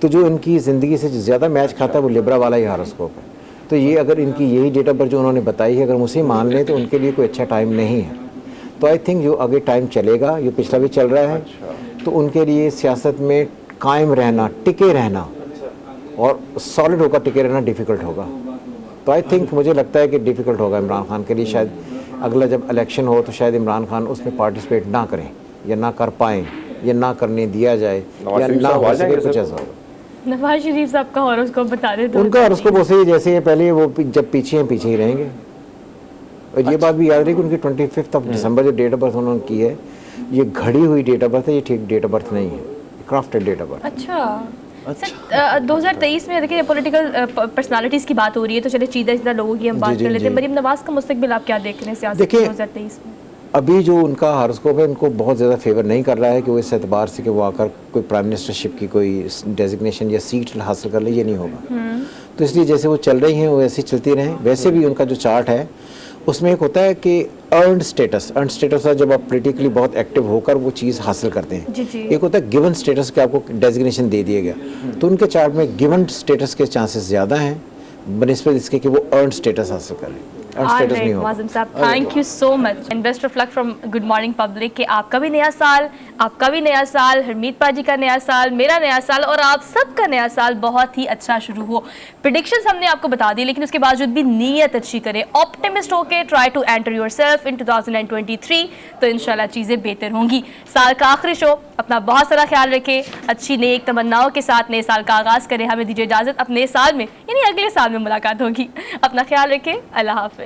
S8: तो जो इनकी ज़िंदगी से ज़्यादा मैच खाता है वो लिब्रा वाला ही हॉरोस्कोप है। तो ये अगर इनकी यही डेट ऑफ बर्थ जो उन्होंने बताई है, अगर मुझे मान लें तो उनके लिए कोई अच्छा टाइम नहीं है। तो आई थिंक जो आगे टाइम चलेगा, ये पिछला भी चल रहा है, तो उनके लिए सियासत में कायम रहना, टिके रहना और सॉलिड होकर टिके रहना डिफ़िकल्ट होगा। तो आई थिंक मुझे लगता है कि डिफ़िकल्ट होगा इमरान खान के लिए। शायद अगला जब इलेक्शन हो तो शायद इमरान खान उसमें पार्टिसिपेट ना करें या ना कर पाएँ या ना करने दिया जाए या ना हो सके, कुछ ऐसा होगा।
S1: नवाज शरीफ साहब का हॉरोस्कोप बता दें।
S8: उनका हॉरोस्कोप वैसे ही जैसे है पहले, वो जब पीछे हैं पीछे ही रहेंगे। और ये बात भी याद रही कि उनकी 25 दिसंबर जो डेट ऑफ बर्थ उन्होंने की है, ये घड़ी हुई डेट ऑफ बर्थ है, ये ठीक डेट ऑफ बर्थ नहीं है, क्राफ्टेड डेट ऑफ बर्थ।
S1: अच्छा सर, 2023 में देखिए पॉलिटिकल पर्सनालिटीज़ की बात हो रही है, तो चले सीधा लोगों की हम बात कर लेते हैं। मरीम नवाज का मुस्तकबिल आप क्या देख रहे हैं सियासत 2023 में?
S8: अभी जो उनका हॉरोस्कोप है, उनको बहुत ज़्यादा फेवर नहीं कर रहा है कि वो इस एतबार से कि वो आकर कोई प्राइम मिनिस्टरशिप की कोई डेजिग्नेशन या सीट हासिल कर ले, ये नहीं होगा। तो इसलिए जैसे वो चल रही हैं वो ऐसी चलती रहें। वैसे भी उनका जो चार्ट है उसमें एक होता है कि अर्नड स्टेटस है, जब आप पॉलिटिकली बहुत एक्टिव होकर वो चीज़ हासिल करते हैं।
S1: जी।
S8: एक होता है गिवन स्टेटस कि आपको डेजिग्नेशन दे दिया गया, तो उनके चार्ट में गिवन स्टेटस के चांसेस ज़्यादा हैं बनस्बत इसके कि वो अर्नड स्टेटस हासिल करें।
S1: वाजिम साहब, thank you so much and best of luck from good morning public. कि आपका भी नया साल, हरमीत पाजी का नया साल, मेरा नया साल और आप सबका नया साल बहुत ही अच्छा शुरू हो। प्रेडिक्शंस हमने आपको बता दी, लेकिन उसके बावजूद भी नीयत अच्छी करें, ऑप्टिमिस्ट होके try to enter yourself in 2023, तो इंशाल्लाह चीज़ें बेहतर होंगी। साल का आखिरी शो, अपना बहुत सारा ख्याल रखें, अच्छी नेक तमन्नाओं के साथ नए साल का आगाज़ करें। हमें दीजिए इजाज़त, अपने साल में यानी अगले साल में मुलाकात होगी। अपना ख्याल रखें, अल्लाह हाफ़िज़।